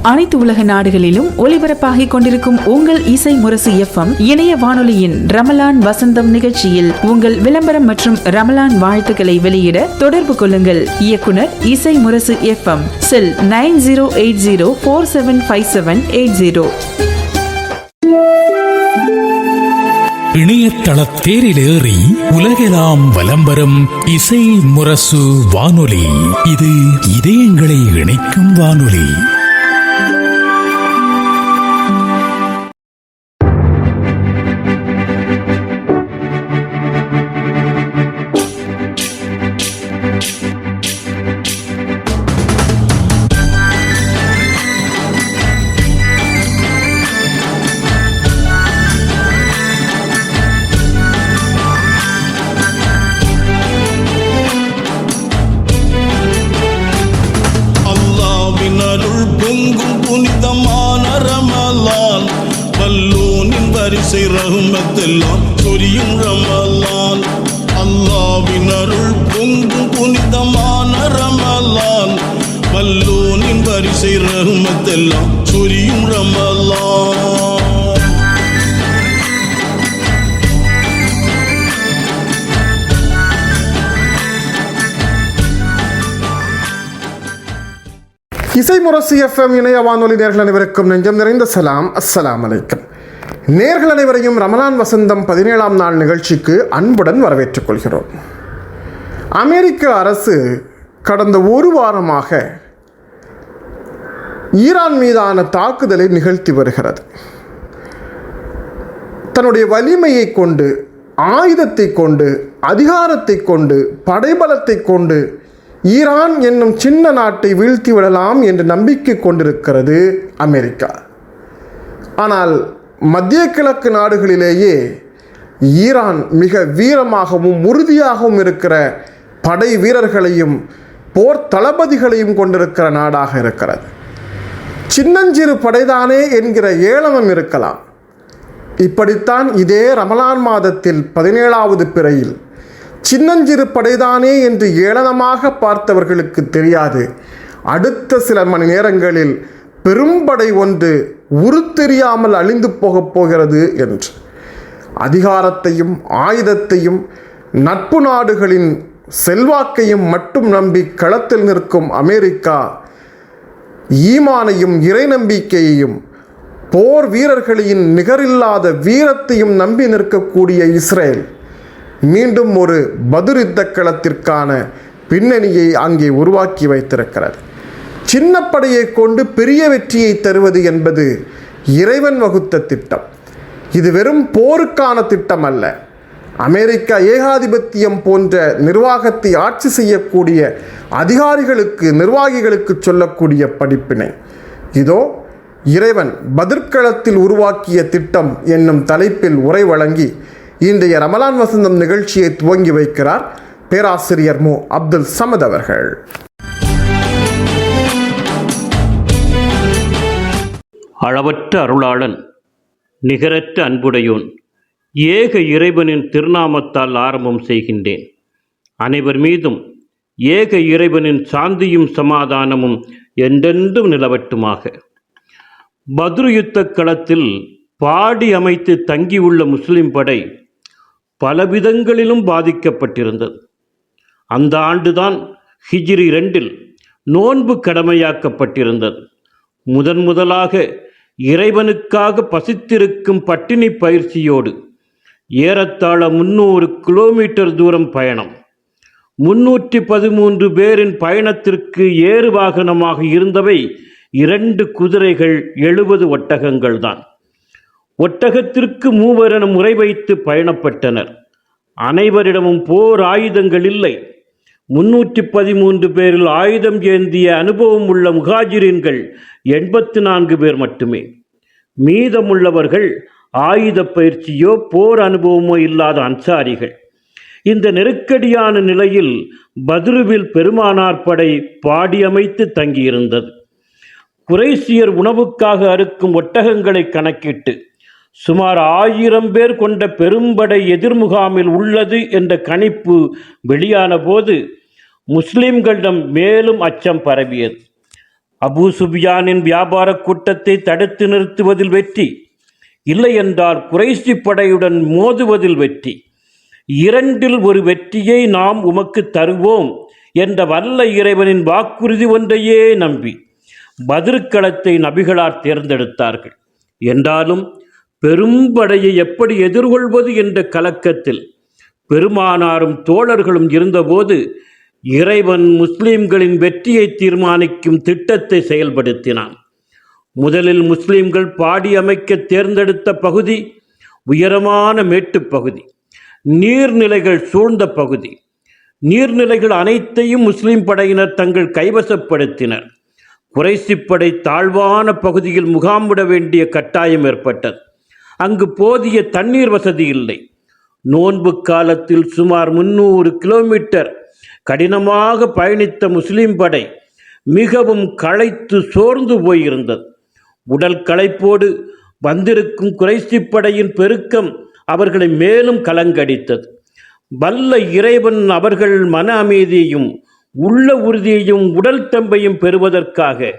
அனைத்து உலக நாடுகளிலும் ஒலிபரப்பாகிக் கொண்டிருக்கும் உங்கள் இசை முரசு FM இணைய வானொலியின் ரமலான் வசந்தம் நிகழ்ச்சியில் உங்கள் விளம்பரம் மற்றும் ரமலான் வாழ்த்துக்களை வெளியிட தொடர்பு கொள்ளுங்கள். இயக்குனர் இசை முரசு FM, செல் 9080475780. இணையதள தேரிலேறி உலகெல்லாம் வலம்பெறும் இசை முரசு வானொலி. இது இதயங்களை இணைக்கும் வானொலி. ரஹ்மத்தெல்லாம் சொரியும் ரமலான், அல்லாஹ்வின் அருள் பொங்கும் புனிதமான ரமலான், வல்லோனின் வரிசை ரஹ்மத்தெல்லாம் சொரியும் ரமலான். இசை முரசு FM இணைய வானொலி நேர்கள் அனைவருக்கும் நெஞ்சம் நிறைந்த சலாம். அஸ்ஸலாமு அலைக்கும். நேர்கள் அனைவரையும் ரமலான் வசந்தம் 17ஆம் நாள் நிகழ்ச்சிக்கு அன்புடன் வரவேற்றுக் கொள்கிறோம். அமெரிக்க அரசு கடந்த ஒரு வாரமாக ஈரான் மீதான தாக்குதலை நிகழ்த்தி வருகிறது. தன்னுடைய வலிமையை கொண்டு, ஆயுதத்தை கொண்டு, அதிகாரத்தை கொண்டு, படைபலத்தை கொண்டு ஈரான் என்னும் சின்ன நாட்டை வீழ்த்தி விடலாம் என்று நம்பிக்கை கொண்டிருக்கிறது அமெரிக்கா. ஆனால் மத்திய கிழக்கு நாடுகளிலேயே ஈரான் மிக வீரமாகவும் உறுதியாகவும் இருக்கிற படை வீரர்களையும் போர் தளபதிகளையும் கொண்டிருக்கிற நாடாக இருக்கிறது. சின்னஞ்சிறு படைதானே என்கிற ஏளனம் இருக்கலாம். இப்படித்தான் இதே ரமலான் மாதத்தில் 17வது பிறையில் சின்னஞ்சிறு படைதானே என்று ஏளனமாக பார்த்தவர்களுக்கு தெரியாது, அடுத்த சில மணி நேரங்களில் பெரும்படை ஒன்று உருத்தெரியாமல் அழிந்து போகப் போகிறது என்று. அதிகாரத்தையும் ஆயுதத்தையும் நட்பு நாடுகளின் செல்வாக்கையும் மட்டும் நம்பி களத்தில் நிற்கும் அமெரிக்கா, ஈமானையும் இறை நம்பிக்கையையும் போர் வீரர்களின் நிகரில்லாத வீரத்தையும் நம்பி நிற்கக்கூடிய இஸ்ரேல் மீண்டும் ஒரு பத்ர் யுத்த களத்திற்கான பின்னணியை அங்கே உருவாக்கி வைத்திருக்கிறது. சின்ன படையை கொண்டு பெரிய வெற்றியை தருவது என்பது இறைவன் வகுத்த திட்டம். இது வெறும் போருக்கான திட்டம் அல்ல. அமெரிக்கா ஏகாதிபத்தியம் போன்ற நிர்வாகத்தை ஆட்சி செய்யக்கூடிய அதிகாரிகளுக்கு, நிர்வாகிகளுக்கு சொல்லக்கூடிய படிப்பினை. இதோ இறைவன் பத்ர்களத்தில் உருவாக்கிய திட்டம் என்னும் தலைப்பில் உரை வழங்கி இன்றைய ரமலான் வசந்தம் நிகழ்ச்சியை துவங்கி வைக்கிறார் பேராசிரியர் மு. அப்துல் சமத் அவர்கள். அளவற்ற அருளாளன், நிகரற்ற அன்புடையோன், ஏக இறைவனின் திருநாமத்தால் ஆரம்பம் செய்கின்றேன். அனைவர் மீதும் ஏக இறைவனின் சாந்தியும் சமாதானமும் என்றென்றும் நிலவட்டுமாக. பத்ரு யுத்த களத்தில் பாடி அமைத்து தங்கியுள்ள முஸ்லிம் படை பலவிதங்களிலும் பாதிக்கப்பட்டிருந்தது. அந்த ஆண்டுதான் ஹிஜ்ரி 2 நோன்பு கடமையாக்கப்பட்டிருந்தது. முதலாக இறைவனுக்காக பசித்திருக்கும் பட்டினி பயிற்சியோடு ஏறத்தாழ 300 கிலோமீட்டர் தூரம் பயணம். 313 பேரின் பயணத்திற்கு ஏறு வாகனமாக இருந்தவை 2 குதிரைகள், 70 ஒட்டகங்கள் தான். ஒட்டகத்திற்கு 3 என முறை வைத்து பயணப்பட்டனர். அனைவரிடமும் போர் ஆயுதங்கள் இல்லை. 313 பேரில் ஆயுதம் ஏந்திய அனுபவம் உள்ள முஹாஜிரின்கள் 84 பேர் மட்டுமே. மீதமுள்ளவர்கள் ஆயுத பயிற்சியோ போர் அனுபவமோ இல்லாத அன்சாரிகள். இந்த நெருக்கடியான நிலையில் பத்ருவில் பெருமானார் படை பாடியமைத்து தங்கியிருந்தது. குறைசியர் உணவுக்காக அறுக்கும் ஒட்டகங்களை கணக்கிட்டு சுமார் 1000 பேர் கொண்ட பெரும்படை எதிர்முகாமில் உள்ளது என்ற கணிப்பு வெளியான போது முஸ்லிம்களிடம் மேலும் அச்சம் பரவியது. அபூ சுஃபியானின் வியாபார கூட்டத்தை தடுத்து நிறுத்துவதில் வெற்றி, இல்லை என்றால் குறைஷி படையுடன் மோதுவதில் வெற்றி. இரண்டில் ஒரு வெற்றியை நாம் உமக்கு தருவோம் என்ற வல்ல இறைவனின் வாக்குறுதி ஒன்றையே நம்பி பத்ருக்களத்தை நபிகளார் தேர்ந்தெடுத்தார்கள். என்றாலும் பெரும்படையை எப்படி எதிர்கொள்வது என்ற கலக்கத்தில் பெருமானாரும் தோழர்களும் இருந்தபோது இறைவன் முஸ்லிம்களின் வெற்றியை தீர்மானிக்கும் திட்டத்தை செயல்படுத்தினான். முதலில் முஸ்லிம்கள் பாடி அமைக்க தேர்ந்தெடுத்த பகுதி உயரமான மேட்டுப் பகுதி, நீர்நிலைகள் சூழ்ந்த பகுதி. நீர்நிலைகள் அனைத்தையும் முஸ்லிம் படையினர் தங்கள் கைவசப்படுத்தினர். குறைசிப்படை தாழ்வான பகுதியில் முகாமிட வேண்டிய கட்டாயம் ஏற்பட்டது. அங்கு போதிய தண்ணீர் வசதி இல்லை. நோன்பு காலத்தில் சுமார் 300 கிலோமீட்டர் கடினமாக பயணித்த முஸ்லிம் படை மிகவும் களைத்து சோர்ந்து போயிருந்தது. உடல் களைப்போடு வந்திருக்கும் குறைசி படையின் பெருக்கம் அவர்களை மேலும் கலங்கடித்தது. வல்ல இறைவன் அவர்கள் மன அமைதியையும் உள்ள உறுதியையும் உடல் தெம்பையும் பெறுவதற்காக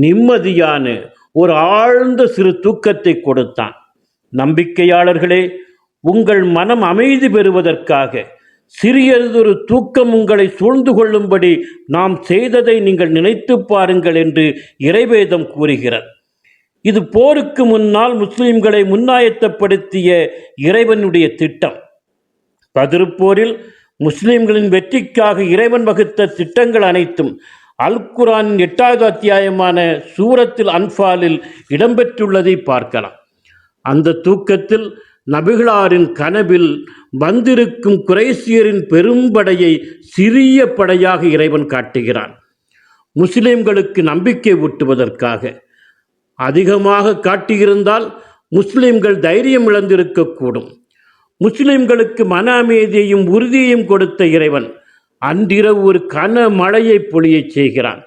நிம்மதியான ஒரு ஆழ்ந்த சிறு தூக்கத்தை கொடுத்தான். நம்பிக்கையாளர்களே, உங்கள் மனம் அமைதி பெறுவதற்காக சிறியதொரு தூக்கம் உங்களை சூழ்ந்து கொள்ளும்படி நாம் செய்ததை நீங்கள் நினைத்து பாருங்கள் என்று இறைவேதம் கூறுகிறது. இது போருக்கு முன்னால் முஸ்லிம்களை முன்னாயத்தப்படுத்திய இறைவனுடைய திட்டம். பத்ர் போரில் முஸ்லிம்களின் வெற்றிக்காக இறைவன் வகுத்த திட்டங்கள் அனைத்தும் அல் குர்ஆனின் 8வது அத்தியாயமான சூரத்துல் அன்ஃபாலில் இடம்பெற்றுள்ளதை பார்க்கலாம். அந்த தூக்கத்தில் நபிகளாரின் கனவில் வந்திருக்கும் குறைசியரின் பெரும்படையை சிறிய படையாக இறைவன் காட்டுகிறான். முஸ்லிம்களுக்கு நம்பிக்கை ஊட்டுவதற்காக. அதிகமாக காட்டியிருந்தால் முஸ்லிம்கள் தைரியம் இழந்திருக்கக்கூடும். முஸ்லிம்களுக்கு மன அமைதியையும் உறுதியையும் கொடுத்த இறைவன் அன்றிரவு ஒரு கன மழையை பொழியச் செய்கிறான்.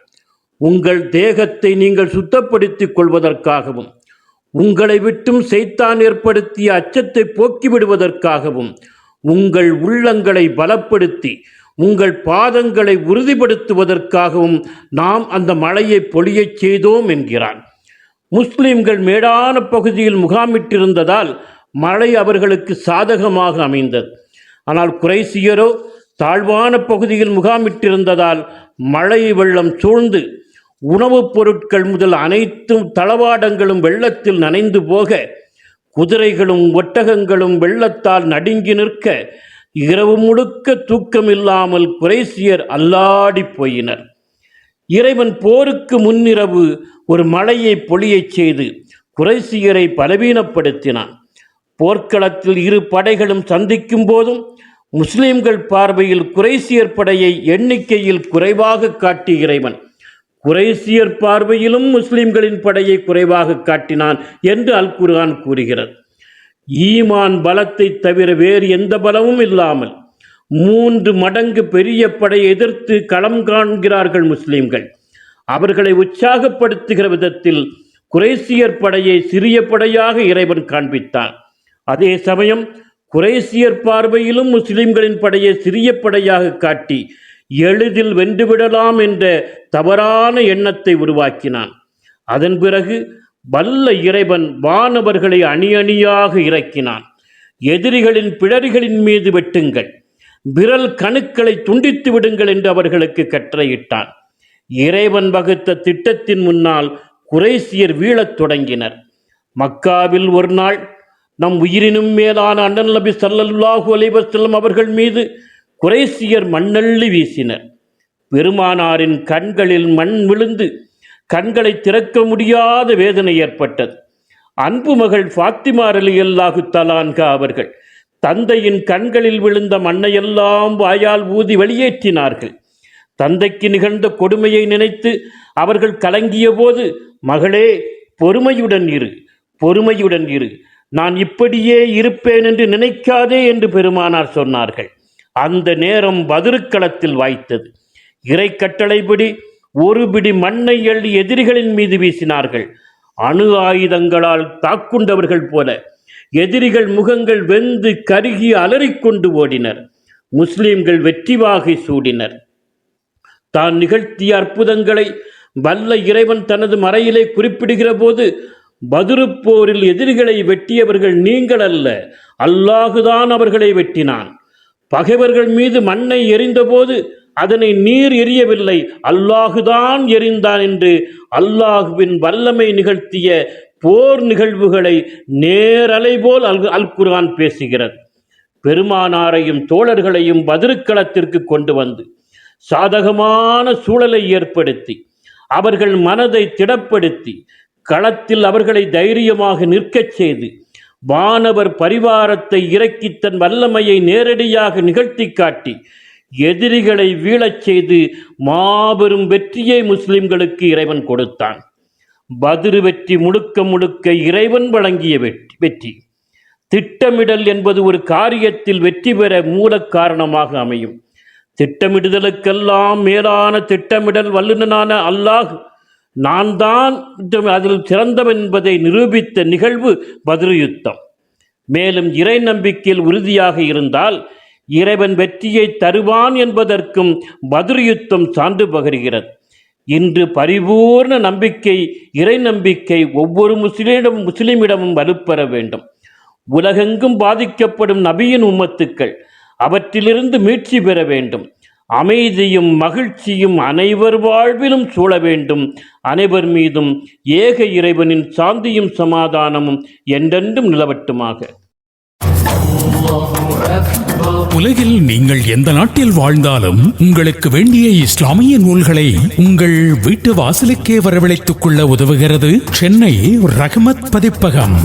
உங்கள் தேகத்தை நீங்கள் சுத்தப்படுத்திக் கொள்வதற்காகவும் உங்களை விட்டும் சைத்தான் ஏற்படுத்திய அச்சத்தை போக்கிவிடுவதற்காகவும் உங்கள் உள்ளங்களை பலப்படுத்தி உங்கள் பாதங்களை உறுதிப்படுத்துவதற்காகவும் நாம் அந்த மழையை பொழியச் செய்தோம் என்கிறான். முஸ்லிம்கள் மேடான பகுதியில் முகாமிட்டிருந்ததால் மழை அவர்களுக்கு சாதகமாக அமைந்தது. ஆனால் குறைசியரோ தாழ்வான பகுதியில் முகாமிட்டிருந்ததால் மழை வெள்ளம் சூழ்ந்து உணவுப் பொருட்கள் முதல் அனைத்தும் தளவாடங்களும் வெள்ளத்தில் நனைந்து போக, குதிரைகளும் ஒட்டகங்களும் வெள்ளத்தால் நடுங்கி நிற்க, இரவு முழுக்க தூக்கமில்லாமல் குறைசியர் அல்லாடி போயினர். இறைவன் போருக்கு முன்னிரவு ஒரு மழையை பொழியச் செய்து குறைசியரை பலவீனப்படுத்தினான். போர்க்களத்தில் இரு படைகளும் சந்திக்கும் போதும் முஸ்லிம்கள் பார்வையில் குறைசியர் படையை எண்ணிக்கையில் குறைவாக காட்டிய இறைவன் குறைசியர் பார்வையிலும் முஸ்லிம்களின் படையை குறைவாக காட்டினான் என்று அல் குர்ஆன் கூறுகிறது. ஈமான் பலத்தை தவிர வேறு எந்த பலமும் இல்லாமல் 3 மடங்கு பெரிய படையை எதிர்த்து களம் காண்கிறார்கள் முஸ்லிம்கள். அவர்களை உற்சாகப்படுத்துகிற விதத்தில் குறைசியர் படையை சிறிய படையாக இறைவன் காண்பித்தான். அதே சமயம் குறைசியர் பார்வையிலும் முஸ்லிம்களின் படையை சிறிய படையாக காட்டி எளிதில் வென்றுவிடலாம் என்ற தவறான எண்ணத்தை உருவாக்கினான். அதன் பிறகு வல்ல இறைவன் வானவர்களை அணி அணியாக இறக்கினான். எதிரிகளின் பிடரிகளின் மீது வெட்டுங்கள், விரல் கணுக்களை துண்டித்து விடுங்கள் என்று அவர்களுக்கு கட்டளையிட்டான். இறைவன் வகுத்த திட்டத்தின் முன்னால் குறைசியர் வீழத் தொடங்கினர். மக்காவில் ஒரு நாள் நம் உயிரினும் மேலான அண்ணல் நபி ஸல்லல்லாஹு அலைஹி வஸல்லம் அவர்கள் மீது குறைசியர் மண்ணள்ளி வீசினர். பெருமானாரின் கண்களில் மண் விழுந்து கண்களை திறக்க முடியாத வேதனை ஏற்பட்டது. அன்பு மகள் ஃபாத்திமா ரலியல்லாஹு தஆலா அன்ஹா அவர்கள் தந்தையின் கண்களில் விழுந்த மண்ணையெல்லாம் வாயால் ஊதி வெளியேற்றினார்கள். தந்தைக்கு நிகழ்ந்த கொடுமையை நினைத்து அவர்கள் கலங்கிய போது, மகளே, பொறுமையுடன் இரு, பொறுமையுடன் இரு, நான் இப்படியே இருப்பேன் என்று நினைக்காதே என்று பெருமானார் சொன்னார்கள். அந்த நேரம் பத்ருக்களத்தில் வாய்த்தது. இறை கட்டளைப்படி ஒரு பிடி மண்ணை அள்ளி எதிரிகளின் மீது வீசினார்கள். அணு ஆயுதங்களால் தாக்குண்டவர்கள் போல எதிரிகள் முகங்கள் வெந்து கருகி அலறிக்கொண்டு ஓடினர். முஸ்லிம்கள் வெற்றி வாகை சூடினர். தான் நிகழ்த்திய அற்புதங்களை வல்ல இறைவன் தனது மறையிலே குறிப்பிடுகிற போது, பத்ரு போரில் எதிரிகளை வெட்டியவர்கள் நீங்கள் அல்ல, அல்லாஹுதான் அவர்களை வெட்டினான். பகைவர்கள் மீது மண்ணை எறிந்தபோது அதனை நீர் எரியவில்லை, அல்லாஹுதான் எறிந்தான் என்று அல்லாஹுவின் வல்லமை நிகழ்த்திய போர் நிகழ்வுகளை நேரலை போல் அல் குர்ஆன் பேசுகிறது. பெருமானாரையும் தோழர்களையும் பத்ருக்களத்திற்கு கொண்டு வந்து சாதகமான சூழலை ஏற்படுத்தி அவர்கள் மனதை திடப்படுத்தி களத்தில் அவர்களை தைரியமாக நிற்கச் செய்து வானவர் பரிவாரத்தை இறக்கி தன் வல்லமையை நேரடியாக நிகழ்த்தி காட்டி எதிரிகளை வீழச் செய்து மாபெரும் வெற்றியை முஸ்லிம்களுக்கு இறைவன் கொடுத்தான். பத்ரு வெற்றி முழுக்க முழுக்க இறைவன் வழங்கிய வெற்றி. திட்டமிடல் என்பது ஒரு காரியத்தில் வெற்றி பெற மூல காரணமாக அமையும். திட்டமிடுதலுக்கெல்லாம் மேலான திட்டமிடல் வல்லுநனான அல்லாஹ் நான் தான் அதில் சிறந்தவன் என்பதை நிரூபித்த நிகழ்வு பத்ரு யுத்தம். மேலும் இறை நம்பிக்கையில் உறுதியாக இருந்தால் இறைவன் வெற்றியை தருவான் என்பதற்கும் பத்ரு யுத்தம் சான்று பகர்கிறது. இன்று பரிபூர்ண நம்பிக்கை, இறை நம்பிக்கை ஒவ்வொரு முஸ்லிமிடமும் வலுப்பெற வேண்டும். உலகெங்கும் பாதிக்கப்படும் நபியின் உம்மத்துக்கள் அவற்றிலிருந்து மீட்சி பெற வேண்டும். அமைதியும் மகிழ்ச்சியும் அனைவர் வாழ்விலும் சூழ வேண்டும். அனைவர் மீதும் ஏக இறைவனின் சாந்தியும் சமாதானமும் என்றென்றும் நிலவட்டுமாக. உலகில் நீங்கள் எந்த நாட்டில் வாழ்ந்தாலும் உங்களுக்கு வேண்டிய இஸ்லாமிய நூல்களை உங்கள் வீட்டு வாசலுக்கே வரவழைத்துக் கொள்ள உதவுகிறது சென்னை ரஹ்மத் பதிப்பகம்.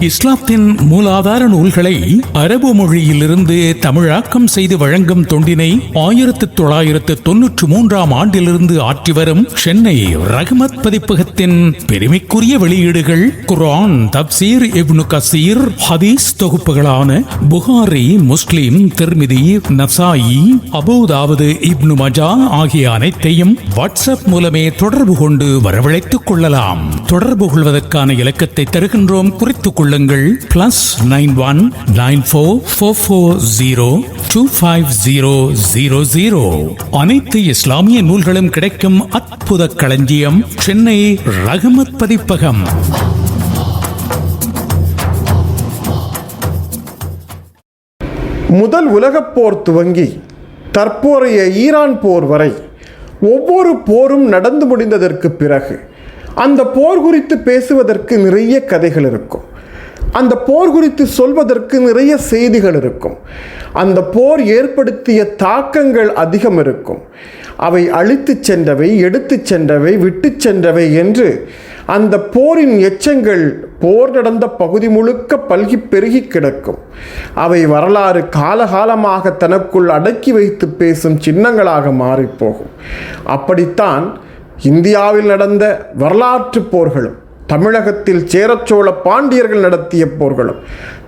இஸ்லாத்தின் மூலாதார நூல்களை அரபு மொழியிலிருந்து தமிழாக்கம் செய்து வழங்கும் தொண்டினை 1993 ஆண்டிலிருந்து ஆற்றி வரும் சென்னை ரஹ்மத் பதிப்பகத்தின் பெருமைக்குரிய வெளியீடுகள் குர்ஆன், தப்சீர், இப்னு கசீர், ஹதீஸ் தொகுப்புகளான புகாரி, முஸ்லிம், திர்மிதி, நசாயி, அபூதாவுது, இப்னு மஜா ஆகிய அனைத்தையும் வாட்ஸ்அப் மூலமே தொடர்பு கொண்டு வரவழைத்துக் கொள்ளலாம். தொடர்பு கொள்வதற்கான இலக்கத்தை தருகின்றோம், குறித்துக் கொள்ளுங்கள். +9194402500. அனைத்து இஸ்லாமிய நூல்களும் கிடைக்கும் அற்புத களஞ்சியம் சென்னை ரஹ்மத் பதிப்பகம். முதல் உலகப் போர் துவங்கி தற்போதைய ஈரான் போர் வரை ஒவ்வொரு போரும் நடந்து முடிந்ததற்கு பிறகு அந்த போர் குறித்து பேசுவதற்கு நிறைய கதைகள் இருக்கும். அந்த போர் குறித்து சொல்வதற்கு நிறைய செய்திகள் இருக்கும். அந்த போர் ஏற்படுத்திய தாக்கங்கள் அதிகம் இருக்கும். அவை அழித்து சென்றவை, எடுத்து சென்றவை, விட்டு சென்றவை என்று அந்த போரின் எச்சங்கள் போர் நடந்த பகுதி முழுக்க பல்கி பெருகி கிடக்கும். அவை வரலாறு காலகாலமாக தனக்குள் அடக்கி வைத்து பேசும் சின்னங்களாக மாறிப்போகும். அப்படித்தான் இந்தியாவில் நடந்த வரலாற்று போர்களும், தமிழகத்தில் சேரச்சோழ பாண்டியர்கள் நடத்திய போர்களும்,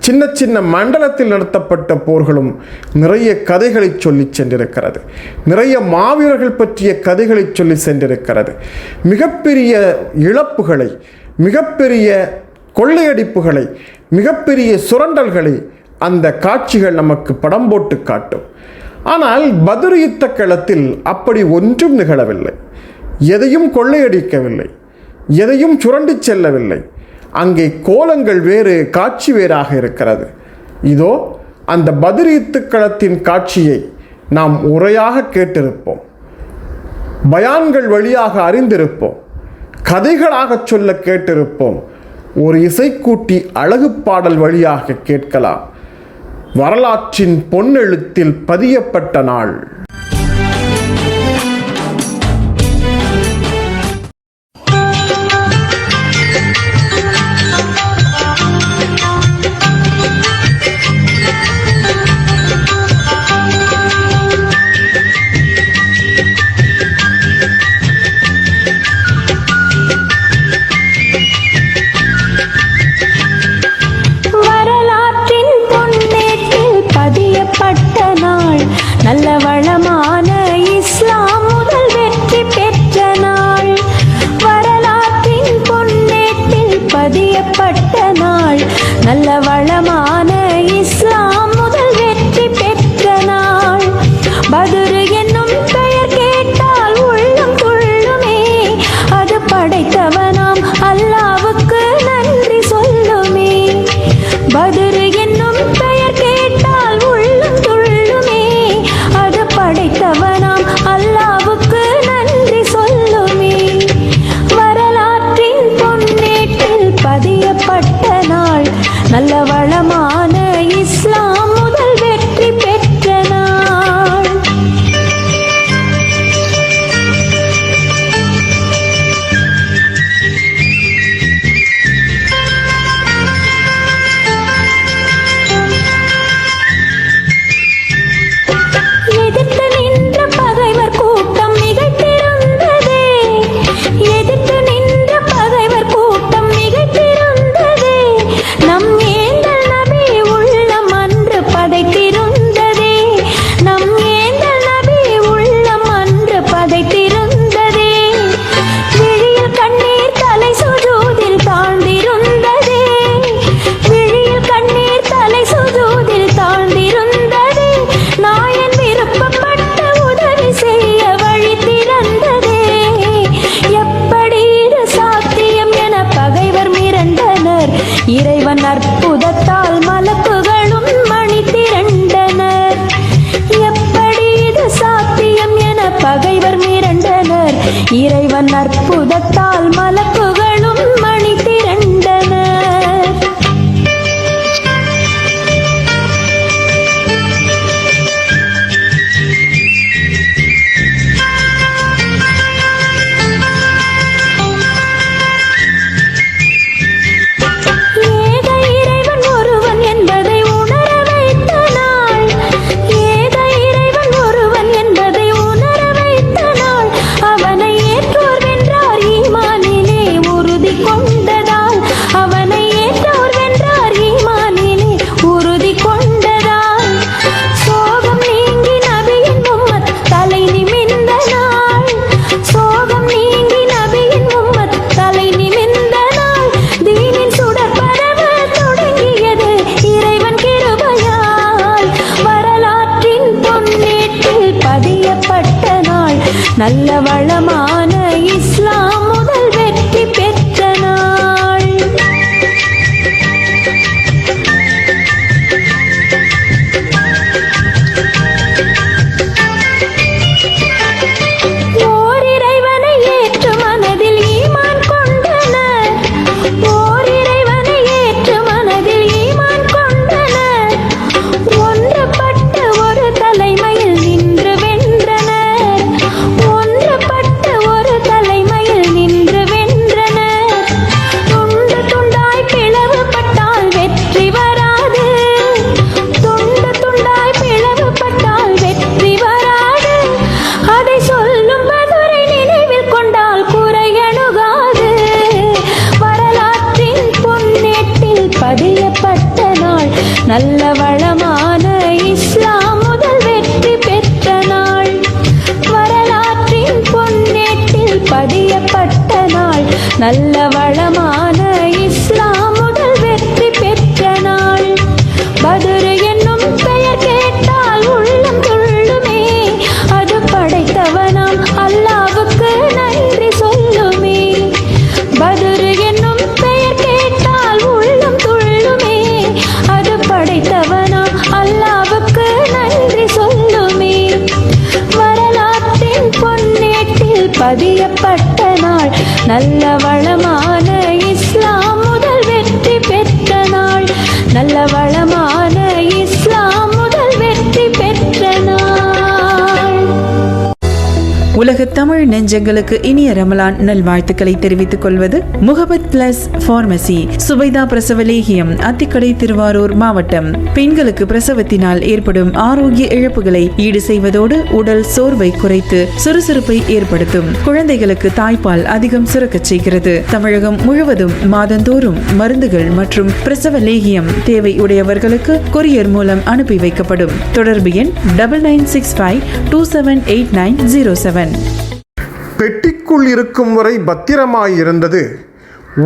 சின்ன சின்ன மண்டலத்தில் நடத்தப்பட்ட போர்களும் நிறைய கதைகளை சொல்லி சென்றிருக்கிறது. நிறைய மாவீரர்கள் பற்றிய கதைகளை சொல்லி சென்றிருக்கிறது. மிகப்பெரிய இழப்புகளை, மிகப்பெரிய கொள்ளையடிப்புகளை, மிகப்பெரிய சுரண்டல்களை அந்த காட்சிகள் நமக்கு படம் போட்டு காட்டும். ஆனால் பத்ரு யுத்த களத்தில் அப்படி ஒன்றும் நிகழவில்லை. எதையும் கொள்ளையடிக்கவில்லை, எதையும் சுரண்டி செல்லவில்லை. அங்கே கோலங்கள் வேறு, காட்சி வேறாக இருக்கிறது. இதோ அந்த பத்ரு யுத்த களத்தின் காட்சியை நாம் உரையாக கேட்டிருப்போம், பயான்கள் வழியாக அறிந்திருப்போம், கதைகளாக சொல்ல கேட்டிருப்போம், ஒரு இசைக்கூட்டி அழகு பாடல் வழியாக கேட்கலாம். வரலாற்றின் பொன்னெழுத்தில் பதியப்பட்ட நாள். நல்ல வளம் படைத்தவனாம் அல்லாவுக்கு நன்றி சொல்லுமே. பத்ர் என்னும் பெயர் கேட்டால் உள்ளம் துள்ளுமே. அது படைத்தவனாம் அல்லாவுக்கு நன்றி சொல்லுமே. வரலாற்றின் பொன்னேட்டில் பதியப்பட்ட நாள், நல்ல வளமான இஸ்லாம் முதல் வெற்றி பெற்ற நாள். எதிர்த்து நின்ற பகைவர் கூட்டம் மிகைத்திருந்ததே. எதிர்த்து நின்ற பகைவர் கூட்டம் மிகைத்திருந்ததே. நம் ஏந்தல் நபி உள்ளம் அன்று பதைத்திருந்ததே. நம் ஏந்தல் நபி உள்ளம் அன்று பதைத்திருந்ததே. விழியில் கண்ணீர் தலை சுஜூதில் தாழ்ந்திருந்ததே. விழியில் கண்ணீர் தலை சுஜூதில் தாழ்ந்திருந்ததே. நாயன் விருப்பப்பட்ட உதவி செய்ய வழி திறந்ததே. எப்படி இது சாத்தியம் என பகைவர் மிரண்டனர். இறைவன் அற்புதத்தால் மலக்குகளும் மணி திரண்டனர். எப்படி இது சாத்தியம் என பகைவர் மிரண்டனர். இறைவன் அற்புதத்தால் மலக்குகளும் மணி திரண்டனர். ஏக இறைவன் ஒருவன் என்பதை உணர வைத்த நாள். ஏக இறைவன் ஒருவன் என்பதை உணர வைத்த நாள். அவனை ஏற்றோர் வென்றார் ஈமானிலே உறுதி கொண்டதால். அவனை ஏற்றோர் வென்றார் ஈமானிலே உறுதி கொண்டதால். சோகம் நீங்கி நபியின் உம்மத் தலை நிமிர்ந்த நாள். சோகம் நீங்கி நபியின் உம்மத் தலை நிமிர்ந்த நாள். தீனின் சுடர் பரவ தொடங்கியது இறைவன் கிருபையால். வரலாற்றின் பொன்னேட்டில் பதியப்பட்ட நாள், நல்ல வளமான இஸ்லாம் முதல் வெற்றி பெற்ற நாள். ஓர் இறைவனை ஏற்று மனதில் ஈமான் கொண்டனர். ஓர் இறைவனை ஏற்று மனதில் ஈமான் கொண்டனர். ஒன்றுபட்டு ஒரு தலைமையில் நின்று வென்றனர். ஒன்றுபட்டு ஒரு தலைமையில் நின்று வென்றனர். துண்டு துண்டாய் பிளவுபட்டால் வெற்றி வராது. துண்டு துண்டாய் பிளவுபட்டால் வெற்றி வராது. அதை சொல்லும் பதுரை நினைவில் கொண்டால் குறையணுகாது. வரலாற்றின் பொன்னேட்டில் பதியப்பட்ட நாள், நல்ல வளமான இஸ்லாம் முதல் வெற்றி பெற்ற நாள். வரலாற்றின் பொன்னேட்டில் பதியப்பட்ட நாள், நல்ல வளமான இஸ்லாம் முதல் வெற்றி பெற்ற நாள். பத்ர் என்னும் பெயர் கேட்டால் உள்ளம் துள்ளுமே. அது படைத்தவனாம் அல்லாவுக்கு நன்றி சொல்லுமே. பத்ர் என்னும் பெயர் கேட்டால் உள்ளம் துள்ளுமே. அது படைத்தவனாம் அல்லாவுக்கு நன்றி சொல்லுமே. வரலாற்றின் பொன்னேட்டில் பதியப்பட்ட நாள், நல்ல வளமான இஸ்லாம் முதல் வெற்றி பெற்ற நாள். நல்ல வளமான இஸ்லாம் முதல் வெற்றி பெற்ற நாள். உலக தமிழ் நெஞ்சங்களுக்கு இனிய ரமலான் நல்வாழ்த்துக்களை தெரிவித்துக் கொள்வது முகபத் பிளஸ் பார்மசி, சுபைதா பிரசவ லேகியம், அத்திக்கடை, திருவாரூர் மாவட்டம். பெண்களுக்கு பிரசவத்தினால் ஏற்படும் ஆரோக்கிய இழப்புகளை ஈடு செய்வதோடு உடல் சோர்வை குறைத்து சுறுசுறுப்பை ஏற்படுத்தும். குழந்தைகளுக்கு தாய்ப்பால் அதிகம் சுரக்கச் செய்கிறது. தமிழகம் முழுவதும் மாதந்தோறும் மருந்துகள் மற்றும் பிரசவ லேகியம் தேவை உடையவர்களுக்கு கொரியர் மூலம் அனுப்பி வைக்கப்படும். தொடர்பு எண் 9965278907. பெட்டிக்குள் இருக்கும் வரை பத்திரமாயிருந்தது,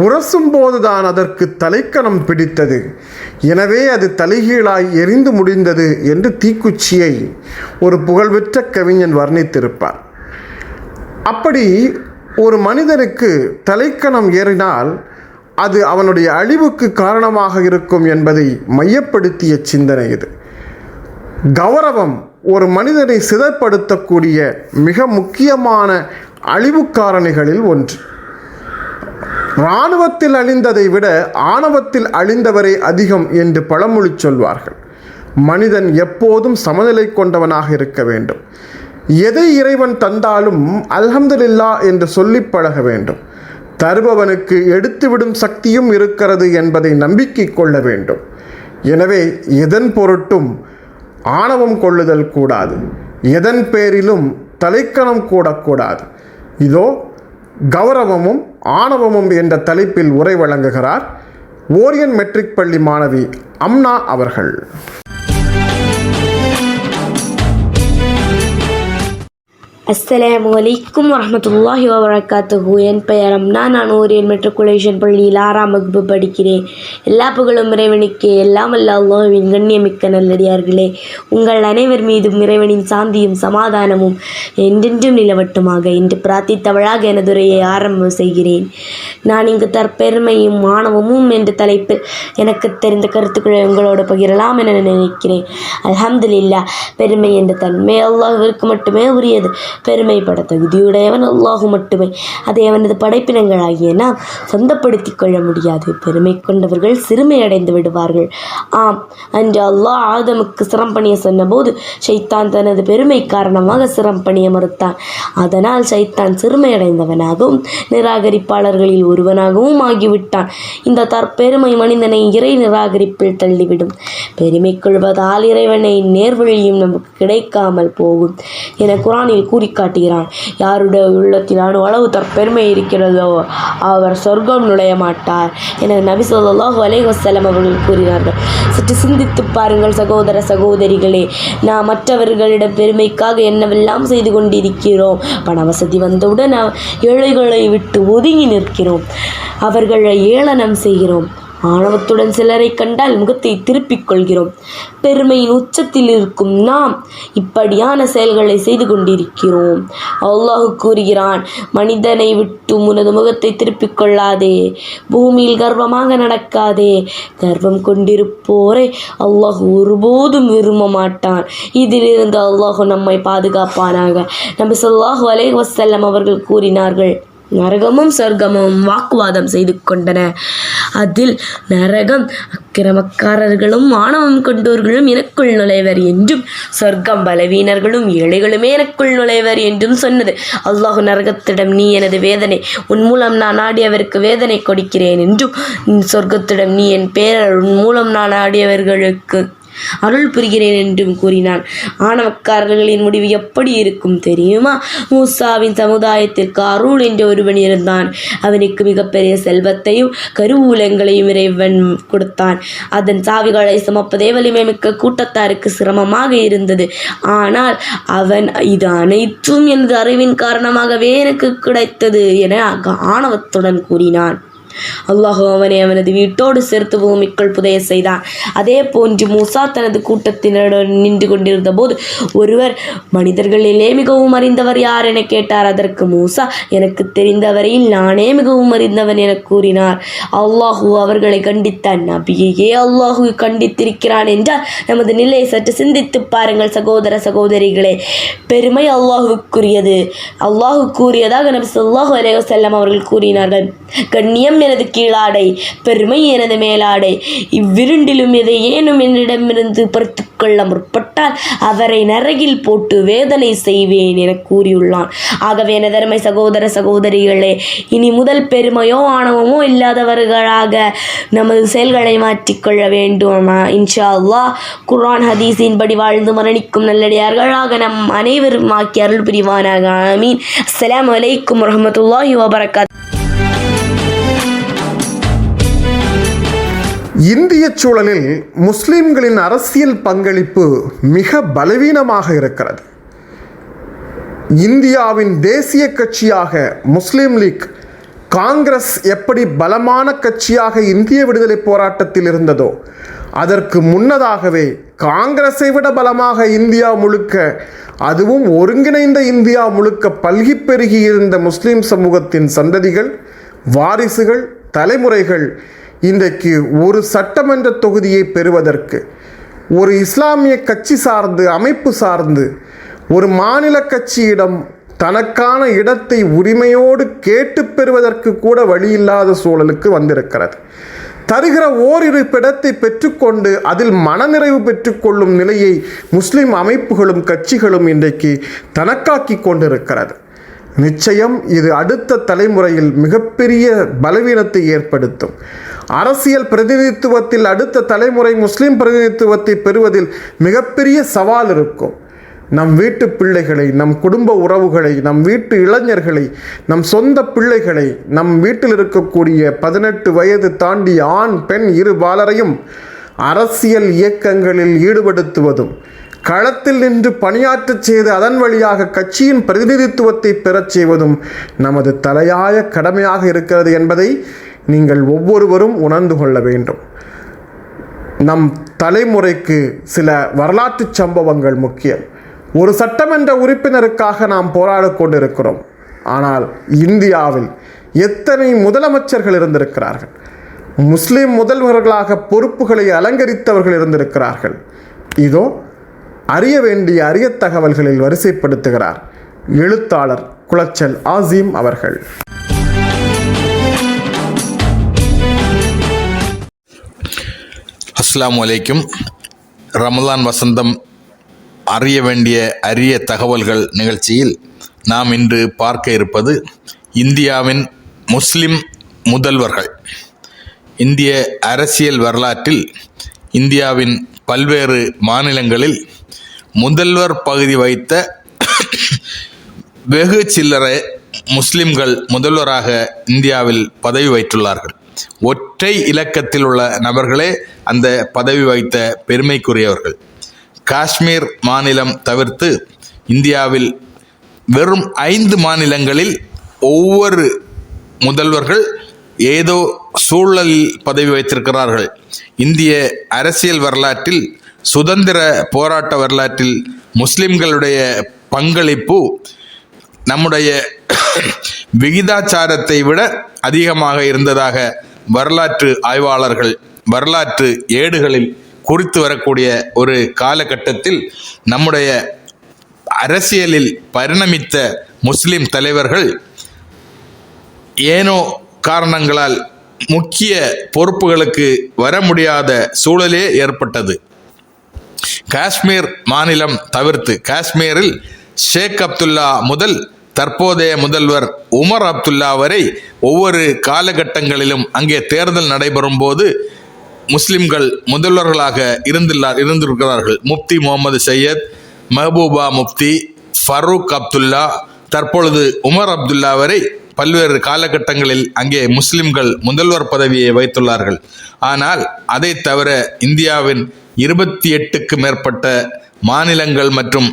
உரசும் போதுதான் அதற்கு தலைக்கணம் பிடித்தது. எனவே அது தலைகீழாய் எரிந்து முடிந்தது என்று தீக்குச்சியை ஒரு புகழ்பெற்ற கவிஞன் வர்ணித்திருப்பார். அப்படி ஒரு மனிதனுக்கு தலைக்கணம் ஏறினால் அது அவனுடைய அழிவுக்கு காரணமாக இருக்கும் என்பதை மையப்படுத்திய சிந்தனை இது. கௌரவம் ஒரு மனிதனை சிதைப்படுத்தக்கூடிய மிக முக்கியமான அழிவு காரணிகளில் ஒன்று. இராணுவத்தில் அழிந்ததை விட ஆணவத்தில் அழிந்தவரே அதிகம் என்று பழமொழி சொல்வார்கள். மனிதன் எப்போதும் சமநிலை கொண்டவனாக இருக்க வேண்டும். எதை இறைவன் தந்தாலும் அல்ஹம்துலில்லாஹ் என்று சொல்லி பழக வேண்டும். தருபவனுக்கு எடுத்துவிடும் சக்தியும் இருக்கிறது என்பதை நம்பிக்கை கொள்ள வேண்டும். எனவே எதன் பொருட்டும் ஆணவம் கொள்ளுதல் கூடாது, எதன் பேரிலும் தலைக்கணம் கூடக்கூடாது. இதோ கௌரவமும் ஆணவமும் என்ற தலைப்பில் உரை வழங்குகிறார் ஓரியன் மெட்ரிக் பள்ளி மாணவி அம்னா அவர்கள். அஸ்ஸலாமு அலைக்கும் வரஹ்மத்துல்லாஹி வபரகாத்துஹு. என் பெயர் அம்னா. நான் ஓரியன் மெட்ரிகுலேஷன் பள்ளியில் 6ஆம் வகுப்பு படிக்கிறேன். எல்லா புகழும் இறைவனுக்கே. எல்லாம் வல்ல அல்லாஹ்வின் கண்ணியமிக்க நல்லடியார்களே, உங்கள் அனைவர் மீதும் இறைவனின் சாந்தியும் சமாதானமும் என்றென்றும் நிலவட்டுமாக என்று பிரார்த்தித்தவளாக எனது உரையை ஆரம்பம் செய்கிறேன். நான் இங்கு தற்பெருமையும் மாணவமும் என்ற தலைப்பில் எனக்கு தெரிந்த கருத்துக்களை உங்களோடு பகிரலாம் என நினைக்கிறேன். அல்ஹம்துலில்லாஹ். பெருமை என்ற தன்மை அல்லாஹ்விற்கு மட்டுமே உரியது. பெருமைப்பட தகுதியுடையவன் அல்லாஹு மட்டுமே. அதை அவனது படைப்பினங்களாகிய நாம் சொந்தப்படுத்திக் கொள்ள முடியாது. பெருமை கொண்டவர்கள் சிறுமை அடைந்து விடுவார்கள். ஆம், அன்று அல்லாஹ் ஆதமுக்கு சிரம் பணிய சொன்னபோது ஷைத்தான் தனது பெருமை காரணமாக சிரம் பணிய மறுத்தான். அதனால் ஷைத்தான் சிறுமையடைந்தவனாகவும் நிராகரிப்பாளர்களில் ஒருவனாகவும் ஆகிவிட்டான். இந்த தற்பெருமை மனிதனை இறை நிராகரிப்பில் தள்ளிவிடும். பெருமை கொள்வதால் இறைவனை நேர்வழியும் நமக்கு கிடைக்காமல் போகும் என குர்ஆனில் கூறி காட்டுகிறான். யாருடைய உள்ளத்தில் அளவு தற்பெருமை இருக்கிறதோ அவர் சொர்க்கம் நுழைய மாட்டார் என நபி ஸல்லல்லாஹு அலைஹி வஸல்லம் அவர்கள் கூறினார்கள். சற்று சிந்தித்து பாருங்கள் சகோதர சகோதரிகளே. நாம் மற்றவர்களிடம் பெருமைக்காக என்னவெல்லாம் செய்து கொண்டிருக்கிறோம். பண வசதி வந்தவுடன் ஏழைகளை விட்டு ஒதுங்கி நிற்கிறோம், அவர்களை ஏளனம் செய்கிறோம். ஆணவத்துடன் சிலரை கண்டால் முகத்தை திருப்பிக் கொள்கிறோம். பெருமையின் உச்சத்தில் இருக்கும் நாம் இப்படியான செயல்களை செய்து கொண்டிருக்கிறோம். அல்லாஹ் கூறுகிறான், மனிதனை விட்டு உனது முகத்தை திருப்பிக் கொள்ளாதே, பூமியில் கர்வமாக நடக்காதே. கர்வம் கொண்டிருப்போரை அல்லாஹ் ஒருபோதும் விரும்ப மாட்டான். இதிலிருந்து அல்லாஹ் நம்மை பாதுகாப்பானாக. நபி ஸல்லல்லாஹு அலைஹி வஸல்லம் அவர்கள் கூறினார்கள், நரகமும் சொர்க்கமும் வாக்குவாதம் செய்து கொண்டன. அதில் நரகம் அக்கிரமக்காரர்களும் ஆணவம் கொண்டோர்களும் எனக்குள் நுழைவர் என்றும், சொர்க்கம் பலவீனர்களும் ஏழைகளுமே எனக்குள் நுழைவர் என்றும் சொன்னது. அல்லாஹ் நரகத்திடம், நீ எனது வேதனை, உன் மூலம் நான் நாடியவருக்கு வேதனை கொடுக்கிறேன் என்றும், சொர்க்கத்திடம், நீ என் பேரர், உன் மூலம் நான் நாடியவர்களுக்கு அருள் புரிகிறேன் என்றும் கூறினான். ஆணவக்காரர்களின் முடிவு எப்படி இருக்கும் தெரியுமா? மூசாவின் சமுதாயத்திற்கு அருள் என்ற ஒருவன் இருந்தான். அவனுக்கு மிகப்பெரிய செல்வத்தையும் கருவூலங்களையும் இறைவன் கொடுத்தான். அதன் சாவிகளை சுமப்பதே வலிமை மிக்க கூட்டத்தாருக்கு சிரமமாக இருந்தது. ஆனால் அவன், இது அனைத்தும் எனது அறிவின் காரணமாகவே எனக்கு கிடைத்தது என ஆணவத்துடன் கூறினான். அல்லாஹ் அவனை அவனது வீட்டோடு சேர்த்து பூமிக்குள் புதைய செய்தான். அதே போன்று மூசா தனது கூட்டத்தினருடன் நின்று கொண்டிருந்த போது ஒருவர், மனிதர்களிலே மிகவும் அறிந்தவர் யார் என கேட்டார். அதற்கு மூசா, எனக்கு தெரிந்தவரையில் நானே மிகவும் அறிந்தவன் என கூறினார். அல்லாஹு அவர்களை கண்டித்தான். நபியையே அல்லாஹு கண்டித்திருக்கிறான் என்றால் நமது நிலையை சற்று சிந்தித்து பாருங்கள் சகோதர சகோதரிகளே. பெருமை அல்லாஹுக்குரியது. அல்லாஹு கூறியதாக நபி ஸல்லல்லாஹு அலைஹி வஸல்லம் அவர்கள் கூறினார்கள், கண்ணியம் எனது கீழாடை, பெருமை எனது மேலாடை. இவ்விருண்டிலும் எதை ஏனும் என்னிடமிருந்து பறித்து கொள்ள முற்பட்டால் அவரை நரகில் போட்டு வேதனை செய்வேன் என கூறியுள்ளான். ஆகவே எனதருமை சகோதர சகோதரிகளே, இனி முதல் பெருமையோ ஆணவமோ இல்லாதவர்களாக நமது செயல்களை மாற்றிக்கொள்ள வேண்டும். இன்ஷா அல்லாஹ் குர்ஆன் ஹதீஸின் படி வாழ்ந்து மரணிக்கும் நல்லடியார்களாக நம் அனைவரும் ஆக்கி அருள் புரிவானாக. ஆமீன். அஸ்ஸலாமு அலைக்கும் வரஹ்மத்துல்லாஹி வபரகாத்துஹு. இந்திய சூழலில் முஸ்லிம்களின் அரசியல் பங்களிப்பு மிக பலவீனமாக இருக்கிறது. இந்தியாவின் தேசிய கட்சியாக முஸ்லீம் லீக், காங்கிரஸ் எப்படி பலமான கட்சியாக இந்திய விடுதலை போராட்டத்தில் இருந்ததோ அதற்கு முன்னதாகவே காங்கிரஸை விட பலமாக இந்தியா முழுக்க, அதுவும் ஒருங்கிணைந்த இந்தியா முழுக்க பல்கி பெருகி இருந்த முஸ்லிம் சமூகத்தின் சந்ததிகள், வாரிசுகள், தலைமுறைகள் இன்றைக்கு ஒரு சட்டமன்ற தொகுதியை பெறுவதற்கு, ஒரு இஸ்லாமிய கட்சி சார்ந்து, அமைப்பு சார்ந்து, ஒரு மாநில கட்சியிடம் தனக்கான இடத்தை உரிமையோடு கேட்டு பெறுவதற்கு கூட வழியில்லாத சூழலுக்கு வந்திருக்கிறது. தருகிற ஓரிரு இடத்தை பெற்றுக்கொண்டு அதில் மனநிறைவு பெற்றுக்கொள்ளும் நிலையை முஸ்லிம் அமைப்புகளும் கட்சிகளும் இன்றைக்கு தனக்காக்கி கொண்டிருக்கிறது. நிச்சயம் இது அடுத்த தலைமுறையில் மிகப்பெரிய பலவீனத்தை ஏற்படுத்தும். அரசியல் பிரதிநிதித்துவத்தில் அடுத்த தலைமுறை முஸ்லிம் பிரதிநிதித்துவத்தை பெறுவதில் மிகப்பெரிய சவால் இருக்கும். நம் வீட்டு பிள்ளைகளை, நம் குடும்ப உறவுகளை, நம் வீட்டு இளைஞர்களை, நம் சொந்த பிள்ளைகளை, நம் வீட்டில் இருக்கக்கூடிய 18 வயது தாண்டிய ஆண் பெண் இரு பாலரையும் அரசியல் இயக்கங்களில் ஈடுபடுத்துவதும், களத்தில் நின்று பணியாற்றச் செய்து அதன் வழியாக கட்சியின் பிரதிநிதித்துவத்தை பெறச் செய்வதும் நமது தலையாய கடமையாக இருக்கிறது என்பதை நீங்கள் ஒவ்வொருவரும் உணர்ந்து கொள்ள வேண்டும். நம் தலைமுறைக்கு சில வரலாற்று சம்பவங்கள் முக்கியம். ஒரு சட்டமன்ற உறுப்பினருக்காக நாம் போராடிக் கொண்டிருக்கிறோம். ஆனால் இந்தியாவில் எத்தனை முதலமைச்சர்கள் இருந்திருக்கிறார்கள், முஸ்லிம் முதல்வர்களாக பொறுப்புகளை அலங்கரித்தவர்கள் இருந்திருக்கிறார்கள். இதோ அறிய வேண்டிய அரிய தகவல்களில் வரிசைப்படுத்துகிறார் எழுத்தாளர் குளச்சல் ஆசீம் அவர்கள். அஸ்ஸலாமு அலைக்கும். ரமலான் வசந்தம் அறிய வேண்டிய அரிய தகவல்கள் நிகழ்ச்சியில் நாம் இன்று பார்க்க இருப்பது இந்தியாவின் முஸ்லிம் முதல்வர்கள். இந்திய அரசியல் வரலாற்றில் இந்தியாவின் பல்வேறு மாநிலங்களில் முதல்வர் பகுதி வைத்த வெகு சில்லறை முஸ்லிம்கள் முதல்வராக இந்தியாவில் பதவி வைத்துள்ளார்கள். ஒற்றை இலக்கத்தில் உள்ள நபர்களே அந்த பதவி வைத்த பெருமைக்குரியவர்கள். காஷ்மீர் மாநிலம் தவிர்த்து இந்தியாவில் வெறும் 5 மாநிலங்களில் ஒவ்வொரு முதல்வர்கள் ஏதோ சூழலில் பதவி வைத்திருக்கிறார்கள். இந்திய அரசியல் வரலாற்றில், சுதந்திர போராட்ட வரலாற்றில் முஸ்லிம்களுடைய பங்களிப்பு நம்முடைய விகிதாச்சாரத்தை விட அதிகமாக இருந்ததாக வரலாற்று ஆய்வாளர்கள் வரலாற்று ஏடுகளில் குறித்து வரக்கூடிய ஒரு காலகட்டத்தில் நம்முடைய அரசியலில் பரிணமித்த முஸ்லிம் தலைவர்கள் ஏனோ காரணங்களால் முக்கிய பொறுப்புகளுக்கு வர முடியாத சூழலே ஏற்பட்டது. காஷ்மீர் மாநிலம் தவிர்த்து காஷ்மீரில் ஷேக் அப்துல்லா முதல் தற்போதைய முதல்வர் உமர் அப்துல்லா வரை ஒவ்வொரு காலகட்டங்களிலும் அங்கே தேர்தல் நடைபெறும் போது முஸ்லிம்கள் முதல்வர்களாக இருந்திருக்கிறார்கள். முப்தி முகமது சையத், மெஹபூபா முப்தி, ஃபரூக் அப்துல்லா, தற்பொழுது உமர் அப்துல்லா வரை பல்வேறு காலகட்டங்களில் அங்கே முஸ்லிம்கள் முதல்வர் பதவியை வைத்துள்ளார்கள். ஆனால் அதை தவிர இந்தியாவின் 28க்கு மேற்பட்ட மாநிலங்கள் மற்றும்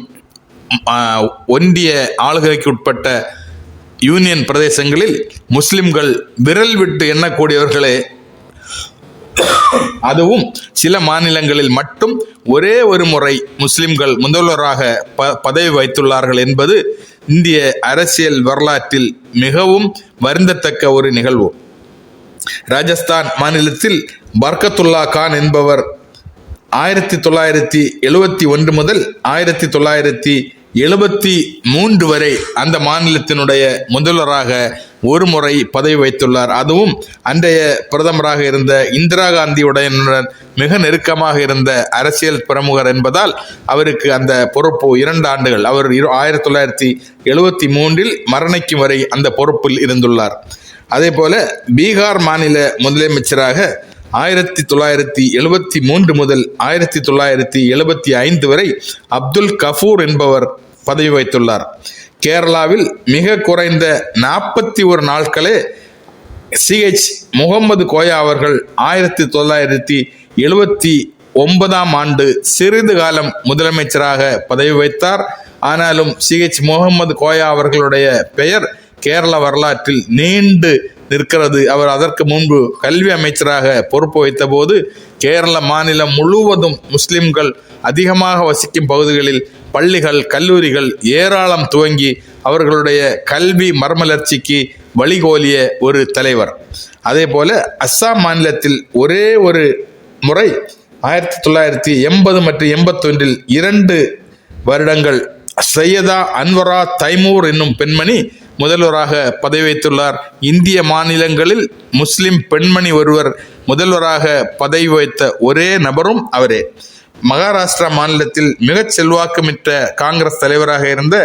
ஒன்றிய ஆளுகைக்கு உட்பட்ட யூனியன் பிரதேசங்களில் முஸ்லிம்கள் விரல் விட்டு எண்ணக்கூடியவர்களே. அதுவும் சில மாநிலங்களில் மட்டும் ஒரே ஒரு முறை முஸ்லிம்கள் முதல்வராக பதவி வைத்துள்ளார்கள் என்பது இந்திய அரசியல் வரலாற்றில் மிகவும் வருந்தத்தக்க ஒரு நிகழ்வு. ராஜஸ்தான் மாநிலத்தில் பர்கத்துல்லா கான் என்பவர் 1971 முதல் 1973 வரை அந்த மாநிலத்தினுடைய முதல்வராக ஒரு முறை பதவி வைத்துள்ளார். அதுவும் அன்றைய பிரதமராக இருந்த இந்திரா காந்தியுடன் மிக நெருக்கமாக இருந்த அரசியல் பிரமுகர் என்பதால் அவருக்கு அந்த பொறுப்பு 2 ஆண்டுகள், அவர் 1973 மரணிக்கும் வரை அந்த பொறுப்பில் இருந்துள்ளார். அதே போல பீகார் மாநில முதலமைச்சராக 1973 முதல் 1975 வரை அப்துல் கஃபூர் என்பவர் பதவி வைத்துள்ளார். கேரளாவில் மிக குறைந்த 41 நாட்களே CH முகமது கோயா அவர்கள் 1979 ஆண்டு சிறிது காலம் முதலமைச்சராக பதவி வைத்தார். ஆனாலும் CH முகமது கோயா அவர்களுடைய பெயர் கேரள வரலாற்றில் நீண்டு நிற்கிறது. அவர் அதற்கு முன்பு கல்வி அமைச்சராக பொறுப்பு வைத்த போது கேரள மாநிலம் முழுவதும் முஸ்லிம்கள் அதிகமாக வசிக்கும் பகுதிகளில் பள்ளிகள், கல்லூரிகள் ஏராளம் துவங்கி அவர்களுடைய கல்வி மறுமலர்ச்சிக்கு வழிகோலிய ஒரு தலைவர். அதே போல அஸ்ஸாம் மாநிலத்தில் ஒரே ஒரு முறை 1980 மற்றும் 81 2 வருடங்கள் சையதா அன்வரா தைமூர் என்னும் பெண்மணி முதல்வராக பதவி வைத்துள்ளார். இந்திய மாநிலங்களில் முஸ்லிம் பெண்மணி ஒருவர் முதல்வராக பதவி வைத்த ஒரே நபரும் அவரே. மகாராஷ்டிரா மாநிலத்தில் மிகச் செல்வாக்குமிக்க காங்கிரஸ் தலைவராக இருந்த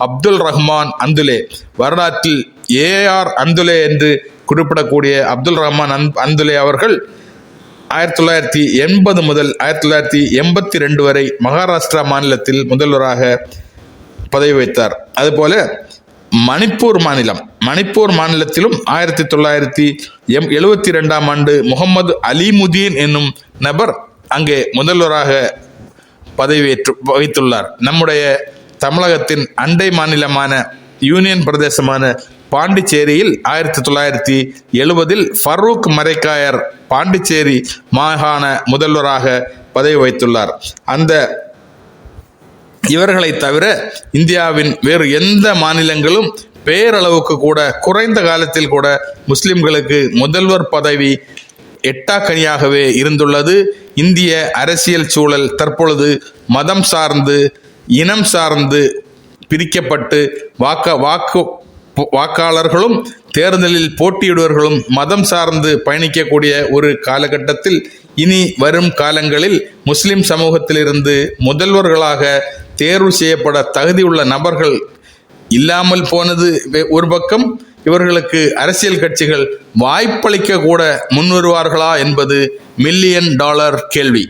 அப்துல் ரஹ்மான் அந்துலே, வரலாற்றில் AR அந்துலே என்று குறிப்பிடக்கூடிய அப்துல் ரஹ்மான் அந்துலே அவர்கள் 1980 முதல் 1982 வரை மகாராஷ்டிரா மாநிலத்தில் முதல்வராக பதவி வைத்தார். அதுபோல மணிப்பூர் மாநிலத்திலும் 1972 ஆண்டு முகமது அலிமுதீன் என்னும் நபர் அங்கே முதல்வராக பதவி வைத்துள்ளார். நம்முடைய தமிழகத்தின் அண்டை மாநிலமான யூனியன் பிரதேசமான பாண்டிச்சேரியில் 1970 ஃபரூக் மரைக்காயர் பாண்டிச்சேரி மாகாண முதல்வராக பதவி வைத்துள்ளார். இவர்களை தவிர இந்தியாவின் வேறு எந்த மாநிலங்களும் பேரளவுக்கு கூட குறைந்த காலத்தில் கூட முஸ்லிம்களுக்கு முதல்வர் பதவி எட்டாக்கனியாகவே இருந்துள்ளது. இந்திய அரசியல் சூழல் தற்பொழுது மதம் சார்ந்து, இனம் சார்ந்து பிரிக்கப்பட்டு வாக்காளர்களும் தேர்தலில் போட்டியிடுவர்களும் மதம் சார்ந்து பயணிக்கக்கூடிய ஒரு காலகட்டத்தில் இனி வரும் காலங்களில் முஸ்லிம் சமூகத்திலிருந்து முதல்வர்களாக தேர்வு செய்யப்பட தகுதியுள்ள நபர்கள் இல்லாமல் போனது ஒரு பக்கம், இவர்களுக்கு அரசியல் கட்சிகள் வாய்ப்பளிக்க கூட முன்வருவார்களா என்பது $1,000,000 கேள்வி.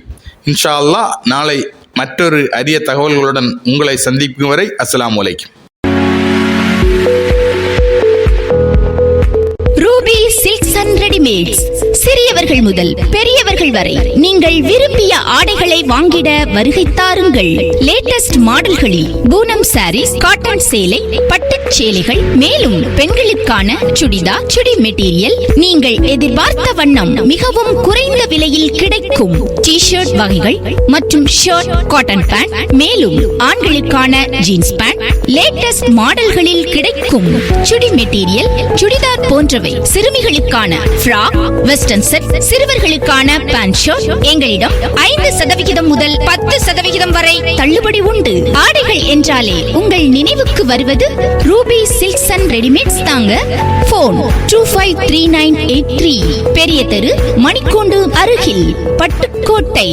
இன்ஷா அல்லாஹ் நாளை மற்றொரு அரிய தகவல்களுடன் உங்களை சந்திக்கும் வரை அஸ்ஸலாமு அலைக்கும். Ruby silks and readymades. சிறியவர்கள் முதல் பெரியவர்கள் வரை நீங்கள் விரும்பிய ஆடைகளை வாங்கிட வருகை தாருங்கள். லேட்டஸ்ட் மாடல்களில் பூனம் சாரீஸ், காட்டன் சேலை, பட்டுச் சேலைகள், மேலும் பெண்களுக்கான சுடிதா, சுடி மெட்டீரியல் நீங்கள் எதிர்பார்த்த வண்ணம் மிகவும் குறைந்த விலையில் கிடைக்கும். டி-ஷர்ட் வகைகள் மற்றும் ஷர்ட், காட்டன் பேண்ட், மேலும் ஆண்களுக்கான ஜீன்ஸ் பேண்ட் லேட்டஸ்ட் மாடல்களில் கிடைக்கும். சுடி மெட்டீரியல், சுடிதார் போன்றவை, சிறுமிகளுக்கான ஃப்ராக், வெஸ்டர்ன் செட், சிறுவர்களுக்கான பேண்ட் ஷர்ட் எங்களிடம் 5% முதல் 10% வரை தள்ளுபடி உண்டு. ஆடைகள் என்றாலே உங்கள் நினைவுக்கு வருவது ரூபி சில்க்ஸ் அண்ட் ரெடிமேட்ஸ் தாங்க. போன் 253983, பெரிய தெரு, மணிக்கூண்டு அருகில், பட்டுக்கோட்டை.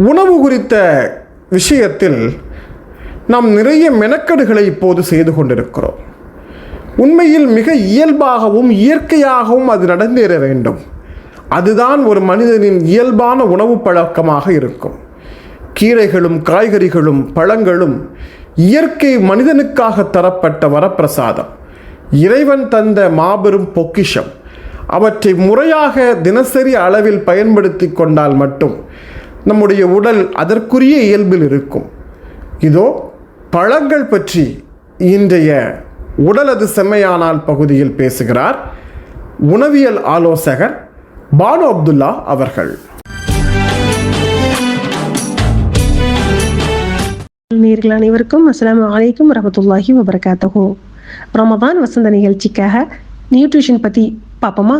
உணவு குறித்த விஷயத்தில் நாம் நிறைய மெனக்கெடுகளை இப்போது செய்து கொண்டிருக்கிறோம். உண்மையில் மிக இயல்பாகவும் இயற்கையாகவும் அது நடந்தேற வேண்டும். அதுதான் ஒரு மனிதனின் இயல்பான உணவு பழக்கமாக இருக்கும். கீரைகளும் காய்கறிகளும் பழங்களும் இயற்கை மனிதனுக்காக தரப்பட்ட வரப்பிரசாதம், இறைவன் தந்த மாபெரும் பொக்கிஷம். அவற்றை முறையாக தினசரி அளவில் பயன்படுத்தி கொண்டால் மட்டும் நம்முடைய உடல் அதற்குரிய இயல்பில் இருக்கும். இதோ பழங்கள் பற்றி இன்றைய உடலது செம்மையானால் பகுதியில் பேசுகிறார் உணவியல் ஆலோசகர் பானு அப்துல்லா அவர்கள். நேயர்கள் அனைவருக்கும் அஸ்ஸலாமு அலைக்கும் வரஹ்மத்துல்லாஹி வபரகாத்துஹு. ரமதான் வசந்த நிகழ்ச்சிக்காக நியூட்ரிஷன் பற்றி பார்ப்போமா?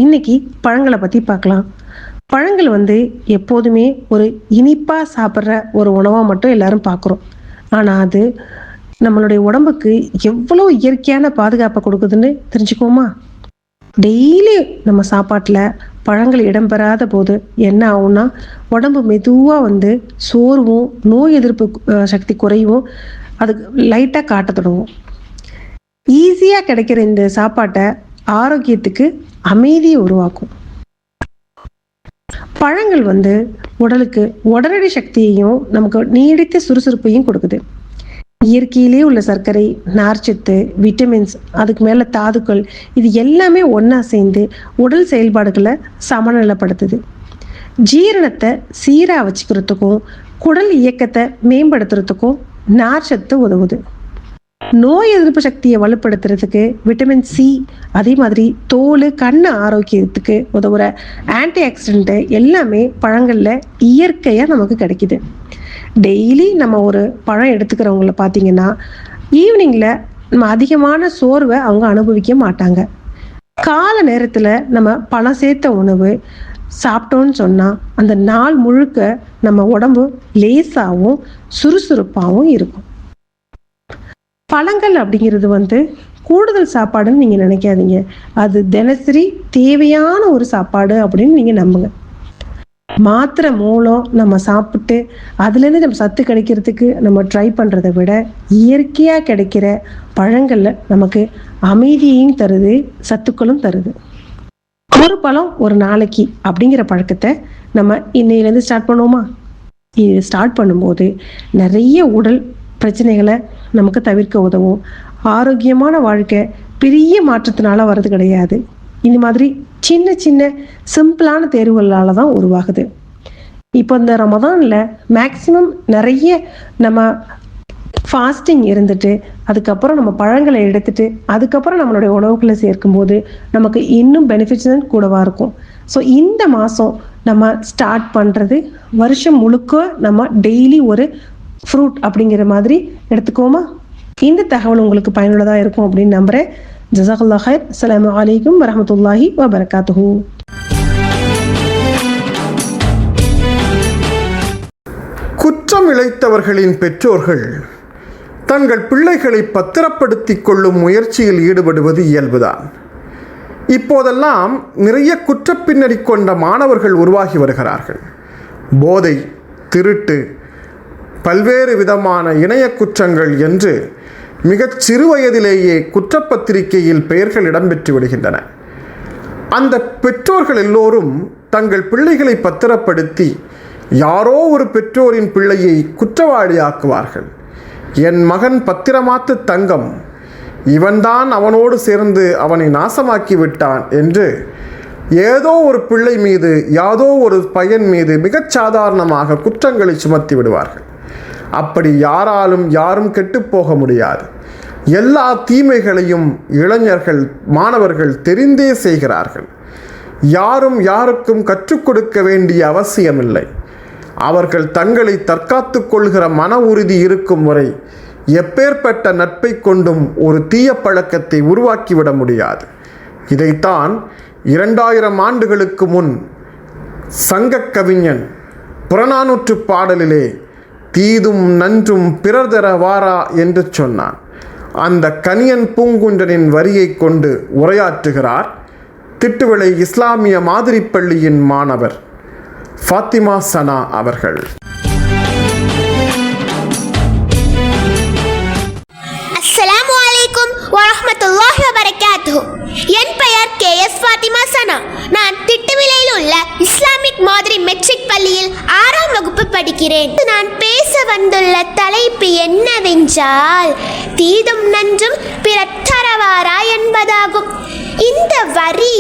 இன்னைக்கு பழங்களை பற்றி பார்க்கலாம். பழங்கள் எப்போதுமே ஒரு இனிப்பாக சாப்பிட்ற ஒரு உணவாக மட்டும் எல்லாரும் பார்க்குறோம். ஆனால் அது நம்மளுடைய உடம்புக்கு எவ்வளோ இயற்கையான பாதுகாப்பை கொடுக்குதுன்னு தெரிஞ்சுக்குவோமா? டெய்லி நம்ம சாப்பாட்டில் பழங்கள் இடம்பெறாத போது என்ன ஆகும்னா, உடம்பு மெதுவாக சோர்வும் நோய் எதிர்ப்பு சக்தி குறைவும் அதுக்கு லைட்டாக காட்ட தொடங்கும். ஈஸியாக கிடைக்கிற இந்த சாப்பாட்டை ஆரோக்கியத்துக்கு அமைதியை உருவாக்கும். பழங்கள் உடலுக்கு உடனடி சக்தியையும் நமக்கு நீடித்த சுறுசுறுப்பையும் கொடுக்குது. இயற்கையிலே உள்ள சர்க்கரை, நார்ச்சத்து, விட்டமின்ஸ், அதுக்கு மேலே தாதுக்கள், இது எல்லாமே ஒன்றா சேர்ந்து உடல் செயல்பாடுகளை சமநிலைப்படுத்துது. ஜீரணத்தை சீராக வச்சுக்கிறதுக்கும் குடல் இயக்கத்தை மேம்படுத்துறதுக்கும் நார்ச்சத்து உதவுது. நோய் எதிர்ப்பு சக்தியை வலுப்படுத்துறதுக்கு விட்டமின் சி, அதே மாதிரி தோல் கண் ஆரோக்கியத்துக்கு உதவுற ஆன்டி ஆக்சிடென்ட்டு எல்லாமே பழங்களில் இயற்கையாக நமக்கு கிடைக்குது. டெய்லி நம்ம ஒரு பழம் எடுத்துக்கிறவங்கள பார்த்தீங்கன்னா ஈவினிங்கில் நம்ம அதிகமான சோர்வை அவங்க அனுபவிக்க மாட்டாங்க. கால நேரத்தில் நம்ம பழம் சேர்த்த உணவு சாப்பிட்டோன்னு சொன்னால் அந்த நாள் முழுக்க நம்ம உடம்பு லேசாகவும் சுறுசுறுப்பாகவும் இருக்கும். பழங்கள் அப்படிங்கிறது கூடுதல் சாப்பாடுன்னு நீங்கள் நினைக்காதீங்க. அது தினசரி தேவையான ஒரு சாப்பாடு அப்படின்னு நீங்கள் நம்புங்க. மாத்திரை மூலம் நம்ம சாப்பிட்டு அதுலேருந்து நம்ம சத்து கிடைக்கிறதுக்கு நம்ம ட்ரை பண்ணுறதை விட இயற்கையாக கிடைக்கிற பழங்களில் நமக்கு அமைதியையும் தருது, சத்துக்களும் தருது. ஒரு பழம் ஒரு நாளைக்கு அப்படிங்கிற பழக்கத்தை நம்ம இன்னையிலேருந்து ஸ்டார்ட் பண்ணுவோமா? இது ஸ்டார்ட் பண்ணும்போது நிறைய உடல் பிரச்சனைகளை நமக்கு தவிர்க்க உதவும். ஆரோக்கியமான வாழ்க்கை பெரிய மாற்றத்தினால வர்றது கிடையாது. இந்த மாதிரி சின்ன சின்ன சிம்பிளான தேர்வுகளால் தான் உருவாகுது. இப்போ இந்த ரமதானில் மேக்சிமம் நிறைய நம்ம ஃபாஸ்டிங் இருந்துட்டு அதுக்கப்புறம் நம்ம பழங்களை எடுத்துட்டு அதுக்கப்புறம் நம்மளுடைய உணவுகளை சேர்க்கும்போது நமக்கு இன்னும் பெனிஃபிட்ஸ் கூடவாக இருக்கும். ஸோ இந்த மாதம் நம்ம ஸ்டார்ட் பண்ணுறது வருஷம் முழுக்க நம்ம டெய்லி ஒரு ஃப்ரூட் அப்படிங்கிற மாதிரி எடுத்துக்கோமா? இந்த தகவல் உங்களுக்கு பயனுள்ளதாக இருக்கும் அப்படின்னு நம்புகிறேன். ஜஸாக்கல்லாஹ் ஹைர். அஸ்ஸலாமு அலைக்கும் வரஹ்மத்துல்லாஹி வபரகாத்துஹு. குற்றம் இழைத்தவர்களின் பெற்றோர்கள் தங்கள் பிள்ளைகளை பத்திரப்படுத்திக் கொள்ளும் முயற்சியில் ஈடுபடுவது இயல்புதான். இப்போதெல்லாம் நிறைய குற்றப்பின்னணி கொண்ட மாணவர்கள் உருவாகி வருகிறார்கள். போதை, திருட்டு, பல்வேறு விதமான இணைய குற்றங்கள் என்று மிகச் சிறு வயதிலேயே குற்றப்பத்திரிகையில் பெயர்கள் இடம்பெற்று விடுகின்றன. அந்த பெற்றோர்கள் எல்லோரும் தங்கள் பிள்ளைகளை பத்திரப்படுத்தி யாரோ ஒரு பெற்றோரின் பிள்ளையை குற்றவாளியாக்குவார்கள். என் மகன் பத்திரமாத்து தங்கம், இவன்தான் அவனோடு சேர்ந்து அவனை நாசமாக்கி விட்டான் என்று ஏதோ ஒரு பிள்ளை மீது யாதோ ஒரு பையன் மீது மிகச் சாதாரணமாக குற்றங்களை சுமத்தி விடுவார்கள். அப்படி யாராலும் யாரும் கெட்டுப்போக முடியாது. எல்லா தீமைகளையும் இளைஞர்கள், மாணவர்கள் தெரிந்தே செய்கிறார்கள். யாரும் யாருக்கும் கற்றுக் கொடுக்க வேண்டிய அவசியமில்லை. அவர்கள் தங்களை தற்காத்து கொள்கிற மன உறுதி இருக்கும் வரை எப்பேற்பட்ட நட்பை கொண்டும் ஒரு தீய பழக்கத்தை உருவாக்கிவிட முடியாது. இதைத்தான் 2000 ஆண்டுகளுக்கு முன் சங்க கவிஞன் புறநானூற்று பாடலிலே தீதும் நன்றும் பிறர் தர வாரா என்று சொன்னான். அந்த கனியன் பூங்குன்றனின் வரியை கொண்டு உரையாற்றுகிறார் திட்டுவிளை இஸ்லாமிய மாதிரி பள்ளியின் மாணவர் ஃபாத்திமா சனா அவர்கள். அஸ்ஸலாமு அலைக்கும் வரஹ்மத்துல்லாஹி வபரகாத்துஹு. என் பெயர் KS ஃபாத்திமா சனா. நான் திட்டுவிளையில் உள்ள இஸ்லாமிக் மாதிரி மெட்ரிக் பள்ளியில் 6ஆம் வகுப்பு படிக்கிறேன். நான் பேச வந்துள்ள தலைப்பு என்னவென்றால் தீதும் நன்றும் பிறர் தரவாரா என்பதாகும். இந்த வரி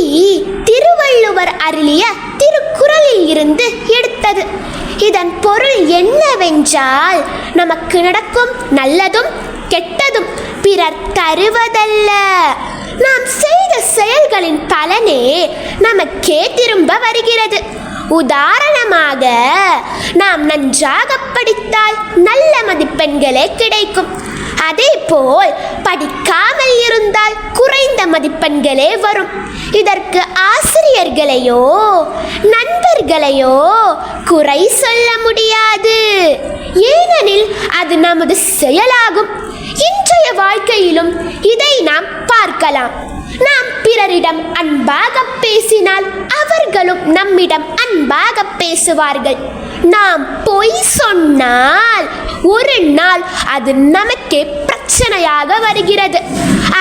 திருவள்ளுவர் அருளிய திருக்குறளில் இருந்து எடுத்தது. இதன் பொருள் என்னவென்றால் நமக்கு நடக்கும் நல்லதும் கெட்டதும் பிறர் தருவதல்ல, நாம் செய்த செயல்களின் பலனே நமக்கே திரும்ப வருகிறது. உதாரணமாக, நாம் நன்றாக படித்தால் நல்ல மதிப்பெண்களே கிடைக்கும். அதேபோல் படிக்காமல் இருந்தால் குறைந்த மதிப்பெண்களே வரும். இதற்கு ஆசிரியர்களையோ நண்பர்களையோ குறை சொல்ல முடியாது. ஏனெனில் அது நமது செயலாகும். இன்றைய வாழ்க்கையிலும் இதை நாம் பார்க்கலாம். நாம் பிறரிடம் அன்பாக பேசினால் அவர்களும் நம்மிடம் அன்பாக பேசுவார்கள். நாம் பொய் சொன்னால் ஒரு நாள் அது நமக்கே பிரச்சனையாக வருகிறது.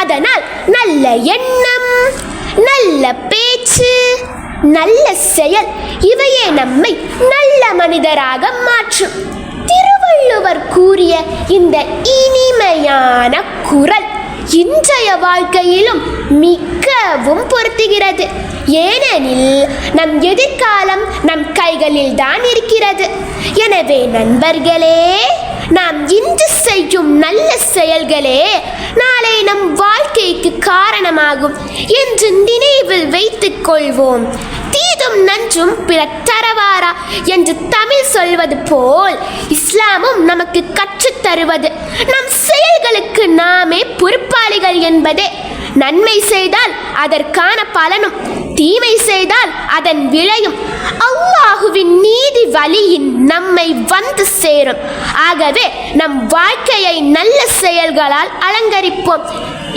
அதனால் நல்ல எண்ணம், நல்ல பேச்சு, நல்ல செயல் இவையே நம்மை நல்ல மனிதராக மாற்றும். திருவள்ளுவர் கூறிய இந்த இனிமையான குறள் இன்றைய வாழ்க்கையிலும் மிகவும் பொருத்துகிறது. ஏனெனில் நம் எதிர்காலம் நம் கைகளில் தான் இருக்கிறது. எனவே நண்பர்களே, நாம் இன்று செய்யும் நல்ல செயல்களே நாளை நம் வாழ்க்கைக்கு காரணமாகும் என்று நினைவில் வைத்துக் கொள்வோம். தீதும் நன்றும் பிறர் தரவாரா என்று தமிழ் சொல்வது போல் இஸ்லாமும் நமக்கு கற்றுத் தருவது நம் செயல்களுக்கு நாமே பொறுப்பாளிகள் என்பதே. நன்மை செய்தால் அதற்கான பலனும், தீமை செய்தால் அதன் விளையும் அல்லாஹுவின் நீதி வழியின் நம்மை வந்து சேரும். ஆகவே நம் வாழ்க்கையை நல்ல செயல்களால் அலங்கரிப்போம்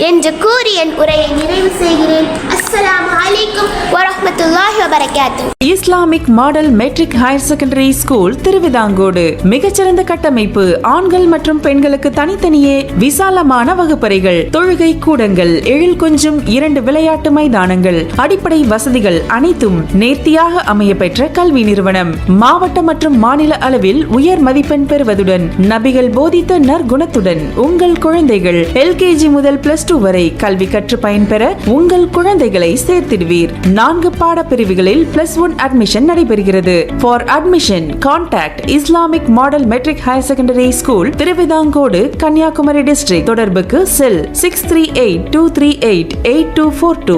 என்று கூறி என் உரையை நிறைவு செய்கிறேன். அஸ்ஸலாமு அலைக்கும் வரஹ்மத்துல்லாஹி வபரகாத்துஹு. Islamic model matric higher secondary school Thiruvithancode. மிகச்சிறந்த கட்டமைப்பு, ஆண்கள் மற்றும் பெண்களுக்கு தனித்தனியே விசாலமான வகுப்பறைகள், தொழுகை கூடங்கள், எழில் கொஞ்சும் 2 விளையாட்டு மைதானங்கள், அடிப்படை வசதிகள் அனைத்தும் நேர்த்தியாக அமைய பெற்ற கல்வி நிறுவனம். மாவட்ட மற்றும் மாநில அளவில் உயர் மதிப்பெண் பெறுவதுடன் நபிகள் போதித்த நற்குணத்துடன் உங்கள் குழந்தைகள் LKG முதல் +2 வரை கல்வி கற்று பயன்பெற உங்கள் குழந்தைகளை சேர்த்திடுவீர். 4 பாடப்பிரிவுகளில் +1 அட்மிஷன் நடைபெறுகிறது. For admission, contact Islamic Model Metric Higher Secondary School, Thiruvithancode, Kanyakumari district. தொடர்புக்கு செல் 638-238-8242.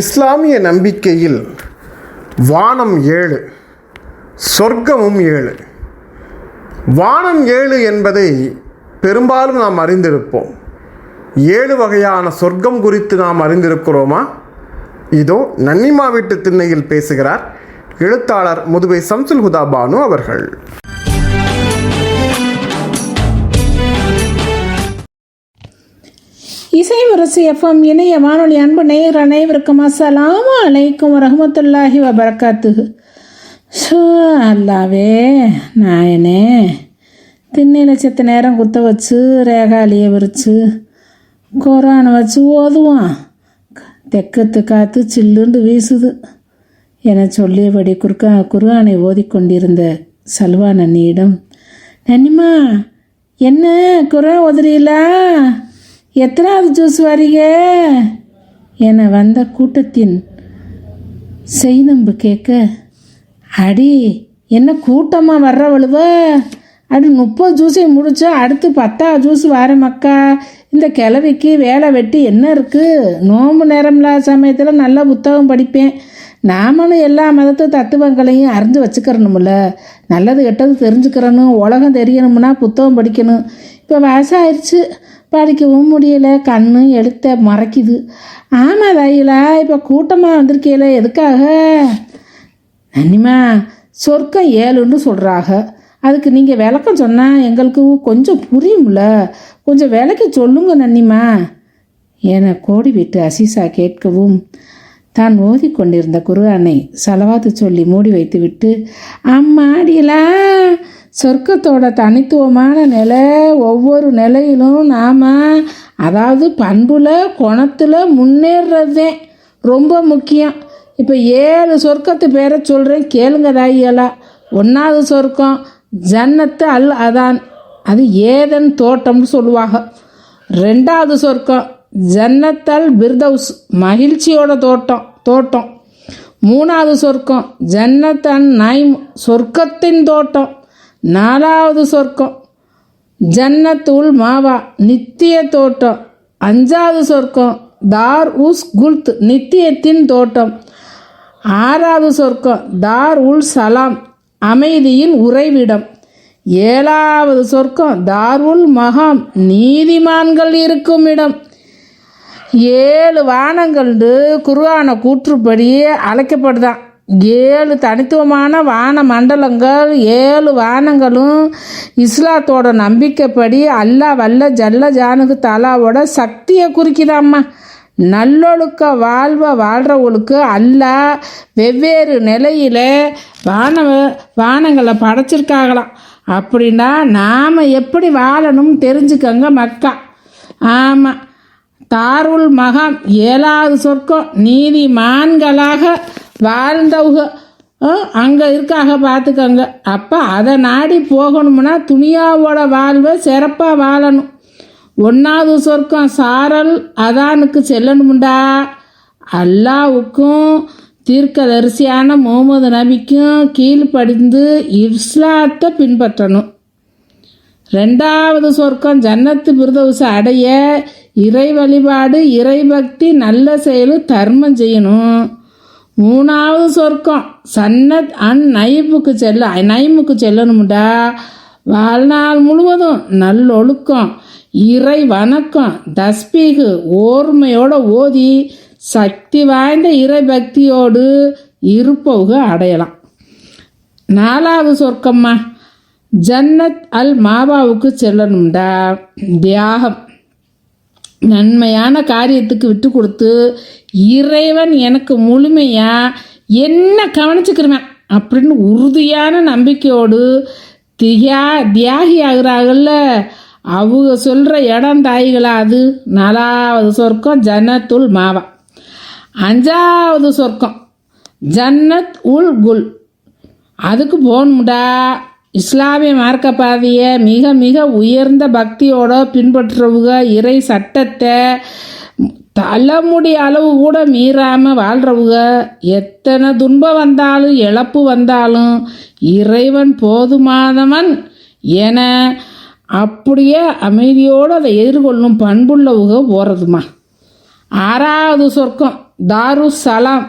இஸ்லாமிய நம்பிக்கையில் வானம் 7, சொர்க்கமும் 7. வானம் 7 என்பதை பெரும்பாலும் நாம் அறிந்திருப்போம். 7 வகையான சொர்க்கம் குறித்து நாம் அறிந்திருக்கிறோமா? இதோ நன்னிமா வீட்டு திண்ணையில் பேசுகிறார் எழுத்தாளர் முதுவை சம்சுல் ஹுதா பானு அவர்கள். இசை முரசு எஃப்எம் இணைய வானொலி அன்பு நேயர் அனைவருக்கும் அஸ்ஸலாமு அலைக்கும் வரஹ்மத்துல்லாஹி வபரகாத்துஹு. அல்லாவே நாயனே, திண்ணையில் செத்த நேரம் குத்த வச்சு ரேகாலியை விரித்து குரானை வச்சு ஓதுவான். தெக்கத்து காற்று சில்லுண்டு வீசுது என சொல்லியபடி குர்ஆனை ஓதிக்கொண்டிருந்த சல்வா நன்னியிடம், நன்னிமா என்ன குர்ஆன் ஓதுறீங்களா? எத்தனாவது ஜூஸ் வரீங்க என வந்த கூட்டத்தின் செய்நம்பு கேட்க, அடி என்ன கூட்டமாக வர்றவளுவ, அடி 30 ஜூஸையும் முடிச்சா அடுத்து 10வது ஜூஸ் வர மக்கா. இந்த கிழவிக்கு வேலை வெட்டி என்ன இருக்குது? நோம்பு நேரம்ல சமயத்தில் நல்லா புத்தகம் படிப்பேன். நாமளும் எல்லா மதத்து தத்துவங்களையும் அறிஞ்சு வச்சுக்கிறணும்ல. நல்லது கெட்டது தெரிஞ்சுக்கிறணும், உலகம் தெரியணும்னா புத்தகம் படிக்கணும். இப்போ வயசம் ஆயிடுச்சு, படிக்கவும் முடியலை, கண்ணு எழுத்த மறைக்குது. ஆமாம் தையிலா, இப்போ கூட்டமாக வந்திருக்கீல, எதுக்காக? நன்னிமா, சொர்க்கம் 7ன்னு சொல்கிறாங்க. அதுக்கு நீங்கள் விளக்கம் சொன்னால் எங்களுக்கு கொஞ்சம் புரியும்ல, கொஞ்சம் விளக்கி சொல்லுங்க நன்னிமா என கோடி விட்டு அசீசா கேட்கவும், தான் ஓதிக்கொண்டிருந்த குர்ஆனை சலவாத்து சொல்லி மூடி வைத்துவிட்டு, அம்மாடிலா, சொர்க்கத்தோட தனித்துவமான நிலை ஒவ்வொரு நிலையிலும் நாம் அதாவது பண்புல குணத்தில் முன்னேறதே ரொம்ப முக்கியம். இப்போ 7 சொர்க்கத்து பேரை சொல்கிறேன், கேளுங்க தாயியலா. 1வது சொர்க்கம் ஜன்னத்து அல் அதான், அது ஏதன் தோட்டம்னு சொல்லுவாங்க. 2வது சொர்க்கம் ஜன்னத்தல் பிர்தவுஸ், மகிழ்ச்சியோட தோட்டம். 3வது சொர்க்கம் ஜன்னத்தன் நைம், சொர்க்கத்தின் தோட்டம். 4வது சொர்க்கம் ஜன்னத்துல் மாவா, நித்திய தோட்டம். 5வது சொர்க்கம் தார் உஸ் குல்த், நித்தியத்தின் தோட்டம். 6வது சொர்க்கம் தார் உல் சலாம், அமைதியின் உறைவிடம். 7வது சொர்க்கம் தார் உல் மகாம், நீதிமான்கள் இருக்கும் இடம். 7 வானங்கள் குர்ஆன கூற்றுப்படியே அழைக்கப்படுதான். 7 தனித்துவமான வான மண்டலங்கள். 7 வானங்களும் இஸ்லாத்தோட நம்பிக்கைப்படி அல்லாஹ் வல்ல ஜல்ல ஜானுகு தலாவோட சக்தியை குறிக்குதாம்மா. நல்லொழுக்க வாழ்கிறவங்களுக்கு அல்லாஹ் வெவ்வேறு நிலையில் வானங்களை படைச்சிருக்காங்களாம். அப்படின்னா நாம் எப்படி வாழணும் தெரிஞ்சுக்கங்க மக்கா. ஆமாம், தாருல் மகாம் 7வது சொர்க்கம், நீதிமான்களாக வாழ்ந்தவங்க அங்கே இருக்காக பார்த்துக்கங்க. அப்போ அதை நாடி போகணும்னா துனியாவோட வாழ்வை சிறப்பாக வாழணும். 1வது சொர்க்கம் சாரல் அதானுக்கு செல்லணும்டா. அல்லாவுக்கும் தீர்க்கதரிசியான முகமது நபிக்கும் கீழ்ப்படிந்து இஸ்லாத்தை பின்பற்றணும். ரெண்டாவது சொர்க்கம் ஜன்னத்து பிர்தௌஸை அடைய இறை வழிபாடு, இறைபக்தி, நல்ல செயல், தர்மம் செய்யணும். மூணாவது சொர்க்கம் சன்னத் நைமுக்கு செல்லணும்டா. வாழ்நாள் முழுவதும் நல்லொழுக்கம், இறை வணக்கம், தஸ்பீகு ஓர்மையோட ஓதி சக்தி வாய்ந்த இறை பக்தியோடு இருப்பவங்க அடையலாம். நாலாவது சொர்க்கம்மா ஜன்னத் அல் மாபாவுக்கு செல்லணும்டா. தியாகம், நன்மையான காரியத்துக்கு விட்டு கொடுத்து இறைவன் எனக்கு முழுமையாக என்ன கவனிச்சுக்கிறேன் அப்படின்னு உறுதியான நம்பிக்கையோடு தியாகி ஆகிறாங்கல்ல, அவங்க சொல்கிற இடம் தாய்களா அது. நாலாவது சொர்க்கம் ஜன்னத்துல் மாவா. அஞ்சாவது சொர்க்கம் ஜன்னத் உல் குல், அதுக்கு போகணும்டா. இஸ்லாமிய மார்க்க பாதையை மிக மிக உயர்ந்த பக்தியோட பின்பற்றுறவுக, இறை சட்டத்தை தலைமுடி அளவு கூட மீறாமல் வாழ்கிறவுக, எத்தனை துன்பம் வந்தாலும் இழப்பு வந்தாலும் இறைவன் போதுமானவன் என அப்படியே அமைதியோடு அதை எதிர்கொள்ளும் பண்புள்ளவுக போகிறதுமா. ஆறாவது சொர்க்கம் தாருஸ் சலாம்,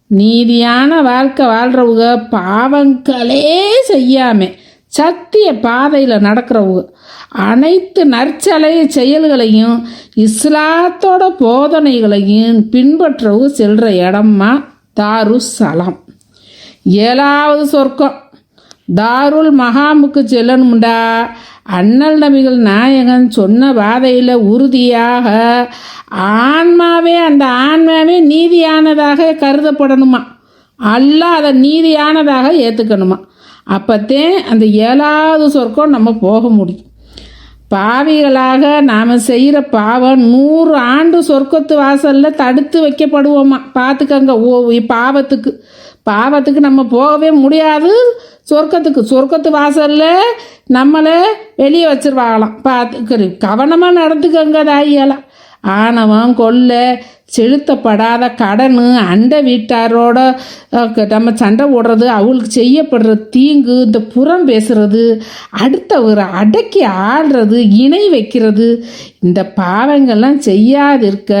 நீதியான வாழ்க்கை வாழ்கிறவுக, பாவங்களே செய்யாமல் சத்திய பாதையில் நடக்கிறவுங்க, அனைத்து நற்சலை செயல்களையும் இஸ்லாத்தோட போதனைகளையும் பின்பற்றவு செல்கிற இடமா தாருஸ் சலாம். ஏழாவது சொர்க்கம் தாருல் மகாமுக்கு செல்லணும்டா. அண்ணல் நபிகள் நாயகன் சொன்ன பாதையில் உறுதியாக அந்த ஆன்மாவே நீதியானதாக கருதப்படணுமா, அல்லாஹ் அதை நீதியானதாக ஏற்றுக்கணுமா. அப்போத்தே அந்த ஏழாவது சொர்க்கம் நம்ம போக முடியும். பாவிகளாக நாம் செய்கிற பாவம் 100 ஆண்டு சொர்க்கத்து வாசலில் தடுத்து வைக்கப்படுவோமா. பார்த்துக்கங்க, பாவத்துக்கு நம்ம போகவே முடியாது. சொர்க்கத்து வாசலில் நம்மளை வெளியே வச்சிருவாங்களாம். பார்த்துக்க, கவனமாக நடந்துக்கங்க தாயியெல்லாம். ஆணவம், கொள்ளை, செலுத்தப்படாத கடன், அண்டை வீட்டாரோட நம்ம சண்டை போடுறது, அவங்களுக்கு செய்யப்படுற தீங்கு, இந்த புறம் பேசுறது, அடுத்தவரை அடக்கி ஆடுறது, இணை வைக்கிறது, இந்த பாவங்கள்லாம் செய்யாதிருக்க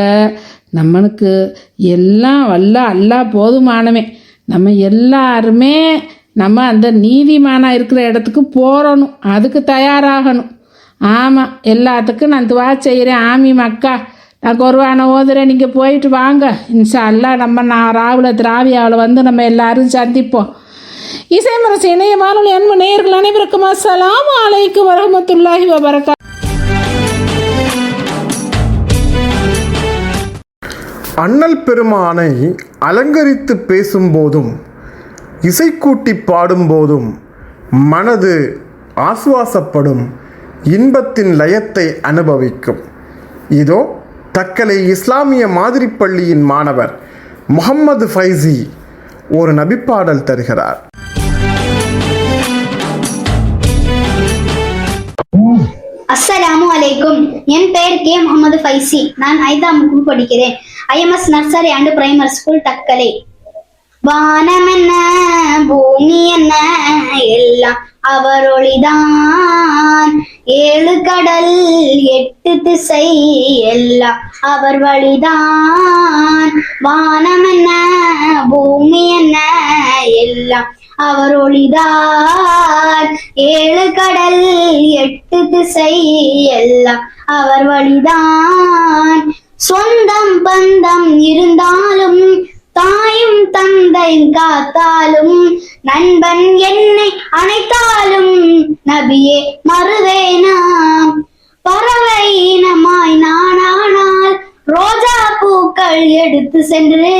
நம்மளுக்கு எல்லாம் அல்லாஹ் போதுமானவே. நம்ம எல்லாருமே அந்த நீதிமானாக இருக்கிற இடத்துக்கு போகிறணும், அதுக்கு தயாராகணும். ஆமாம், எல்லாத்துக்கும் நான் துவா செய்கிறேன். ஆமி மக்கா, நான் குர்ஆனை ஓதுறேன், நீங்கள் போயிட்டு வாங்க. இன்ஷா அல்லாஹ் நம்ம ராவில் திராவியாவில் நம்ம எல்லாரும் சந்திப்போம். இசைமரசு இணைய வானொலி அன்பு நேயர்கள் அனைவருக்கும் அஸ்ஸலாமு அலைக்கும் வரஹ்மத்துல்லாஹி வபரகாத்துஹு. அண்ணல் பெருமானை அலங்கரித்து பேசும்போதும் இசைக்கூட்டி பாடும்போதும் மனது ஆசுவாசப்படும், இன்பத்தின் லயத்தை அனுபவிக்கும். இதோ தக்கலை இஸ்லாமிய மாதிரி பள்ளியின் மாணவர் முகம்மது ஃபைசி ஒரு நபிப்பாடல் தருகிறார். அஸ்ஸலாமு அலைக்கும். என் பெயர் கே முகமது ஃபைசி. நான் 5ஆம் வகுப்பு படிக்கிறேன். IMS nursery and primary school Thuckalay. வானம் என்ன பூமி என்ன எல்லாம் அவர் ஒளிதான், 7 கடல் 8 திசை எல்லாம் அவர் வழிதான். வானம் என்ன பூமி என்ன எல்லாம் அவர் ஒளிதான், 7 கடல் 8 திசை எல்லாம் அவர் வழிதான். சொந்தம் பந்தம் இருந்தாலும், தாயும் தந்தையும் காத்தாலும், நண்பன் என்னை அணைத்தாலும் நபியே மறுவேனாம். பறவை இனமாய் நானானால் ரோஜா பூக்கள் எடுத்து சென்று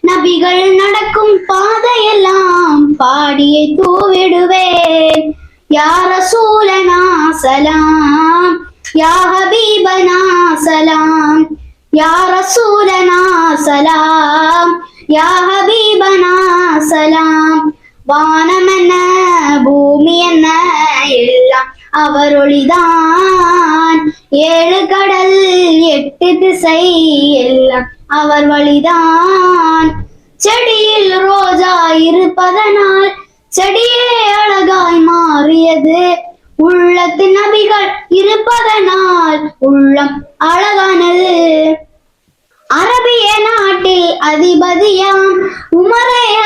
நபிகள் நடக்கும் பாதையெல்லாம் பாடியை தூவிடுவேன். யா ரசூலனா சலாம், யா ஹபீபனா சலாம், யா ரசூலனா சலாம், யா ஹபீபனா சலாம். வானம் என்ன பூமி என்ன எல்லாம் அவர் ஒளிதான், 7 கடல் 8 திசை எல்லாம் அவர் வழிதான். செடியில் ரோஜா இருப்பதனால் செடியே அழகாய் மாறியது, உள்ளத்து நபிகள் இருப்பதனால் உள்ளம் அழகானது. அரபிய நாட்டில் அதிபதியாம் உமரைய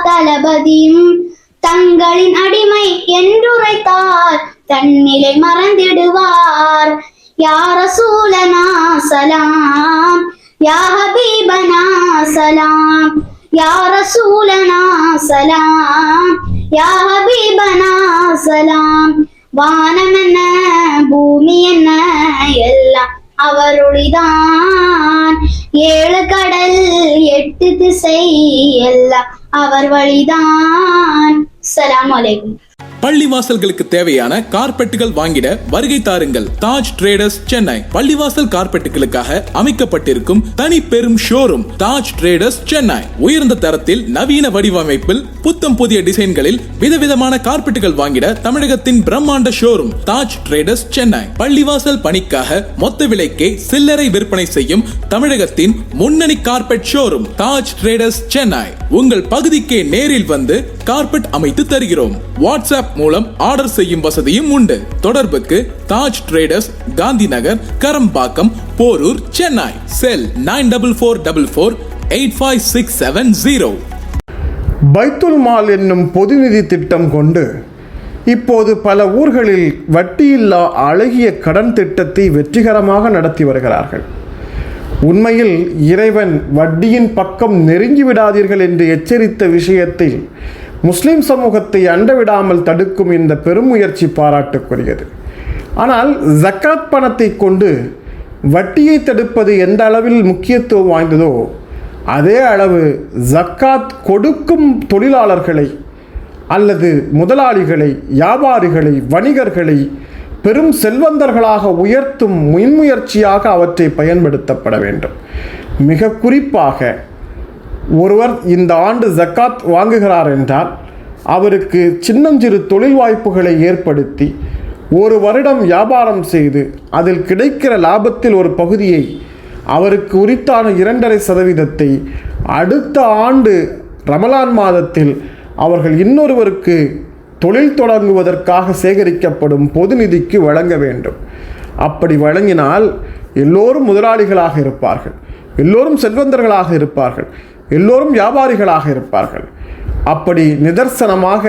தளபதியும் தங்களின் அடிமை என்றுரைத்தார் தன்னிலை மறந்திடுவார். யா ரசூலனா சலாம், யா ஹபீபனா சலாம், யா ரசூலனா சலாம், யா ஹபீபனா சலாம். வானம் என்ன பூமி என்ன எல்லாம் அவருளிதான். 7 கடல் 8 திசை எல்லாம் அவர் வழிதான். அஸ்ஸலாமு அலைக்கும். பள்ளிவாசல்களுக்கு தேவையான கார்பெட்டுகள் வாங்கிட வருகை தாருங்கள் தாஜ் ட்ரேடர்ஸ் சென்னை. பள்ளிவாசல் கார்பெட்டுகளுக்காக அமைக்கப்பட்டிருக்கும் தனி பெரும் ஷோரூம் தாஜ் ட்ரேடர்ஸ் சென்னை. உயர்ந்த தரத்தில் நவீன வடிவமைப்பில் புத்தம் புதிய டிசைன்களில் விதவிதமான கார்பெட்டுகள் வாங்கிட தமிழகத்தின் பிரம்மாண்ட ஷோரூம் தாஜ் ட்ரேடர்ஸ் சென்னை. பள்ளிவாசல் பணிக்காக மொத்த விலைக்கே சில்லறை விற்பனை செய்யும் தமிழகத்தின் முன்னணி carpet showroom Taj traders Chennai. உங்கள் பகுதிக்கே நேரில் வந்து கார்பெட் அமைத்து தருகிறோம். வாட்ஸ்அப் மூலம் ஆர்டர் செய்யும் வசதியும் உண்டு. தொடர்புக்கு தாஜ் ட்ரேடர்ஸ், காந்தி நகர், கரம்பாக்கம், போரூர், சென்னை. செல் 9444848567. பைத்துல் மால் என்னும் பொதுநிதி திட்டம் கொண்டு இப்போது பல ஊர்களில் வட்டியில்லா அழகிய கடன் திட்டத்தை வெற்றிகரமாக நடத்தி வருகிறார்கள். உண்மையில் இறைவன் வட்டியின் பக்கம் நெருங்கிவிடாதீர்கள் என்று எச்சரித்த விஷயத்தில் முஸ்லிம் சமூகத்தை அண்டவிடாமல் தடுக்கும் இந்த பெருமுயற்சி பாராட்டுக்குரியது. ஆனால் ஜக்காத் பணத்தை கொண்டு வட்டியை தடுப்பது எந்த அளவில் முக்கியத்துவம் வாய்ந்ததோ அதே அளவு ஜக்காத் கொடுக்கும் தொழிலாளர்களை அல்லது முதலாளிகளை, வியாபாரிகளை, வணிகர்களை பெரும் செல்வந்தர்களாக உயர்த்தும் முன்முயற்சியாக அவற்றை பயன்படுத்தப்பட வேண்டும். மிக குறிப்பாக ஒருவர் இந்த ஆண்டு ஜக்காத் வாங்குகிறார் என்றால் அவருக்கு சின்னஞ்சிறு தொழில் வாய்ப்புகளை ஏற்படுத்தி 1 வருடம் வியாபாரம் செய்து அதில் கிடைக்கிற லாபத்தில் ஒரு பகுதியை அவருக்கு உரித்தான 2.5% அடுத்த ஆண்டு ரமலான் மாதத்தில் அவர்கள் இன்னொருவருக்கு தொழில் தொடங்குவதற்காக சேகரிக்கப்படும் பொது நிதிக்கு வழங்க வேண்டும். அப்படி வழங்கினால் எல்லோரும் முதலாளிகளாக இருப்பார்கள், எல்லோரும் செல்வந்தர்களாக இருப்பார்கள், எல்லோரும் வியாபாரிகளாக இருப்பார்கள். அப்படி நிதர்சனமாக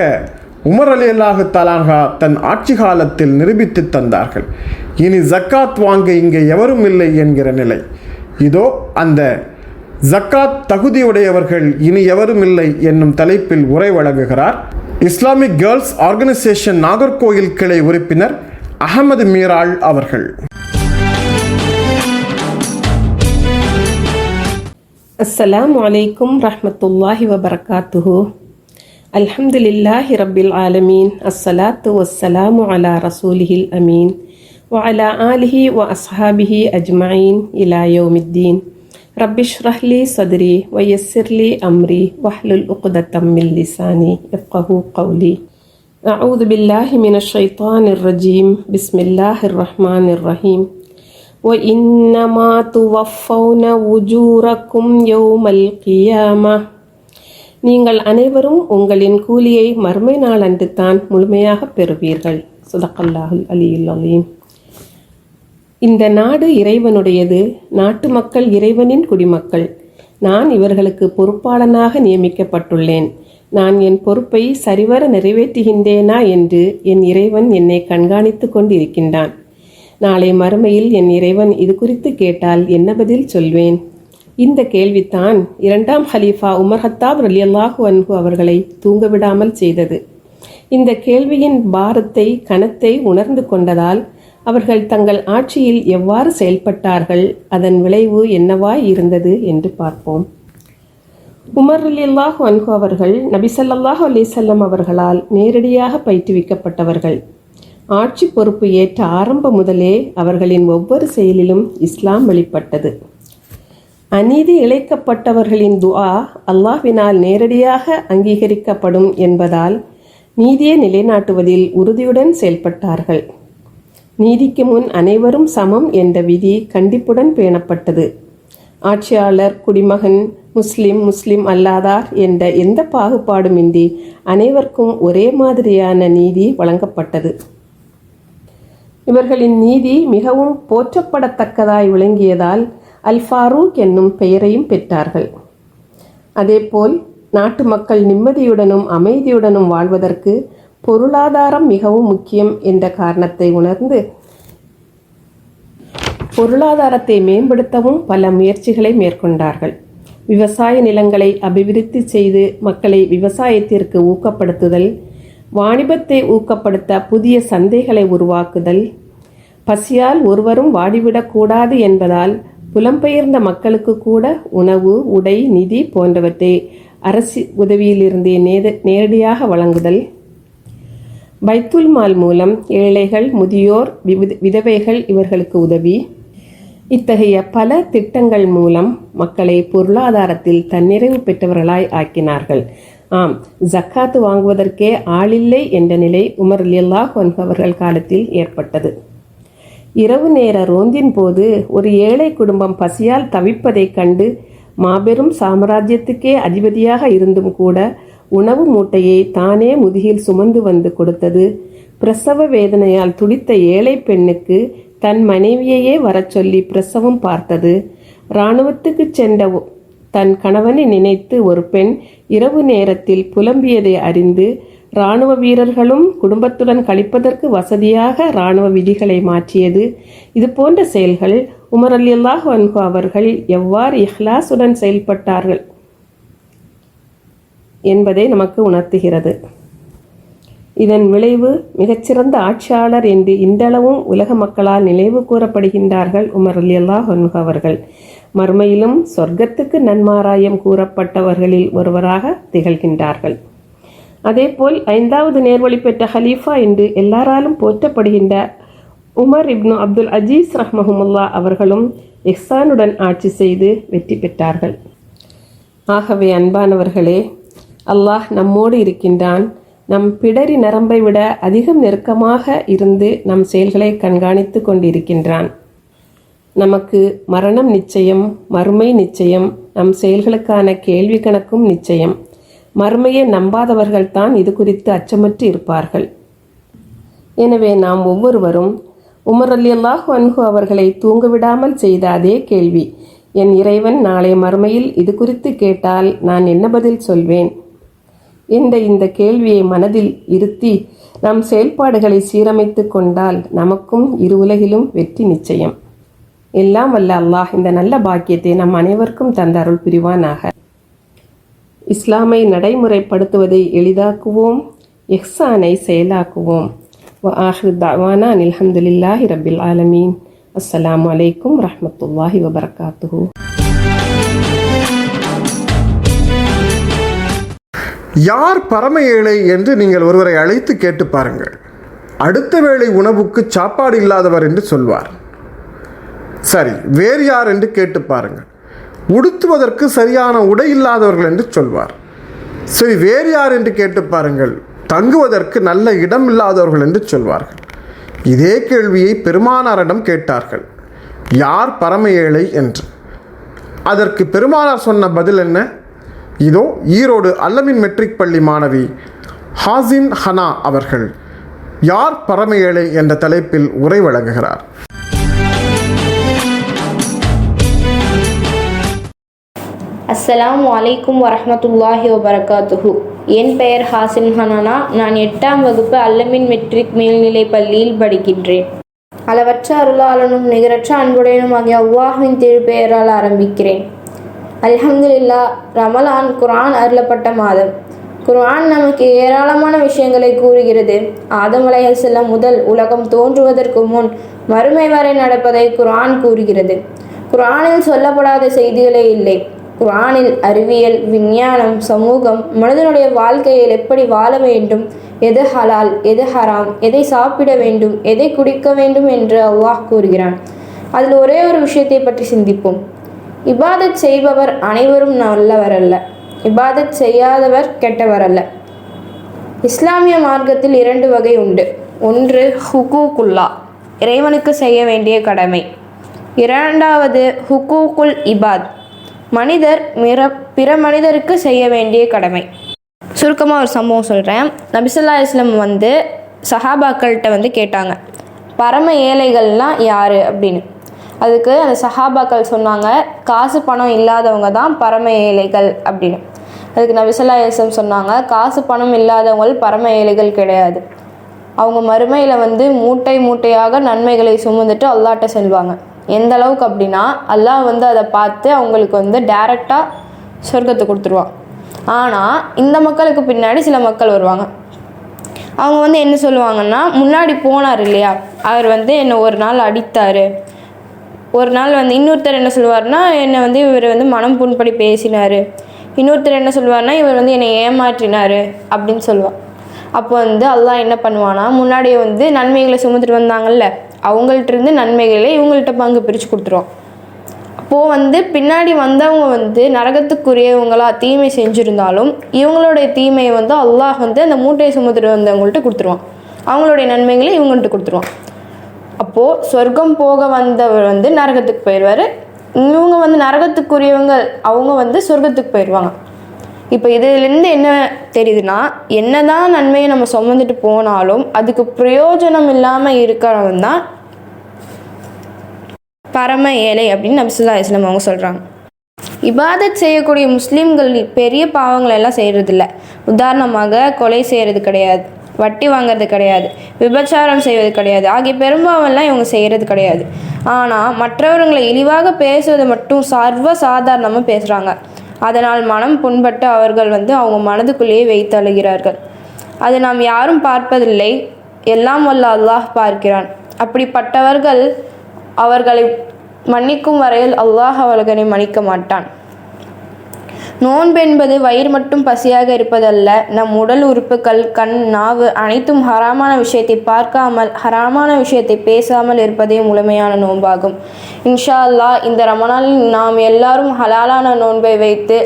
உமர் ரலியல்லாஹு தஆலா தன் ஆட்சி காலத்தில் நிரூபித்து தந்தார்கள். இனி ஜக்காத் வாங்க இங்கே எவரும் இல்லை என்கிற நிலை. இதோ அந்த ஜக்காத் தகுதியுடையவர்கள் இனி எவரும் இல்லை என்னும் தலைப்பில் உரை வழங்குகிறார் இஸ்லாமிக் கேர்ள்ஸ் ஆர்கனைசேஷன் நாகர்கோயில் கிளை உறுப்பினர் அகமது மீராள் அவர்கள். அஸ்ஸலாமு அலைக்கும் ரஹ்மத்துல்லாஹி வபரகாத்துஹு. அல்ஹம்துலில்லாஹி ரப்பில் ஆலமீன். அஸ்ஸலாத்து வஸ்ஸலாமு அலா ரசூலிஹில் அமீன் வ அலா ஆலிஹி வ அஸ்ஹாபிஹி அஜ்மஈன் இலா யௌமித்தீன். ரப்பிஷ்ரஹ்லி சத்ரி வ யஸ்ஸிர்லி அம்ரி வஹ்லுல் உக்தத்தம் மின் லிசானி யஃப்கஹு கௌலி. அஊது பில்லாஹி மினஷ் ஷைத்தானிர் ரஜீம். பிஸ்மில்லாஹிர் ரஹ்மானிர் ரஹீம். وَإِنَّمَا تُوَفَّوْنَ وُجُورَكُمْ يَوْمَ الْقِيَامَةِ. நீங்கள் அனைவரும் உங்களின் கூலியை மறுமை நாள் அன்று தான் முழுமையாக பெறுவீர்கள். ஸதகல்லாஹுல் அலியுல் அலீம். இந்த நாடு இறைவனுடையது, நாட்டு மக்கள் இறைவனின் குடிமக்கள். நான் இவர்களுக்கு பொறுப்பாளனாக நியமிக்கப்பட்டுள்ளேன். நான் என் பொறுப்பை சரிவர நிறைவேற்றுகின்றேனா என்று என் இறைவன் என்னை கண்காணித்து கொண்டிருக்கின்றான். நாளை மறுமையில் என் இறைவன் இது குறித்து கேட்டால் என்ன பதில் சொல்வேன்? இந்த கேள்வித்தான் 2ஆம் ஹலீஃபா உமர் ஹத்தாப் ரலியல்லாஹு அன்ஹு அவர்களை தூங்கவிடாமல் செய்தது. இந்த கேள்வியின் பாரத்தை, கனத்தை உணர்ந்து கொண்டதால் அவர்கள் தங்கள் ஆட்சியில் எவ்வாறு செயல்பட்டார்கள், அதன் விளைவு என்னவாய் இருந்தது என்று பார்ப்போம். உமர் ரலியல்லாஹு அன்ஹு அவர்கள் நபி ஸல்லல்லாஹு அலைஹி வஸல்லம் அவர்களால் நேரடியாக பயிற்றுவிக்கப்பட்டவர்கள். ஆட்சி பொறுப்பு ஏற்ற ஆரம்பம் முதலே அவர்களின் ஒவ்வொரு செயலிலும் இஸ்லாம் வெளிப்பட்டது. அநீதி இழைக்கப்பட்டவர்களின் துஆ அல்லாஹ்வினால் நேரடியாக அங்கீகரிக்கப்படும் என்பதால் நீதியை நிலைநாட்டுவதில் உறுதியுடன் செயல்பட்டார்கள். நீதிக்கு முன் அனைவரும் சமம் என்ற விதி கண்டிப்புடன் பேணப்பட்டது. ஆட்சியாளர், குடிமகன், முஸ்லிம் அல்லாதார் என்ற எந்த பாகுபாடுமின்றி அனைவருக்கும் ஒரே மாதிரியான நீதி வழங்கப்பட்டது. இவர்களின் நீதி மிகவும் போற்றப்படத்தக்கதாய் விளங்கியதால் அல் ஃபாரூக் என்னும் பெயரையும் பெற்றார்கள். அதேபோல் நாட்டு மக்கள் நிம்மதியுடனும் அமைதியுடனும் வாழ்வதற்கு பொருளாதாரம் மிகவும் முக்கியம் என்ற காரணத்தை உணர்ந்து பொருளாதாரத்தை மேம்படுத்தவும் பல முயற்சிகளை மேற்கொண்டார்கள். விவசாய நிலங்களை அபிவிருத்தி செய்து மக்களை விவசாயத்திற்கு ஊக்கப்படுத்துதல், வாணிபத்தை ஊக்கப்படுத்த புதிய சந்தைகளை உருவாக்குதல், பசியால் ஒருவரும் வாடிவிடக்கூடாது என்பதால் புலம்பெயர்ந்த மக்களுக்கு கூட உணவு, உடை, நிதி போன்றவற்றை அரசு உதவியிலிருந்தே நேரடியாக வழங்குதல், பைத்துல் மால் மூலம் ஏழைகள், முதியோர், விதவைகள் இவர்களுக்கு உதவி, இத்தகைய பல திட்டங்கள் மூலம் மக்களை பொருளாதாரத்தில் தன்னிறைவு பெற்றவர்களாய் ஆக்கினார்கள். ஆம், ஜக்காத்து வாங்குவதற்கே ஆளில்லை என்ற நிலை உமர் ரலியல்லாஹு அன்ஹு அவர்கள் காலத்தில் ஏற்பட்டது. இரவு நேர ரோந்தின் போது ஒரு ஏழை குடும்பம் பசியால் தவிப்பதைக் கண்டு மாபெரும் சாம்ராஜ்யத்துக்கே அதிபதியாக இருந்தும் கூட உணவு மூட்டையை தானே முதுகில் சுமந்து வந்து கொடுத்தது, பிரசவ வேதனையால் துடித்த ஏழை பெண்ணுக்கு தன் மனைவியையே வரச் சொல்லி பிரசவம் பார்த்தது, இராணுவத்துக்கு சென்ற தன் கணவனை நினைத்து ஒரு பெண் இரவு நேரத்தில் புலம்பியதை அறிந்து இராணுவ வீரர்களும் குடும்பத்துடன் கழிப்பதற்கு வசதியாக இராணுவ விதிகளை மாற்றியது, இது போன்ற செயல்கள் உமர் ரலியல்லாஹு அன்ஹு அவர்கள் எவ்வாறு இஹ்லாசுடன் செயல்பட்டார்கள் என்பதை நமக்கு உணர்த்துகிறது. இதன் விளைவு மிகச்சிறந்த ஆட்சியாளர் என்று இன்றளவும் உலக மக்களால் நினைவு கூறப்படுகின்றார்கள் உமர் ரலியல்லாஹு அன்ஹு அவர்கள். மறுமையிலும் சொர்க்கத்துக்கு நன்மாராயம் கூறப்பட்டவர்களில் ஒருவராக திகழ்கின்றார்கள். அதேபோல் 5வது நேர்வழி பெற்ற ஹலீஃபா என்று எல்லாராலும் போற்றப்படுகின்ற உமர் இப்னு அப்துல் அஜீஸ் ரஹ்மஹுமுல்லா அவர்களும் இஹ்சானுடன் ஆட்சி செய்து வெற்றி பெற்றார்கள். ஆகவே அன்பானவர்களே, அல்லாஹ் நம்மோடு இருக்கின்றான். நம் பிடரி நரம்பை விட அதிகம் நெருக்கமாக இருந்து நம் செயல்களை கண்காணித்து கொண்டிருக்கின்றான். நமக்கு மரணம் நிச்சயம், மறுமை நிச்சயம், நம் செயல்களுக்கான கேள்வி கணக்கும் நிச்சயம். மறுமையை நம்பாதவர்கள்தான் இது குறித்து அச்சமற்று இருப்பார்கள். எனவே நாம் ஒவ்வொருவரும் உமர் ரலியல்லாஹு அன்ஹு அவர்களை தூங்கவிடாமல் செய்த அதே கேள்வி, என் இறைவன் நாளை மறுமையில் இது குறித்து கேட்டால் நான் என்ன பதில் சொல்வேன் என்ற இந்த கேள்வியை மனதில் இருத்தி நம் செயல்பாடுகளை சீரமைத்து கொண்டால் நமக்கும் இரு உலகிலும் வெற்றி நிச்சயம். எல்லாம் வல்ல அல்லாஹ் இந்த நல்ல பாக்கியத்தை நம் அனைவருக்கும் தந்த அருள் புரிவானாக. இஸ்லாமை நடைமுறைப்படுத்துவதை எளிதாக்குவோம், இஹ்சானை செயலாக்குவோம். வஆஹிரு தஅவானா அல்ஹம்துலில்லாஹி ரப்பில் ஆலமீன். அஸ்ஸலாமு அலைக்கும் வரஹ்மத்துல்லாஹி வபரகாத்துஹு. யார் பரம ஏழை என்று நீங்கள் ஒருவரை அழைத்து கேட்டு பாருங்கள். அடுத்த வேளை உணவுக்கு சாப்பாடு இல்லாதவர் என்று சொல்வார். சரி, வேறு யார் என்று கேட்டு பாருங்கள். உடுத்துவதற்கு சரியான உடை இல்லாதவர்கள் என்று சொல்வார். சரி, வேறு யார் என்று கேட்டு பாருங்கள். தங்குவதற்கு நல்ல இடம் இல்லாதவர்கள் என்று சொல்வார்கள். இதே கேள்வியை பெருமானாரிடம் கேட்டார்கள், யார் பரம ஏழை என்று. அதற்கு பெருமானார் சொன்ன பதில் என்ன? இதோ ஈரோடு அல்லமின் மெட்ரிக் பள்ளி மாணவி ஹாசின் ஹனா அவர்கள் யார் பரம ஏழை என்ற தலைப்பில் உரை வழங்குகிறார். அஸ்ஸலாமு அலைக்கும் வரஹ்மத்துல்லாஹி வபரகாத்துஹு. என் பெயர் ஹாசின் ஹனானா. நான் 8ஆம் வகுப்பு அல்லமின் மெட்ரிக் மேல்நிலைப் பள்ளியில் படிக்கின்றேன். அளவற்ற அருளாளனும் நிகரற்ற அன்புடையனும் ஆகிய அல்லாஹ்வின் திருப்பெயரால் ஆரம்பிக்கிறேன். அல்ஹம்துலில்லாஹ். ரமலான் குர்ஆன் அருளப்பட்ட மாதம். குர்ஆன் நமக்கு ஏராளமான விஷயங்களை கூறுகிறது. ஆதம் அலைஹிஸ்ஸலாம் முதல் உலகம் தோன்றுவதற்கு முன் மறுமை வரை நடப்பதை குர்ஆன் கூறுகிறது. குர்ஆனில் சொல்லப்படாத செய்திகளே இல்லை. குர்ஆனில் அறிவியல், விஞ்ஞானம், சமூகம், மனிதனுடைய வாழ்க்கையில் எப்படி வாழ வேண்டும், எது ஹலால், எது ஹராம், எதை சாப்பிட வேண்டும், எதை குடிக்க வேண்டும் என்று அல்லாஹ் கூறுகிறான். அதில் ஒரே ஒரு விஷயத்தை பற்றி சிந்திப்போம். இபாதத் செய்பவர் அனைவரும் நல்லவர் அல்ல, இபாதத் செய்யாதவர் கெட்டவர் அல்ல. இஸ்லாமிய மார்க்கத்தில் 2 வகை உண்டு. ஒன்று ஹுகூகுல்லா, இறைவனுக்கு செய்ய வேண்டிய கடமை. 2வது ஹுகூகுல் இபாத், மனிதர் பிற மனிதருக்கு செய்ய வேண்டிய கடமை. சுருக்கமாக ஒரு சம்பவம் சொல்கிறேன். நபி ஸல்லல்லாஹு அலைஹி வஸல்லம் சஹாபாக்கள்கிட்ட கேட்டாங்க, பரம ஏழைகள்லாம் யார் அப்படின்னு. அதுக்கு அந்த சஹாபாக்கள் சொன்னாங்க, காசு பணம் இல்லாதவங்க தான் பரம ஏழைகள் அப்படின்னு. அதுக்கு நபி ஸல்லல்லாஹு அலைஹி வஸல்லம் சொன்னாங்க, காசு பணம் இல்லாதவங்க பரம ஏழைகள் கிடையாது. அவங்க மறுமையில் மூட்டை மூட்டையாக நன்மைகளை சுமந்துட்டு அல்லாஹ்ட்ட செல்வாங்க. எந்த அளவுக்கு அப்படின்னா அல்லாஹ் அதை பார்த்து அவங்களுக்கு டைரெக்டாக சொர்க்கத்தை கொடுத்துருவான். ஆனால் இந்த மக்களுக்கு பின்னாடி சில மக்கள் வருவாங்க. அவங்க என்ன சொல்லுவாங்கன்னா, முன்னாடி போனார் இல்லையா, அவர் என்னை ஒரு நாள் அடித்தார், ஒரு நாள் இன்னொருத்தர் என்ன சொல்லுவார்னா, என்னை இவர் மனம் புண்படி பேசினார், இன்னொருத்தர் என்ன சொல்லுவார்னா, இவர் என்னை ஏமாற்றினார் அப்படின்னு சொல்லுவார். அப்போ அல்லாஹ் என்ன பண்ணுவானா, முன்னாடியே நன்மைகளை சுமந்துட்டு வந்தாங்கல்ல, அவங்கள்ட்ட இருந்து நன்மைகளை இவங்கள்ட்ட பங்கு பிரித்து கொடுத்துருவான். அப்போது பின்னாடி வந்தவங்க நரகத்துக்குரியவங்களா தீமை செஞ்சுருந்தாலும் இவங்களுடைய தீமையை அல்லாஹ் அந்த மூட்டையை சுமந்துட்டு வந்தவங்கள்ட்ட கொடுத்துருவான், அவங்களுடைய நன்மைகளை இவங்கள்ட்ட கொடுத்துருவான். அப்போது சொர்க்கம் போக வந்தவர் நரகத்துக்கு போயிடுவார், இவங்க நரகத்துக்குரியவங்க அவங்க சொர்க்கத்துக்கு போயிடுவாங்க. இப்போ இதிலேருந்து என்ன தெரியுதுன்னா, என்னதான் நன்மையை நம்ம சுமந்துட்டு போனாலும் அதுக்கு பிரயோஜனம் இல்லாமல் இருக்கிறவன் தான் பரம ஏழை அப்படின்னு நபி ஸல்லல்லாஹு அலைஹி வஸல்லம் அவங்க சொல்கிறாங்க. இபாதத் செய்யக்கூடிய முஸ்லீம்கள் பெரிய பாவங்கள் எல்லாம் செய்கிறதில்ல. உதாரணமாக கொலை செய்கிறது கிடையாது, வட்டி வாங்கிறது கிடையாது, விபச்சாரம் செய்வது கிடையாது, ஆகிய பெரும்பாவெல்லாம் இவங்க செய்கிறது கிடையாது. ஆனால் மற்றவர்களை இழிவாக பேசுவது மட்டும் சர்வ சாதாரணமாக பேசுகிறாங்க. அதனால் மனம் புண்பட்டு அவர்கள் அவங்க மனதுக்குள்ளேயே வைத்து அழுகிறார்கள். அது நாம் யாரும் பார்ப்பதில்லை, எல்லாம் வல்ல அல்லாஹ் பார்க்கிறான். அப்படிப்பட்டவர்கள் அவர்களை மன்னிக்கும் வரையில் அல்லாஹ் அவர்களை மன்னிக்க மாட்டான். நோன்பு என்பது வயிறு மட்டும் பசியாக இருப்பதல்ல, நம் உடல் உறுப்புகள், கண், நாவு அனைத்தும் ஹராமான விஷயத்தை பார்க்காமல் ஹராமான விஷயத்தை பேசாமல் இருப்பதே முழுமையான நோன்பாகும். இன்ஷா அல்லாஹ் இந்த ரமணானில் நாம் எல்லாரும் ஹலாலான நோன்பை வைத்து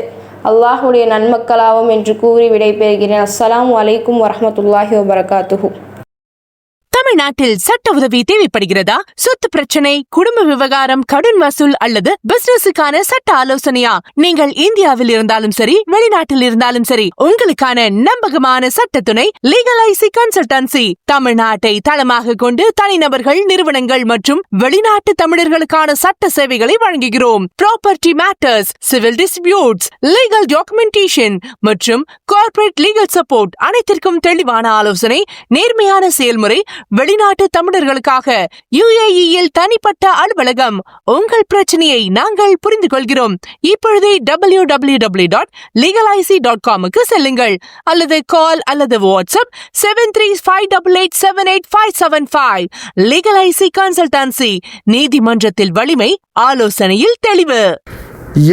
அல்லாஹுடைய நன்மக்களாகும் என்று கூறி விடைபெறுகிறேன். அஸ்ஸலாமு அலைக்கும் வரஹ்மத்துல்லாஹி வபரகாத்துஹு. தமிழ்நாட்டில் சட்ட உதவி தேவைப்படுகிறதா? சொத்து பிரச்சனை, குடும்ப விவகாரம், கடன் வசூல் அல்லது பிசினஸுக்கான சட்ட ஆலோசனையா? நீங்கள் இந்தியாவில் இருந்தாலும் சரி, வெளிநாட்டில் இருந்தாலும் சரி, உங்களுக்கான நம்பகமான சட்ட துணை லீகல் ஐசி கன்சல்டன்சி. தமிழ்நாட்டை தளமாக கொண்டு தனிநபர்கள், நிறுவனங்கள் மற்றும் வெளிநாட்டு தமிழர்களுக்கான சட்ட சேவைகளை வழங்குகிறோம். Property matters, civil disputes, legal documentation மற்றும் கார்ப்பரேட் லீகல் சப்போர்ட் அனைத்திற்கும் தெளிவான ஆலோசனை, நேர்மையான செயல்முறை, வெளிநாட்டு தமிழர்களுக்காக UAE-யில் தனிப்பட்ட அலுவலகம். உங்கள் பிரச்சனையை நாங்கள் புரிந்து கொள்கிறோம். இப்பொழுதே www.legalic.com-க்கு செல்லுங்கள் அல்லது கால் அல்லது வாட்ஸ்அப் 7358878575. Legal IC consultancy. நீதிமன்றத்தில் வலிமை, ஆலோசனையில் தெளிவு.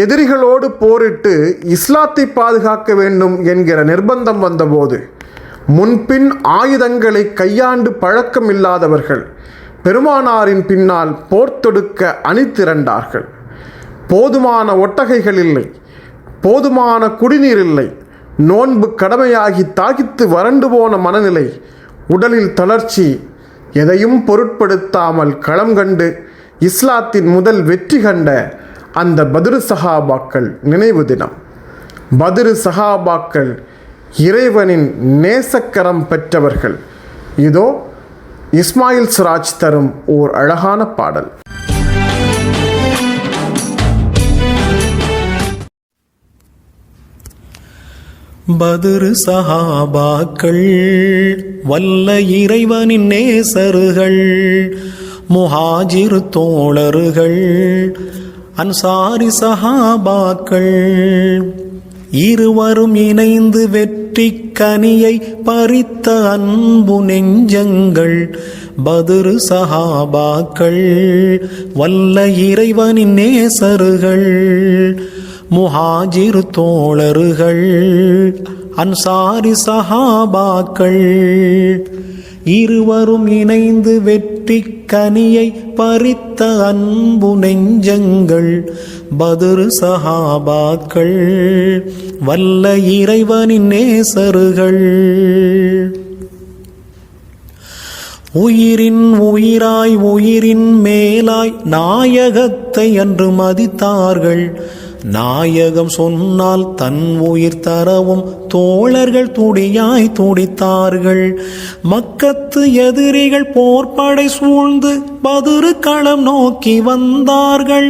எதிரிகளோடு போரிட்டு இஸ்லாத்தை பாதுகாக்க வேண்டும் என்கிற நிர்பந்தம் வந்தபோது முன்பின் ஆயுதங்களை கையாண்டு பழக்கம் இல்லாதவர்கள் பெருமானாரின் பின்னால் போர் தொடுக்க அணிதிரண்டார்கள். போதுமான ஒட்டகைகள் இல்லை, போதுமான குடிநீர் இல்லை, நோன்பு கடமையாகி தாகித்து வறண்டு போன மனநிலை, உடலில் தளர்ச்சி, எதையும் பொருட்படுத்தாமல் களம் கண்டு இஸ்லாத்தின் முதல் வெற்றி கண்ட அந்த பத்ரு சஹாபாக்கள் நினைவு தினம். பத்ரு சஹாபாக்கள் இறைவனின் நேசக்கரம் பெற்றவர்கள். இதோ இஸ்மாயில் சிராஜ் தரும் ஓர் அழகான பாடல். பத்ரு சஹாபாக்கள் வல்ல இறைவனின் நேசர்கள், முஹாஜிர் தோழர்கள், அன்சாரி சஹாபாக்கள் இருவரும் இணைந்து வெற்றி கனியை பறித்த அன்பு நெஞ்சங்கள். பத்ரு சஹாபாக்கள் வல்ல இறைவனின் நேசர்கள், முஹாஜிர் தோழர்கள், அன்சாரி சஹாபாக்கள் இருவரும் இணைந்து வெற்றி கனியை பறித்த அன்பு நெஞ்சங்கள். பத்ரு சஹாபாக்கள் வல்ல இறைவனின் நேசர்கள். உயிரின் உயிராய் உயிரின் மேலாய் நாயகத்தை அன்று மதித்தார்கள். நாயகம் சொன்னால் தன் உயிர் தரவும் தோழர்கள் துடியாய் துடித்தார்கள். மக்கத்து எதிரிகள் போர்படை சூழ்ந்து பதுரு களம் நோக்கி வந்தார்கள்.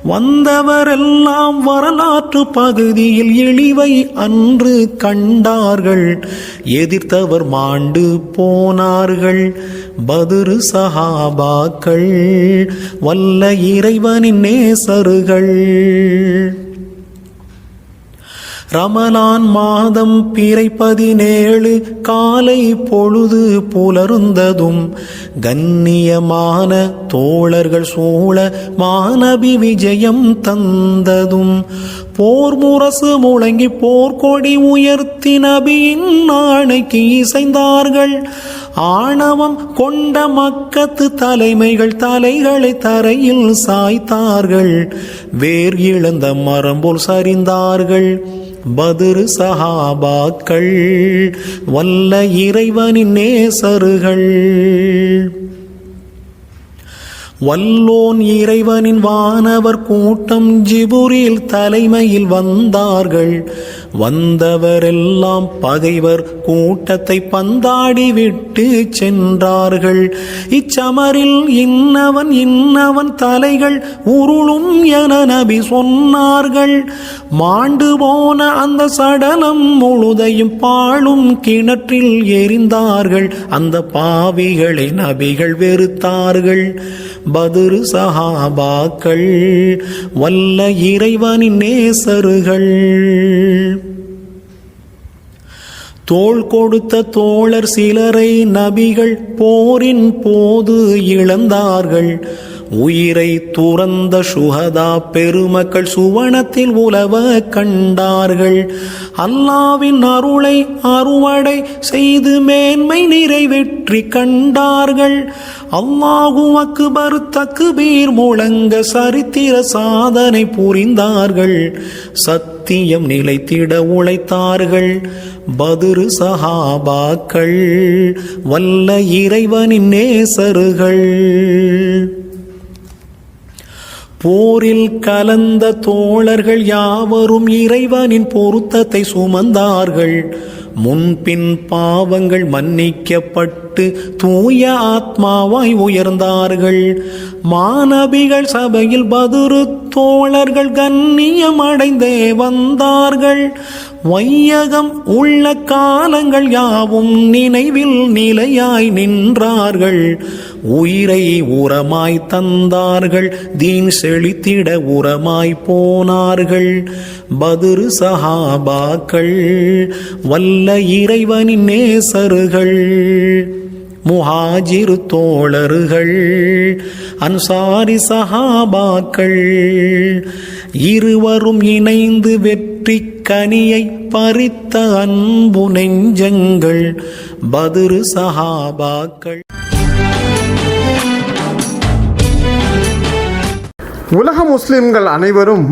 வந்தவரெல்லாம் வரலாற்று பகுதியில் இழிவை அன்று கண்டார்கள். எதிர்த்தவர் மாண்டு போனார்கள். பதுரு சஹாபாக்கள் வல்ல இறைவனின் நேசர்கள். ரமலான் மாதம் பிறை 17 காலை பொழுது புலர்ந்ததும் கண்ணியமான தோழர்கள் சூழ மாநபி விஜயம் தந்ததும் போர் முரசு முழங்கி போர்க்கொடி உயர்த்தி நபியின் ஆணைக்கு இசைந்தார்கள். ஆணவம் கொண்ட மக்கத்து தலைமைகள் தலைகளை தரையில் சாய்த்தார்கள். வேர் இழந்த மரம் போல் சரிந்தார்கள். பதுரு சஹாபாக்கள் வல்ல இறைவனின் நேசர்கள். வல்லோன் இறைவனின் வானவர் கூட்டம் ஜிபுரில் தலைமையில் வந்தார்கள். வந்தவரெல்லாம் பகைவர் கூட்டத்தை பந்தாடி விட்டு சென்றார்கள். இச்சமரில் இன்னவன் தலைகள் உருளும் என நபி சொன்னார்கள். மாண்டு போன அந்த சடலம் முழுதையும் பாழும் கிணற்றில் எரிந்தார்கள். அந்த பாவிகளை நபிகள் வெறுத்தார்கள். பதுரு சஹாபாக்கள் வல்ல இறைவனின் நேசர்கள். தோள் கொடுத்த தோழர் சிலரை நபிகள் போரின் போது இழந்தார்கள். உயிரை துறந்த சுஹதா பெருமக்கள் சுவனத்தில் உலவ கண்டார்கள். அல்லாவின் அருளை அறுவடை செய்து மேன்மை நிறைவேற்றி கண்டார்கள். அல்லாஹு அக்பர் தக்பீர் முழங்க சரித்திர சாதனை புரிந்தார்கள். சத்தியம் நிலைத்திட உழைத்தார்கள். பதுரு சஹாபாக்கள் வல்ல இறைவனின் நேசர்கள். போரில் கலந்த தோழர்கள் யாவரும் இறைவனின் பொருத்தத்தை சுமந்தார்கள். முன்பின் பாவங்கள் மன்னிக்கப்பட்டு தூய ஆத்மாவாய் உயர்ந்தார்கள். மாநபிகள் சபையில் பதுரு தோழர்கள் கண்ணியம் அடைந்தே வந்தார்கள். வையகம் உள்ள காலங்கள் யாவும் நினைவில் நிலையாய் நின்றார்கள். உயிரை உரமாய் தந்தார்கள். தீன் செழித்திட உரமாய் போனார்கள். பதுரு சஹாபாக்கள் வல்ல இறைவனின் நேசர்கள். முஹாஜிர் தோழர்கள் அன்சாரி சஹாபாக்கள் இருவரும் இணைந்து வெற்றி கனியை பறித்த அன்பு நெஞ்சங்கள். பதுரு சஹாபாக்கள். உலக முஸ்லிம்கள் அனைவரும்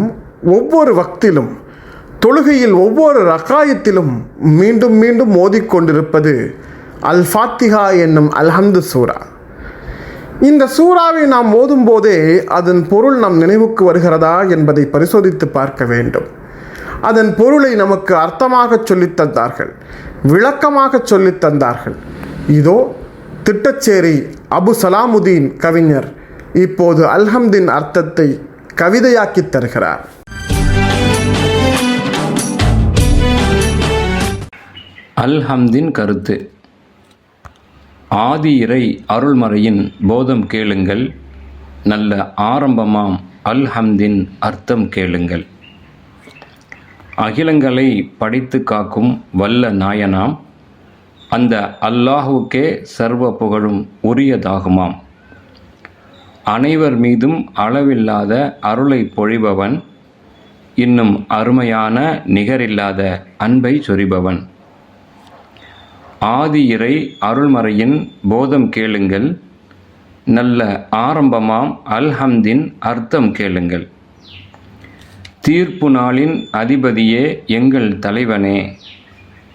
ஒவ்வொரு வக்திலும் தொழுகையில் ஒவ்வொரு ரகாயத்திலும் மீண்டும் மீண்டும் ஓதிக்கொண்டிருப்பது அல் ஃபாத்திஹா என்னும் அல்ஹம்து சூரா. இந்த சூறாவை நாம் ஓதும் போதே அதன் பொருள் நம் நினைவுக்கு வருகிறதா என்பதை பரிசோதித்து பார்க்க வேண்டும். அதன் பொருளை நமக்கு அர்த்தமாக சொல்லித் தந்தார்கள், விளக்கமாக சொல்லித் தந்தார்கள். இதோ திட்டச்சேரி அபு சலாமுதீன் கவிஞர் இப்போது அல்ஹம்தின் அர்த்தத்தை கவிதையாக்கி தருகிறார். அல்ஹம்தின் கருத்து. ஆதி இறை அருள்மறையின் போதம் கேளுங்கள், நல்ல ஆரம்பமாம் அல்ஹம்தின் அர்த்தம் கேளுங்கள். அகிலங்களை படைத்து காக்கும் வல்ல நாயனாம் அந்த அல்லாஹுக்கே சர்வ புகழும் உரியதாகுமாம். அனைவர் மீதும் அளவில்லாத அருளை பொழிபவன், இன்னும் அருமையான நிகரில்லாத அன்பை சொரிபவன். ஆதி இறை அருள்மறையின் போதம் கேளுங்கள், நல்ல ஆரம்பமாம் அல்ஹம்தின் அர்த்தம் கேளுங்கள். தீர்ப்பு நாளின் அதிபதியே எங்கள் தலைவனே,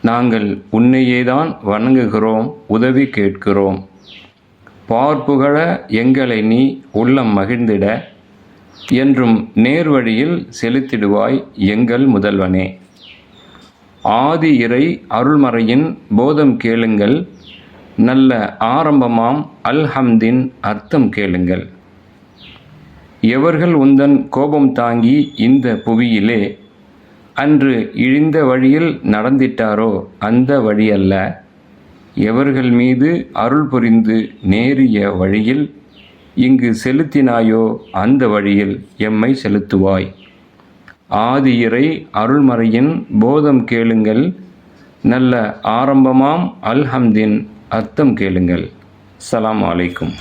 நாங்கள் உன்னையேதான் வணங்குகிறோம், உதவி கேட்கிறோம். பார்ப்புகழ எங்களை நீ உள்ளம் மகிழ்ந்திட, என்றும் நேர்வழியில் செலுத்திடுவாய் எங்கள் முதல்வனே. ஆதி இறை அருள்மறையின் போதம் கேளுங்கள், நல்ல ஆரம்பமாம் அல்ஹம்தின் அர்த்தம் கேளுங்கள். எவர்கள் உந்தன் கோபம் தாங்கி இந்த புவியிலே அன்று இழிந்த வழியில் நடந்திட்டாரோ அந்த வழியல்ல, எவர்கள் மீது அருள் புரிந்து நேரிய வழியில் இங்கு செலுத்தினாயோ அந்த வழியில் எம்மை செலுத்துவாய். ஆதி இறை அருள்மறையின் போதம் கேளுங்கள், நல்ல ஆரம்பமாம் அல்ஹம்தின் அர்த்தம் கேளுங்கள். அஸ்ஸலாமு அலைக்கும்.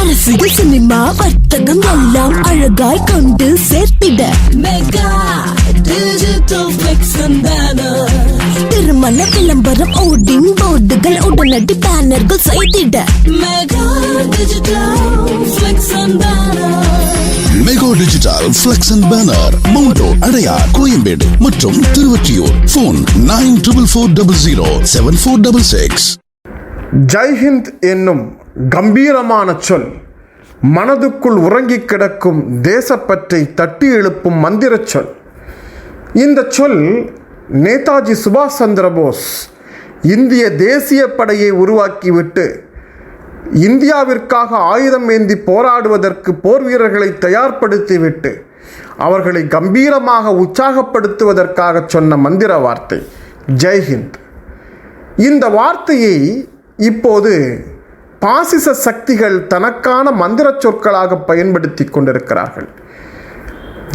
அரசியல், சினிமா, வர்த்தகம் எல்லாம் அழகாய் கொண்டு சேர்த்திட mega digital flex and banner. திருமண விளம்பரம், ஓடிங் போர்டுகள், உடனடி பேனர்கள் செய்திட mega digital flex and banner. Mega digital flex and banner, மவுண்டோ, அடையார், கோயம்பேடு மற்றும் திருவொற்றியூர். போன் 9400074666. ஜெய்ஹிந்த் என்னும் கம்பீரமான சொல் மனதுக்குள் உறங்கிக் கிடக்கும் தேசப்பற்றை தட்டி எழுப்பும் மந்திர சொல். இந்த சொல் நேதாஜி சுபாஷ் சந்திர போஸ் இந்திய தேசிய படையை உருவாக்கிவிட்டு இந்தியாவிற்காக ஆயுதம் ஏந்தி போராடுவதற்கு போர் வீரர்களை தயார்படுத்திவிட்டு அவர்களை கம்பீரமாக உற்சாகப்படுத்துவதற்காக சொன்ன மந்திர வார்த்தை ஜெய்ஹிந்த். இந்த வார்த்தையை இப்போது பாசிச சக்திகள் தனக்கான மந்திர சொற்களாக பயன்படுத்தி கொண்டிருக்கிறார்கள்.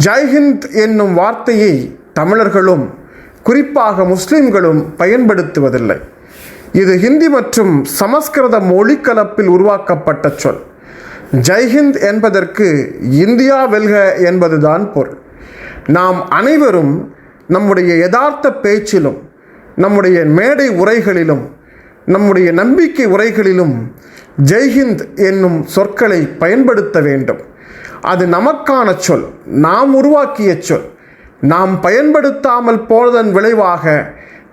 ஜெய்ஹிந்த் என்னும் வார்த்தையை தமிழர்களும் குறிப்பாக முஸ்லிம்களும் பயன்படுத்துவதில்லை. இது ஹிந்தி மற்றும் சமஸ்கிருத மொழி கலப்பில் உருவாக்கப்பட்ட சொல். ஜெய்ஹிந்த் என்பதற்கு இந்தியா வெல்க என்பதுதான் பொருள். நாம் அனைவரும் நம்முடைய யதார்த்த பேச்சிலும் நம்முடைய மேடை உரைகளிலும் நம்முடைய நம்பிக்கை உரைகளிலும் ஜெய்ஹிந்த் என்னும் சொற்களை பயன்படுத்த வேண்டும். அது நமக்கான சொல், நாம் உருவாக்கிய சொல். நாம் பயன்படுத்தாமல் போனதன் விளைவாக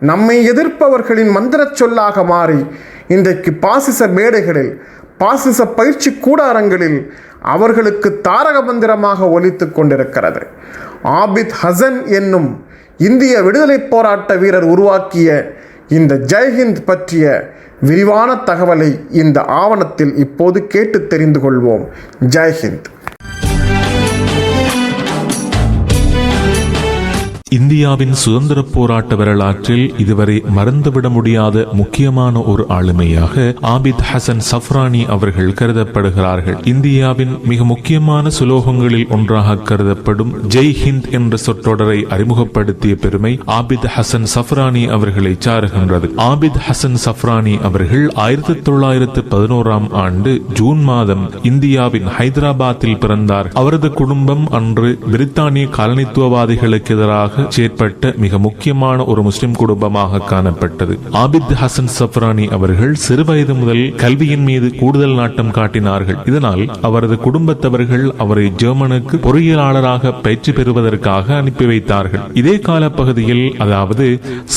நம்மை எதிர்ப்பவர்களின் மந்திர சொல்லாக மாறி இன்றைக்கு பாசிச மேடைகளில், பாசிச பயிற்சி கூடாரங்களில் அவர்களுக்கு தாரக மந்திரமாக ஒலித்து கொண்டிருக்கிறது. ஆபித் ஹசன் என்னும் இந்திய விடுதலை போராட்ட வீரர் உருவாக்கிய இந்த ஜெய்ஹிந்த் பற்றிய விரிவான தகவலை இந்த ஆவணத்தில் இப்போது கேட்டு தெரிந்து கொள்வோம். ஜெய்ஹிந்த். இந்தியாவின் சுதந்திர போராட்ட வரலாற்றில் இதுவரை மறந்துவிட முடியாத முக்கியமான ஒரு ஆளுமையாக ஆபித் ஹசன் சஃப்ரானி அவர்கள் கருதப்படுகிறார்கள். இந்தியாவின் மிக முக்கியமான சுலோகங்களில் ஒன்றாக கருதப்படும் ஜெய் ஹிந்த் என்ற சொற்றொடரை அறிமுகப்படுத்திய பெருமை ஆபித் ஹசன் சஃப்ரானி அவர்களை சாருகின்றது. ஆபித் ஹசன் சஃப்ரானி அவர்கள் 1911 ஆண்டு ஜூன் மாதம் இந்தியாவின் ஹைதராபாத்தில் பிறந்தார். அவரது குடும்பம் அன்று பிரித்தானிய காலனித்துவவாதிகளுக்கு எதிராக செயற்பட்ட மிக முக்கியமான ஒரு முஸ்லிம் குடும்பமாக காணப்பட்டது. ஆபித் ஹசன் சஃப்ரானி அவர்கள் சிறுவயது முதல் கல்வியின் மீது கூடுதல் நாட்டம் காட்டினார்கள். இதனால் அவரது குடும்பத்தவர்கள் அவரை ஜெர்மனுக்கு பொறியியலாளராக பயிற்சி பெறுவதற்காக அனுப்பி வைத்தார்கள். இதே காலப்பகுதியில், அதாவது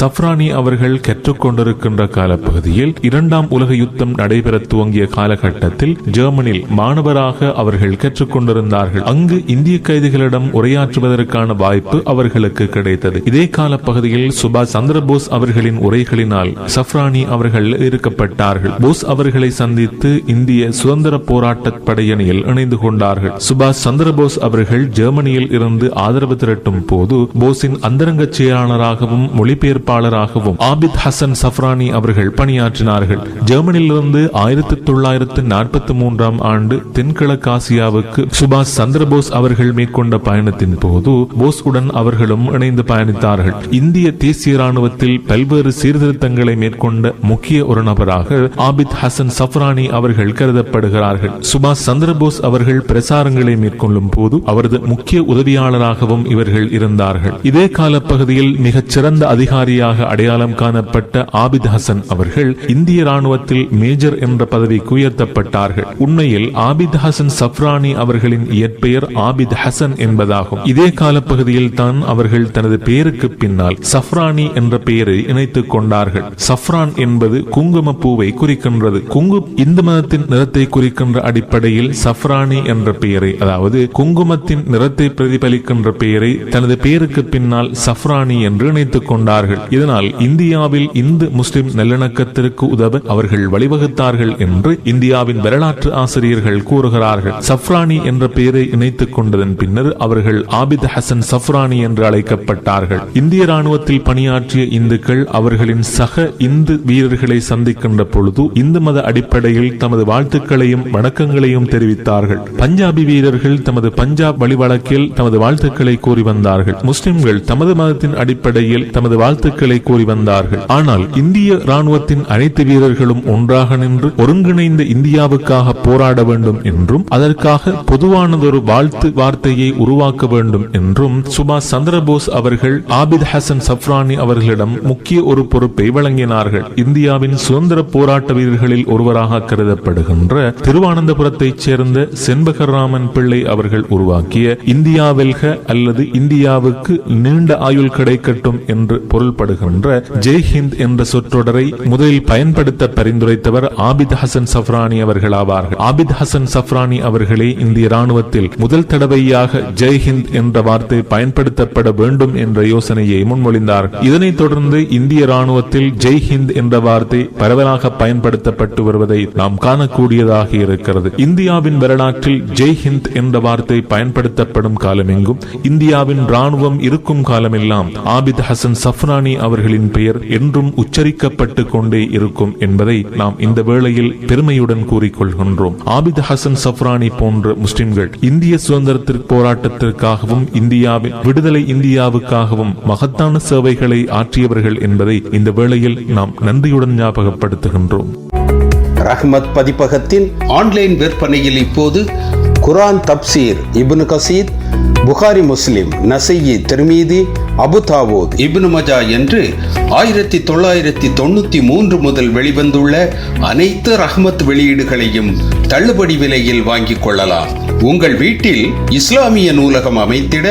சஃப்ரானி அவர்கள் கற்றுக்கொண்டிருக்கின்ற காலப்பகுதியில் 2ஆம் உலக யுத்தம் நடைபெற துவங்கிய காலகட்டத்தில் ஜெர்மனில் மாணவராக அவர்கள் கற்றுக்கொண்டிருந்தார்கள். அங்கு இந்திய கைதிகளிடம் உரையாற்றுவதற்கான வாய்ப்பு அவர்களுக்கு கிடைத்தது. இதே கால பகுதியில் சுபாஷ் சந்திர போஸ் அவர்களின் உரைகளினால் சஃப்ரானி அவர்கள் இருக்கப்பட்டார்கள். போஸ் அவர்களை சந்தித்து இந்திய சுதந்திர போராட்ட படையணியில் இணைந்து கொண்டார்கள். சுபாஷ் சந்திர போஸ் அவர்கள் ஜெர்மனியில் இருந்து ஆதரவு திரட்டும் போது போஸின் அந்தரங்க செயலாளராகவும் மொழிபெயர்ப்பாளராகவும் ஆபித் ஹசன் சஃப்ரானி அவர்கள் பணியாற்றினார்கள். ஜெர்மனியிலிருந்து 1943 ஆண்டு தென்கிழக்கு ஆசியாவுக்கு சுபாஷ் சந்திர போஸ் அவர்கள் மேற்கொண்ட பயணத்தின் போது போஸ் உடன் அவர்களும் இணைந்து பயணித்தார்கள். இந்திய தேசிய ராணுவத்தில் பல்வேறு சீர்திருத்தங்களை மேற்கொண்ட முக்கிய ஒரு நபராக ஆபித் ஹசன் சஃப்ரானி அவர்கள் கருதப்படுகிறார்கள். சுபாஷ் சந்திர போஸ் அவர்கள் பிரசாரங்களை மேற்கொள்ளும் போது அவரது முக்கிய உதவியாளராகவும் இவர்கள் இருந்தார்கள். இதே காலப்பகுதியில் மிகச் சிறந்த அதிகாரியாக அடையாளம் காணப்பட்ட ஆபித் ஹசன் அவர்கள் இந்திய ராணுவத்தில் மேஜர் என்ற பதவிக்கு உயர்த்தப்பட்டார்கள். உண்மையில் ஆபித் ஹசன் சஃப்ரானி அவர்களின் இயற்பெயர் ஆபித் ஹசன் என்பதாகும். இதே காலப்பகுதியில் தான் அவர்கள் தனது பெயருக்கு பின்னால் சஃப்ரானி என்ற பெயரை இணைத்துக் கொண்டார்கள். சஃப்ரான் என்பது குங்கும பூவை குறிக்கின்றது. இந்து மதத்தின் நிறத்தை குறிக்கின்ற அடிப்படையில் சஃப்ரானி என்ற பெயரை, அதாவது குங்குமத்தின் நிறத்தை பிரதிபலிக்கின்ற பெயரை தனது பெயருக்கு பின்னால் சஃப்ரானி என்று இணைத்துக் கொண்டார்கள். இதனால் இந்தியாவில் இந்து முஸ்லிம் நல்லிணக்கத்திற்கு உதவ அவர்கள் வழிவகுத்தார்கள் என்று இந்தியாவின் வரலாற்று ஆசிரியர்கள் கூறுகிறார்கள். சஃப்ரானி என்ற பெயரை இணைத்துக் கொண்டதன் பின்னர் அவர்கள் ஆபித் ஹசன் சஃப்ரானி என்று அழைக்கப்பட்டார்கள். இந்திய ராணுவத்தில் பணியாற்றிய இந்துக்கள் அவர்களின் சக இந்து வீரர்களை சந்திக்கின்ற பொழுது இந்து மத அடிப்படையில் தமது வாழ்த்துக்களையும் வணக்கங்களையும் தெரிவித்தார்கள். பஞ்சாபி வீரர்கள் தமது பஞ்சாப் வழிவழக்கில் தமது வாழ்த்துக்களை கூறி வந்தார்கள். முஸ்லிம்கள் தமது மதத்தின் அடிப்படையில் தமது வாழ்த்துக்களை கூறி வந்தார்கள். ஆனால் இந்திய ராணுவத்தின் அனைத்து வீரர்களும் ஒன்றாக நின்று ஒருங்கிணைந்த இந்தியாவுக்காக போராட வேண்டும் என்றும் அதற்காக பொதுவானதொரு வாழ்த்து வார்த்தையை உருவாக்க வேண்டும் என்றும் சுபாஷ் சந்திரபோஸ் அவர்கள் ஆபித் ஹசன் சஃப்ரானி அவர்களிடம் முக்கிய ஒரு பொறுப்பை வழங்கினார்கள். இந்தியாவின் சுதந்திர போராட்ட வீரர்களில் ஒருவராக கருதப்படுகின்ற திருவானந்தபுரத்தைச் சேர்ந்த செண்பகராமன் பிள்ளை அவர்கள் உருவாக்கிய இந்தியா வெல்க அல்லது இந்தியாவுக்கு நீண்ட ஆயுள் கிடைக்கட்டும் என்று பொருள்படுகின்ற ஜெய் ஹிந்த் என்ற சொற்றொடரை முதலில் பயன்படுத்த பரிந்துரைத்தவர் ஆபித் ஹசன் சஃப்ரானி அவர்கள் ஆவார்கள். ஆபித் ஹசன் சஃப்ரானி அவர்களே இந்திய ராணுவத்தில் முதல் தடவையாக ஜெய் ஹிந்த் என்ற வார்த்தை பயன்படுத்தப்பட வேண்டும் என்ற யோசனையை முன்மொழிந்தார். இதனைத் தொடர்ந்து இந்திய ராணுவத்தில் ஜெய் ஹிந்த் என்ற வார்த்தை பரவலாக பயன்படுத்தப்பட்டு வருவதை நாம் காணக்கூடியதாக இருக்கிறது. இந்தியாவின் வரலாற்றில் ஜெய் ஹிந்த் என்ற வார்த்தை பயன்படுத்தப்படும் காலமெங்கும் இந்தியாவின் ராணுவம் இருக்கும் காலமெல்லாம் ஆபித் ஹசன் சஃப்ரானி அவர்களின் பெயர் என்றும் உச்சரிக்கப்பட்டு கொண்டே இருக்கும் என்பதை நாம் இந்த வேளையில் பெருமையுடன் கூறிக்கொள்கின்றோம். ஆபித் ஹசன் சஃப்ரானி போன்ற முஸ்லிம்கள் இந்திய சுதந்திரத்திற்கு போராட்டத்திற்காகவும் இந்தியாவின் விடுதலை இந்தியாவுக்காகவும் மகத்தான சேவைகளை ஆற்றியவர்கள் என்பதை இந்த வேளையில் நாம் நன்றியுடன் ஞாபகப்படுத்துகின்றோம். ரஹ்மத் பதிப்பகத்தின் ஆன்லைன் விற்பனையில் இப்போது குர்ஆன் தப்சீர் இப்னு கசீர், புகாரி, முஸ்லிம், நசையி, திர்மிதி, அபு தாவூத், இப்னு மஜா என்று 1993 முதல் வெளிவந்துள்ள அனைத்து ரஹ்மத் வெளியீடுகளையும் தள்ளுபடி விலையில் வாங்கிக் கொள்ளலாம். உங்கள் வீட்டில் இஸ்லாமிய நூலகம் அமைத்திட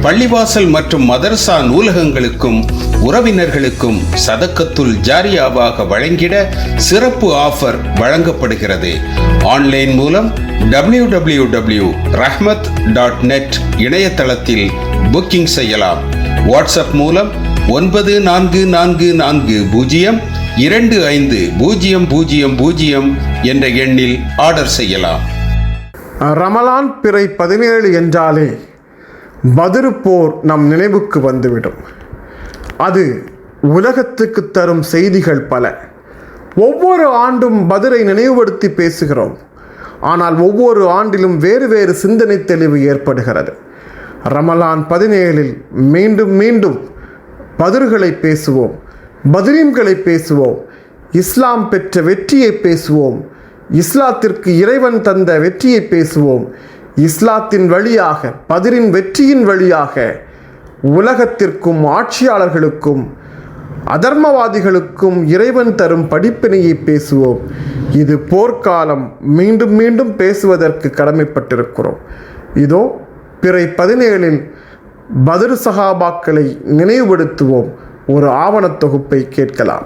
பள்ளிவாசல் மற்றும் மதரசா நூலகங்களுக்கும் உறவினர்களுக்கும் சதக்கத்துல் ஜாரியாவாக வழங்கிட சிறப்பு ஆஃபர் வழங்கப்படுகிறது. ஆன்லைன் மூலம் www.rahmat.net இணையதளத்தில் புக்கிங் செய்யலாம். வாட்ஸ்அப் மூலம் 9440250000 என்ற எண்ணில் ஆர்டர் செய்யலாம். ரமலான் பிறை 17 என்றாலே பத்ர் போர் நம் நினைவுக்கு வந்துவிடும். அது உலகத்துக்கு தரும் செய்திகள் பல. ஒவ்வொரு ஆண்டும் பத்ரை நினைவுபடுத்தி பேசுகிறோம். ஆனால் ஒவ்வொரு ஆண்டிலும் வேறு வேறு சிந்தனை தெளிவு ஏற்படுகிறது. ரமலான் 17 மீண்டும் மீண்டும் பத்ர்களை பேசுவோம், பத்ரீன்களை பேசுவோம், இஸ்லாம் பெற்ற வெற்றியை பேசுவோம், இஸ்லாத்திற்கு இறைவன் தந்த வெற்றியை பேசுவோம். இஸ்லாத்தின் வழியாக, பத்ரின் வெற்றியின் வழியாக உலகத்திற்கும் ஆட்சியாளர்களுக்கும் அதர்மவாதிகளுக்கும் இறைவன் தரும் படிப்பினையை பேசுவோம். இது போர்க்காலம். மீண்டும் மீண்டும் பேசுவதற்கு கடமைப்பட்டிருக்கிறோம். இதோ பிறை 17 பத்ர் சஹாபாக்களை நினைவுபடுத்துவோம். ஒரு ஆவணத் தொகுப்பை கேட்கலாம்.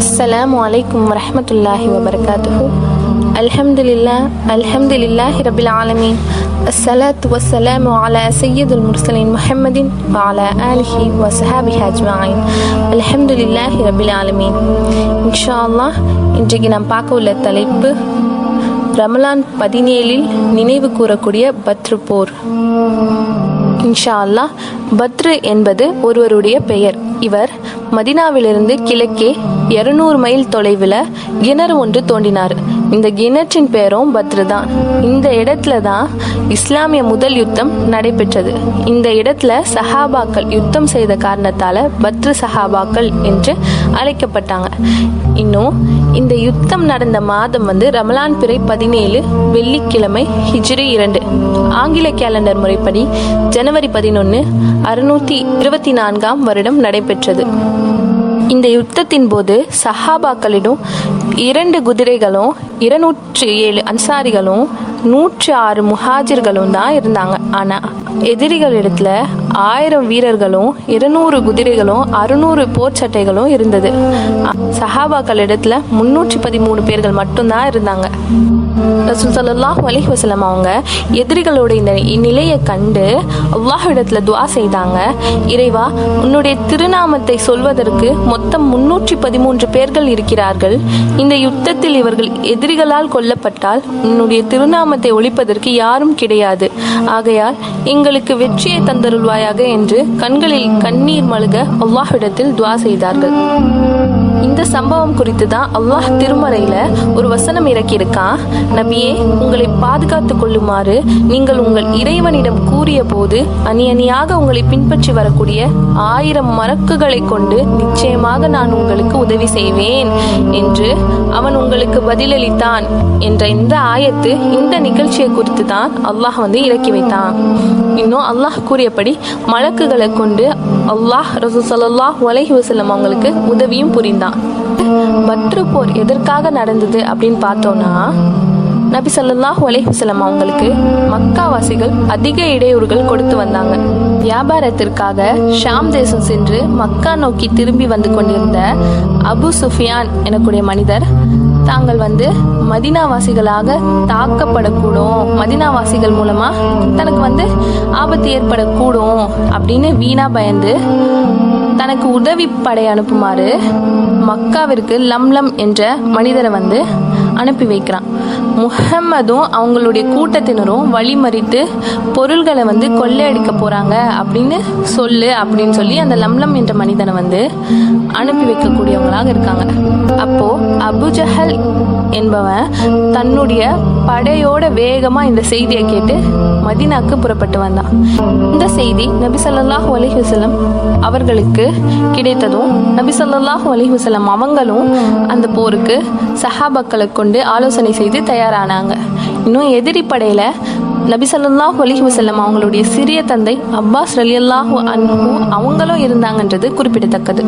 அஸ்ஸலாமு அலைக்கும் வரஹ்மத்துல்லாஹி வபரகாத்துஹு. அல்ஹம்துலில்லாஹி ரபில் ஆலமீன். அஸ்ஸலாத்து வஸ்ஸலாமு அலா சய்யிதுல் முர்சலீன் முஹம்மதின் வ அலா ஆலிஹி வ ஸஹாபிஹி அஜ்மஈன். அல்ஹம்துலில்லாஹி ரபில் ஆலமீன். இன்ஷா அல்லாஹ் இன்றைக்கு நாம் பார்க்க உள்ள தலைப்பு ரமலான் 17 நினைவு கூறக்கூடிய பத்ர் போர். இன்ஷா அல்லாஹ் பத்ரு என்பது ஒருவருடைய பெயர். இவர் மதினாவிலிருந்து கிழக்கே 200 மைல் தொலைவில் கிணறு ஒன்று தோண்டினார். இந்த கிணற்றின் பெயரும் பத்ரு தான். இந்த இடத்துல தான் இஸ்லாமிய முதல் யுத்தம் நடைபெற்றது. இந்த இடத்துல சஹாபாக்கள் யுத்தம் செய்த காரணத்தால் பத்ரு சஹாபாக்கள் என்று அழைக்கப்பட்டாங்க. இன்னும் இந்த யுத்தம் நடந்த மாதம் ரமலான் பிறை 17 வெள்ளிக்கிழமை ஹிஜ்ரி 2 ஆங்கில கேலண்டர் முறைப்படி ஜனவரி 11 624 வருடம் நடைபெற்றது. இந்த யுத்தத்தின் போது சஹாபாக்களிடம் 2 குதிரைகளும் 207 அன்சாரிகளும் 106 முஹாஜிர்களும் தான் இருந்தாங்க. ஆனால் எதிரிகளிடத்துல 1000 வீரர்களும் 200 குதிரைகளும் 600 போர் சட்டைகளும் இருந்தது. சஹாபாக்கள் இடத்துல 313 பேர்கள் மட்டும்தான் இருந்தாங்க. ரசூல் ஸல்லல்லாஹு அலைஹி வஸல்லம் அவங்க எதிரிகளோட இந்த நிலையை கண்டு அல்லாஹ்விடத்துல துஆ செய்தாங்க. இறைவா, உன்னுடைய திருநாமத்தை சொல்வதற்கு மொத்தம் 313 பேர்கள் இருக்கிறார்கள். இந்த யுத்தத்தில் இவர்கள் எதிரிகளால் கொல்லப்பட்டால் உன்னுடைய திருநாமத்தை ஒழிப்பதற்கு யாரும் கிடையாது. ஆகையால் எங்களுக்கு வெற்றியை தந்தருள்வாயாக என்று கண்களில் கண்ணீர் மல்க அல்லாஹ்விடத்தில் துஆ செய்தார்கள். இந்த சம்பவம் குறித்து தான் அல்லாஹ் திருமறையில ஒரு வசனம் இறக்கியிருக்கான். நபியே, உங்களை பாதுகாத்துக் கொள்ளுமாறு நீங்கள் உங்கள் இறைவனிடம் கூறிய போது அணி அணியாக உங்களை பின்பற்றி வரக்கூடிய 1000 மலக்குகளை கொண்டு நிச்சயமாக நான் உங்களுக்கு உதவி செய்வேன் என்று அவன் உங்களுக்கு பதிலளித்தான் என்ற இந்த ஆயத்து இந்த நிகழ்ச்சியை குறித்து தான் அல்லாஹ் இறக்கி வைத்தான். இன்னும் அல்லாஹ் கூறியபடி மலக்குகளை கொண்டு அல்லாஹ் ரசூல் ஸல்லல்லாஹு அலைஹி வஸல்லம் அவங்களுக்கு உதவியும் புரிந்தான். பத்ரு போர் எதற்காக நடந்தது அப்படின்னு பார்த்தோம்னா, நபி ஸல்லல்லாஹு அலைஹி வஸல்லம் அவங்களுக்கு மக்காவாசிகள் அதிக இடையூறுகள் கொடுத்து வந்தாங்க. வியாபாரத்திற்காக ஷாம் தேசம் சென்று மக்கா நோக்கி திரும்பி வந்து கொண்டிருந்த அபு சுஃபியான் எனக்கூடிய மனிதர் தாங்கள் மதீனாவாசிகளாக தாக்கப்படக்கூடும், மதீனாவாசிகள் மூலமா தனக்கு ஆபத்து ஏற்படக்கூடும் அப்படின்னு வீணா பயந்து தனக்கு உதவி படை அனுப்புமாறு மக்காவிற்கு லம்லம் என்ற மனிதரை அனுப்பி வைக்கிறான். முஹம்மதும் அவங்களுடைய கூட்டத்தினரும் வழிமறித்து பொருள்களை கொள்ளையடிக்க போறாங்க அப்படின்னு சொல்லி அந்த லம்லம் என்ற மனிதனை அனுப்பி வைக்கக்கூடியவங்களாக இருக்காங்க. அப்போ அபுஜஹல் என்பவன் தன்னுடைய படையோட வேகமா இந்த செய்தியை கேட்டு மதீனாக்கு புறப்பட்டு வந்தான். இந்த செய்தி நபி ஸல்லல்லாஹு அலைஹி வஸல்லம் அவர்களுக்கு கிடைத்ததும் நபி ஸல்லல்லாஹு அலைஹி வஸல்லம் அவங்களும் அந்த போருக்கு சஹாபாக்களை கொண்டு ஆலோசனை செய்து தயாரானாங்க. இன்னும் எதிரி படையில நபி ஸல்லல்லாஹு அலைஹி வஸல்லம் அவங்களுடைய சிறிய தந்தை அப்பாஸ் ரலியல்லாஹு அன்ஹு அவங்களும் இருந்தாங்கன்றது குறிப்பிடத்தக்கது.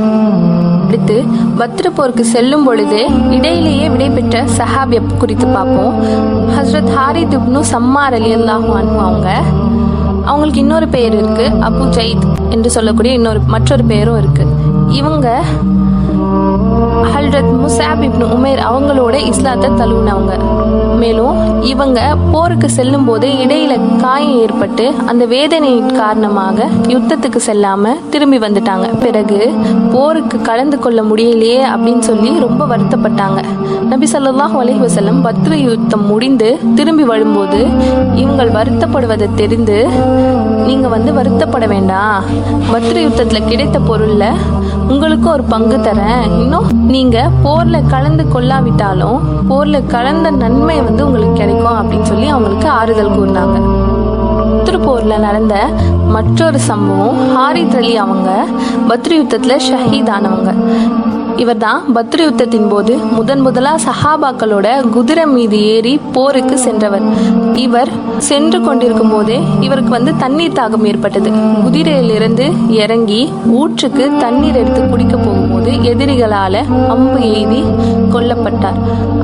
அடுத்து பத்ரு போருக்கு செல்லும் பொழுது இடையிலேயே விடைபெற்ற சஹாபிய குறித்து பார்ப்போம். ஹஸ்ரத் ஹாரித் இப்னு சம்மார் ரலியல்லாஹு அன்ஹு அவங்களுக்கு இன்னொரு பெயர் இருக்கு, அபு ஜைத் என்று சொல்லக்கூடிய மற்றொரு பெயரும் இருக்கு. இவங்க ஹல்ரத் முஸாப் இப்னு உமைர் அவங்களோட இஸ்லாத்தை தழுவினவங்க. மேலும் இவங்க போருக்கு செல்லும் போது இடையில காயம் ஏற்பட்டு அந்த வேதனையின் காரணமாக யுத்தத்துக்கு செல்லாம திரும்பி வந்துட்டாங்க. பிறகு போருக்கு கலந்து கொள்ள முடியலையே அப்படின்னு சொல்லி ரொம்ப வருத்தப்பட்டாங்க. நபி ஸல்லல்லாஹு அலைஹி வஸல்லம் பத்ரு யுத்தம் முடிந்து திரும்பி வரும்போது இவங்க வருத்தப்படுவதை தெரிந்து, நீங்க வருத்தப்பட வேண்டாம், பத்ரு யுத்தத்துல கிடைத்த பொருள்ல உங்களுக்கும் ஒரு பங்கு தரேன், இன்னும் நீங்க போர்ல கலந்து கொள்ளாவிட்டாலும் போர்ல கலந்த நன்மை உங்களுக்கு கிடைக்கும் அப்படின்னு சொல்லி அவங்களுக்கு ஆறுதல் கூறினாங்க. போர்ல நடந்த மற்றொரு சம்பவம், ஹாரித் அலி அவங்க பத்ரு யுத்தத்துல ஷஹீதானவங்க. இவர் தான் பத்ரு யுத்தத்தின் போது முதலா சஹாபாக்களோட குதிரை மீது ஏறி போருக்கு சென்றவர். இவர் சென்று கொண்டிருக்கும் போதே இவருக்கு தண்ணீர் தாகம் ஏற்பட்டது. குதிரையிலிருந்து இறங்கி ஊற்றுக்கு தண்ணீர் எடுத்து குடிக்க போகும்போது எதிரிகளால அம்பு எய்தி கொல்லப்பட்டார்.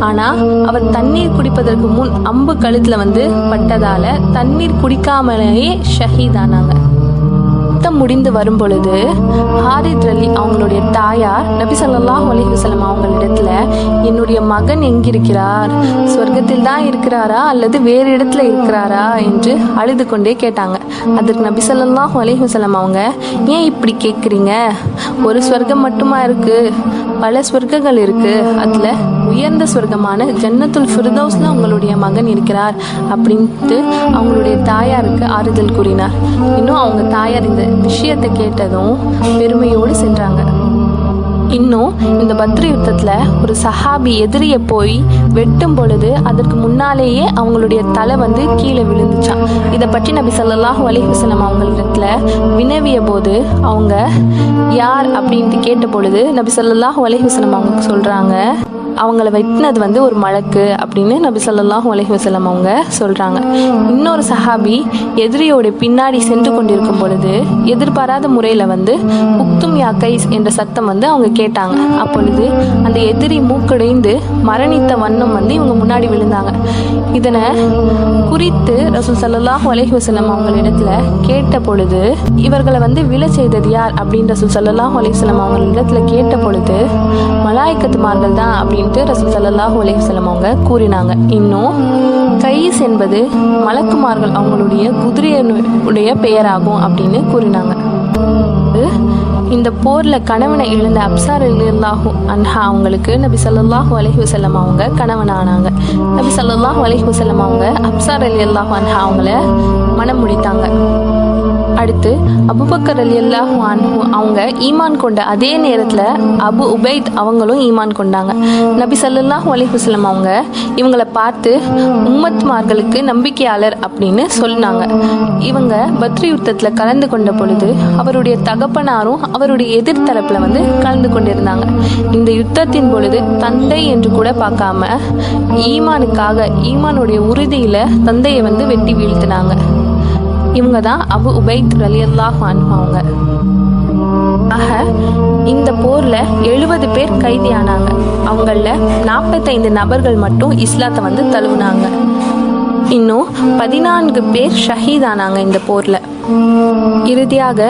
ஆனா அவர் தண்ணீர் குடிப்பதற்கு முன் அம்பு கழுத்துல பட்டதால தண்ணீர் குடிக்காமலேயே ஷஹீதானாங்க. முடிந்து வரும் பொழுது ஹாரித் அலி அவங்களுடைய தாயார் நபி ஸல்லல்லாஹு அலைஹி வஸல்லம் அவங்களிடத்துல, என்னுடைய மகன் எங்கிருக்கிறார், சொர்க்கத்தில் தான் இருக்கிறாரா அல்லது வேறு இடத்துல இருக்கிறாரா என்று அழுது கொண்டே கேட்டாங்க. அதற்கு நபி ஸல்லல்லாஹு அலைஹி வஸல்லம் அவங்க, ஏன் இப்படி கேட்குறீங்க, ஒரு சொர்க்கம் மட்டுமா இருக்கு, பல சொர்க்கங்கள் இருக்கு, அதுல உயர்ந்த சொர்க்கமான ஜன்னத்துல் ஃபிர்தௌஸ்ல உங்களுடைய மகன் இருக்கிறார் அப்படின்ட்டு அவங்களுடைய தாயாருக்கு ஆறுதல் கூறினார். இன்னும் அவங்க தாயார் இந்த விஷயத்தை கேட்டதும் பெருமையோடு சென்றாங்க. இன்னும் இந்த பத்ரு யுத்தத்துல ஒரு சஹாபி எதிரிய போய் வெட்டும் பொழுது அதற்கு முன்னாலேயே அவங்களுடைய தலை கீழே விழுந்துச்சான். இதை பற்றி நபி ஸல்லல்லாஹு அலைஹி வஸல்லம் அவங்களிடத்துல வினவிய போது அவங்க யார் அப்படின்ட்டு கேட்ட பொழுது நபி ஸல்லல்லாஹு அலைஹி வஸல்லம் அவங்க சொல்றாங்க, அவங்கள வெட்டினது வந்து ஒரு மலக்கு அப்படின்னு நபி ஸல்லல்லாஹு அலைஹி வஸல்லம் அவங்க சொல்கிறாங்க. இன்னொரு சஹாபி எதிரியோட பின்னாடி சென்று கொண்டிருக்கும் பொழுது எதிர்பாராத முறையில் வந்து உக்தும் யா கைஸ் என்ற சத்தம் வந்து அவங்க கேட்டாங்க. அப்பொழுது அந்த எதிரி மூக்கடைந்து மரணித்த வண்ணம் வந்து இவங்க முன்னாடி விழுந்தாங்க. இதனை குறித்து ரசூல் ஸல்லல்லாஹு அலைஹி வஸல்லம் அவங்களிடத்துல கேட்ட பொழுது இவர்களை வந்து விழ செய்தது யார் அப்படின்னு ரசூல் ஸல்லல்லாஹு அலைஹி வஸல்லம் அவங்களிடத்துல கேட்ட பொழுது மலாய்க்கத்துமார்கள் தான் அப்படின்ட்டு ரசூல் ஸல்லல்லாஹு அலைஹி வஸல்லம் அவங்க கூறினாங்க. இன்னும் கைஸ் என்பது மலக்குமார்கள் அவங்களுடைய குதிரையுடைய பெயராகும் அப்படின்னு கூறினாங்க. இந்த போர்ல கணவனை இழந்த அப்ஸா ரலியல்லாஹு அன்ஹா அவங்களுக்கு நபி ஸல்லல்லாஹு அலைஹி வஸல்லம் அவங்க கணவனானாங்க. நபி ஸல்லல்லாஹு அலைஹி வஸல்லம் அவங்க அப்ஸா ரலியல்லாஹு அன்ஹா அவங்கள மனம் முடித்தாங்க. அடுத்து அபூபக்கர் ரலியல்லாஹு அன்ஹு அவங்க ஈமான் கொண்ட அதே நேரத்தில் அபு உபைத் அவங்களும் ஈமான் கொண்டாங்க. நபி ஸல்லல்லாஹு அலைஹி வஸல்லம் அவங்க இவங்களை பார்த்து உம்மத்மார்களுக்கு நம்பிக்கையாளர் அப்படின்னு சொன்னாங்க. இவங்க பத்ரி யுத்தத்தில் கலந்து கொண்ட பொழுது அவருடைய தகப்பனாரும் அவருடைய எதிர்த்தரப்பில் வந்து கலந்து கொண்டிருந்தாங்க. இந்த யுத்தத்தின் பொழுது தந்தை என்று கூட பார்க்காம ஈமானுக்காக ஈமானுடைய உறுதியில் தந்தையை வந்து வெட்டி வீழ்த்தினாங்க. இவங்க தான் அபு உபைத் ரலியல்லாஹு அன்ஹு அவங்க. ஆக இந்த போர்ல 70 பேர் கைதியானாங்க. அவங்கள 45 நபர்கள் மட்டும் இஸ்லாத்தை வந்து தழுவுனாங்க. இன்னும் 14 பேர் ஷஹீதானாங்க இந்த போர்ல. இறுதியாக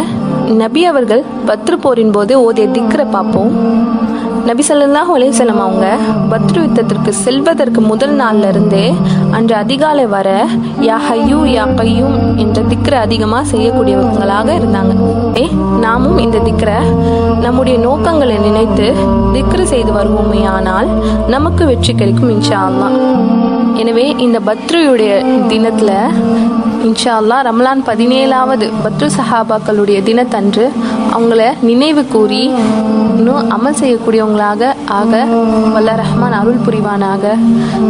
நபி அவர்கள் பத்ரு போரின் போது ஓதிய திக்ரை பார்ப்போம். நபி ஸல்லல்லாஹு அலைஹி வஸல்லம் அவங்க பத்ரு யுத்தத்திற்கு செல்வதற்கு முதல் நாள்ல இருந்தே அன்று அதிகாலை வர யா ஹய்யூ யா கய்யூம் என்ற திக்ரை அதிகமாக செய்யக்கூடியவங்களாக இருந்தாங்க. நாமும் இந்த திக்ரை நம்முடைய நோக்கங்களை நினைத்து திக்ரு செய்து வருவோமே ஆனால் நமக்கு வெற்றி கிடைக்கும் இன்ஷா அல்லாஹ். எனவே இந்த பத்ருடைய தினத்துல இன்ஷா அல்லாஹ் ரமலான் 17வது பத்ரு சஹாபாக்களுடைய தினத்தன்று அவங்கள நினைவு கூறி இன்னும் அமல் செய்யக்கூடியவங்களாக ஆக வல்ல ரஹ்மான் அருள் புரிவானாக.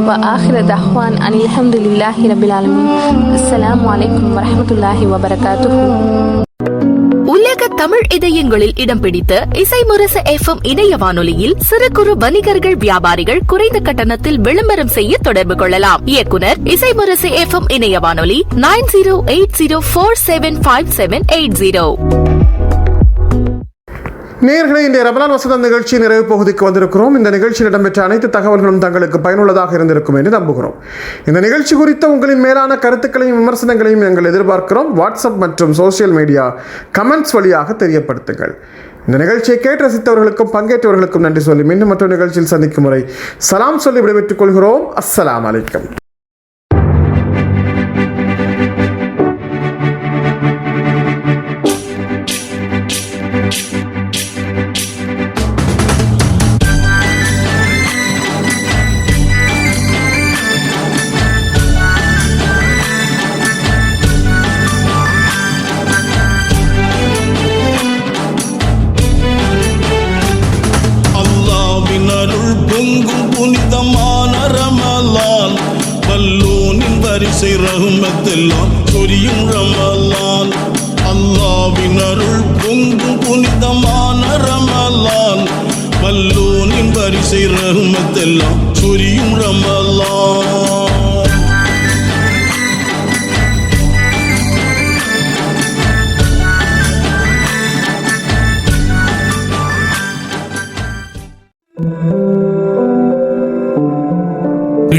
வ ஆஹிர தஹ்வான் அனில் ஹம்துலில்லாஹி ரபில் ஆலமீன். அஸ்ஸலாமு அலைக்கும் வரஹ்மத்துல்லாஹி வபரகாத்துஹு. உலக தமிழ் இதயங்களில் இடம் பிடித்த இசை முரசு FM இணைய வானொலியில் சிறு குறு வணிகர்கள் வியாபாரிகள் குறைந்த கட்டணத்தில் விளம்பரம் செய்ய தொடர்பு கொள்ளலாம். இயக்குனர் இசை முரசு FM இணைய வானொலி 9080475780. நேயர்களே, இந்த ரமலான் வசந்தம் நிகழ்ச்சி நிறைவு பகுதிக்கு வந்திருக்கிறோம். இந்த நிகழ்ச்சியில் இடம்பெற்ற அனைத்து தகவல்களும் தங்களுக்கு பயனுள்ளதாக இருந்திருக்கும் என்று நம்புகிறோம். இந்த நிகழ்ச்சி குறித்த உங்களின் மேலான கருத்துக்களையும் விமர்சனங்களையும் நாங்கள் எதிர்பார்க்கிறோம். வாட்ஸ்அப் மற்றும் சோசியல் மீடியா கமெண்ட்ஸ் வழியாக தெரியப்படுத்துங்கள். இந்த நிகழ்ச்சியை கேட்டு ரசித்தவர்களுக்கும் பங்கேற்றவர்களுக்கும் நன்றி சொல்லி மீண்டும் மற்றொரு நிகழ்ச்சியில் சந்திக்கும் முறை சலாம் சொல்லி விடைபெற்றுக் கொள்கிறோம். அஸ்ஸலாமு அலைக்கும். ரஹ்மத்தெல்லாம் சொரியும் ரமலான். அல்லாஹ்வின் அருள் பொங்கும் புனிதமான ரமலான். வல்லோனின் வரிசை ரஹ்மத்தெல்லாம் சொரியும் ரமலான்.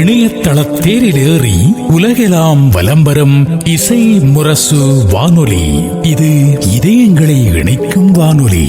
இணையதள தேரில் ஏறி உலகெல்லாம் வலம்பெறும் இசை முரசு வானொலி. இது இதயங்களை இணைக்கும் வானொலி.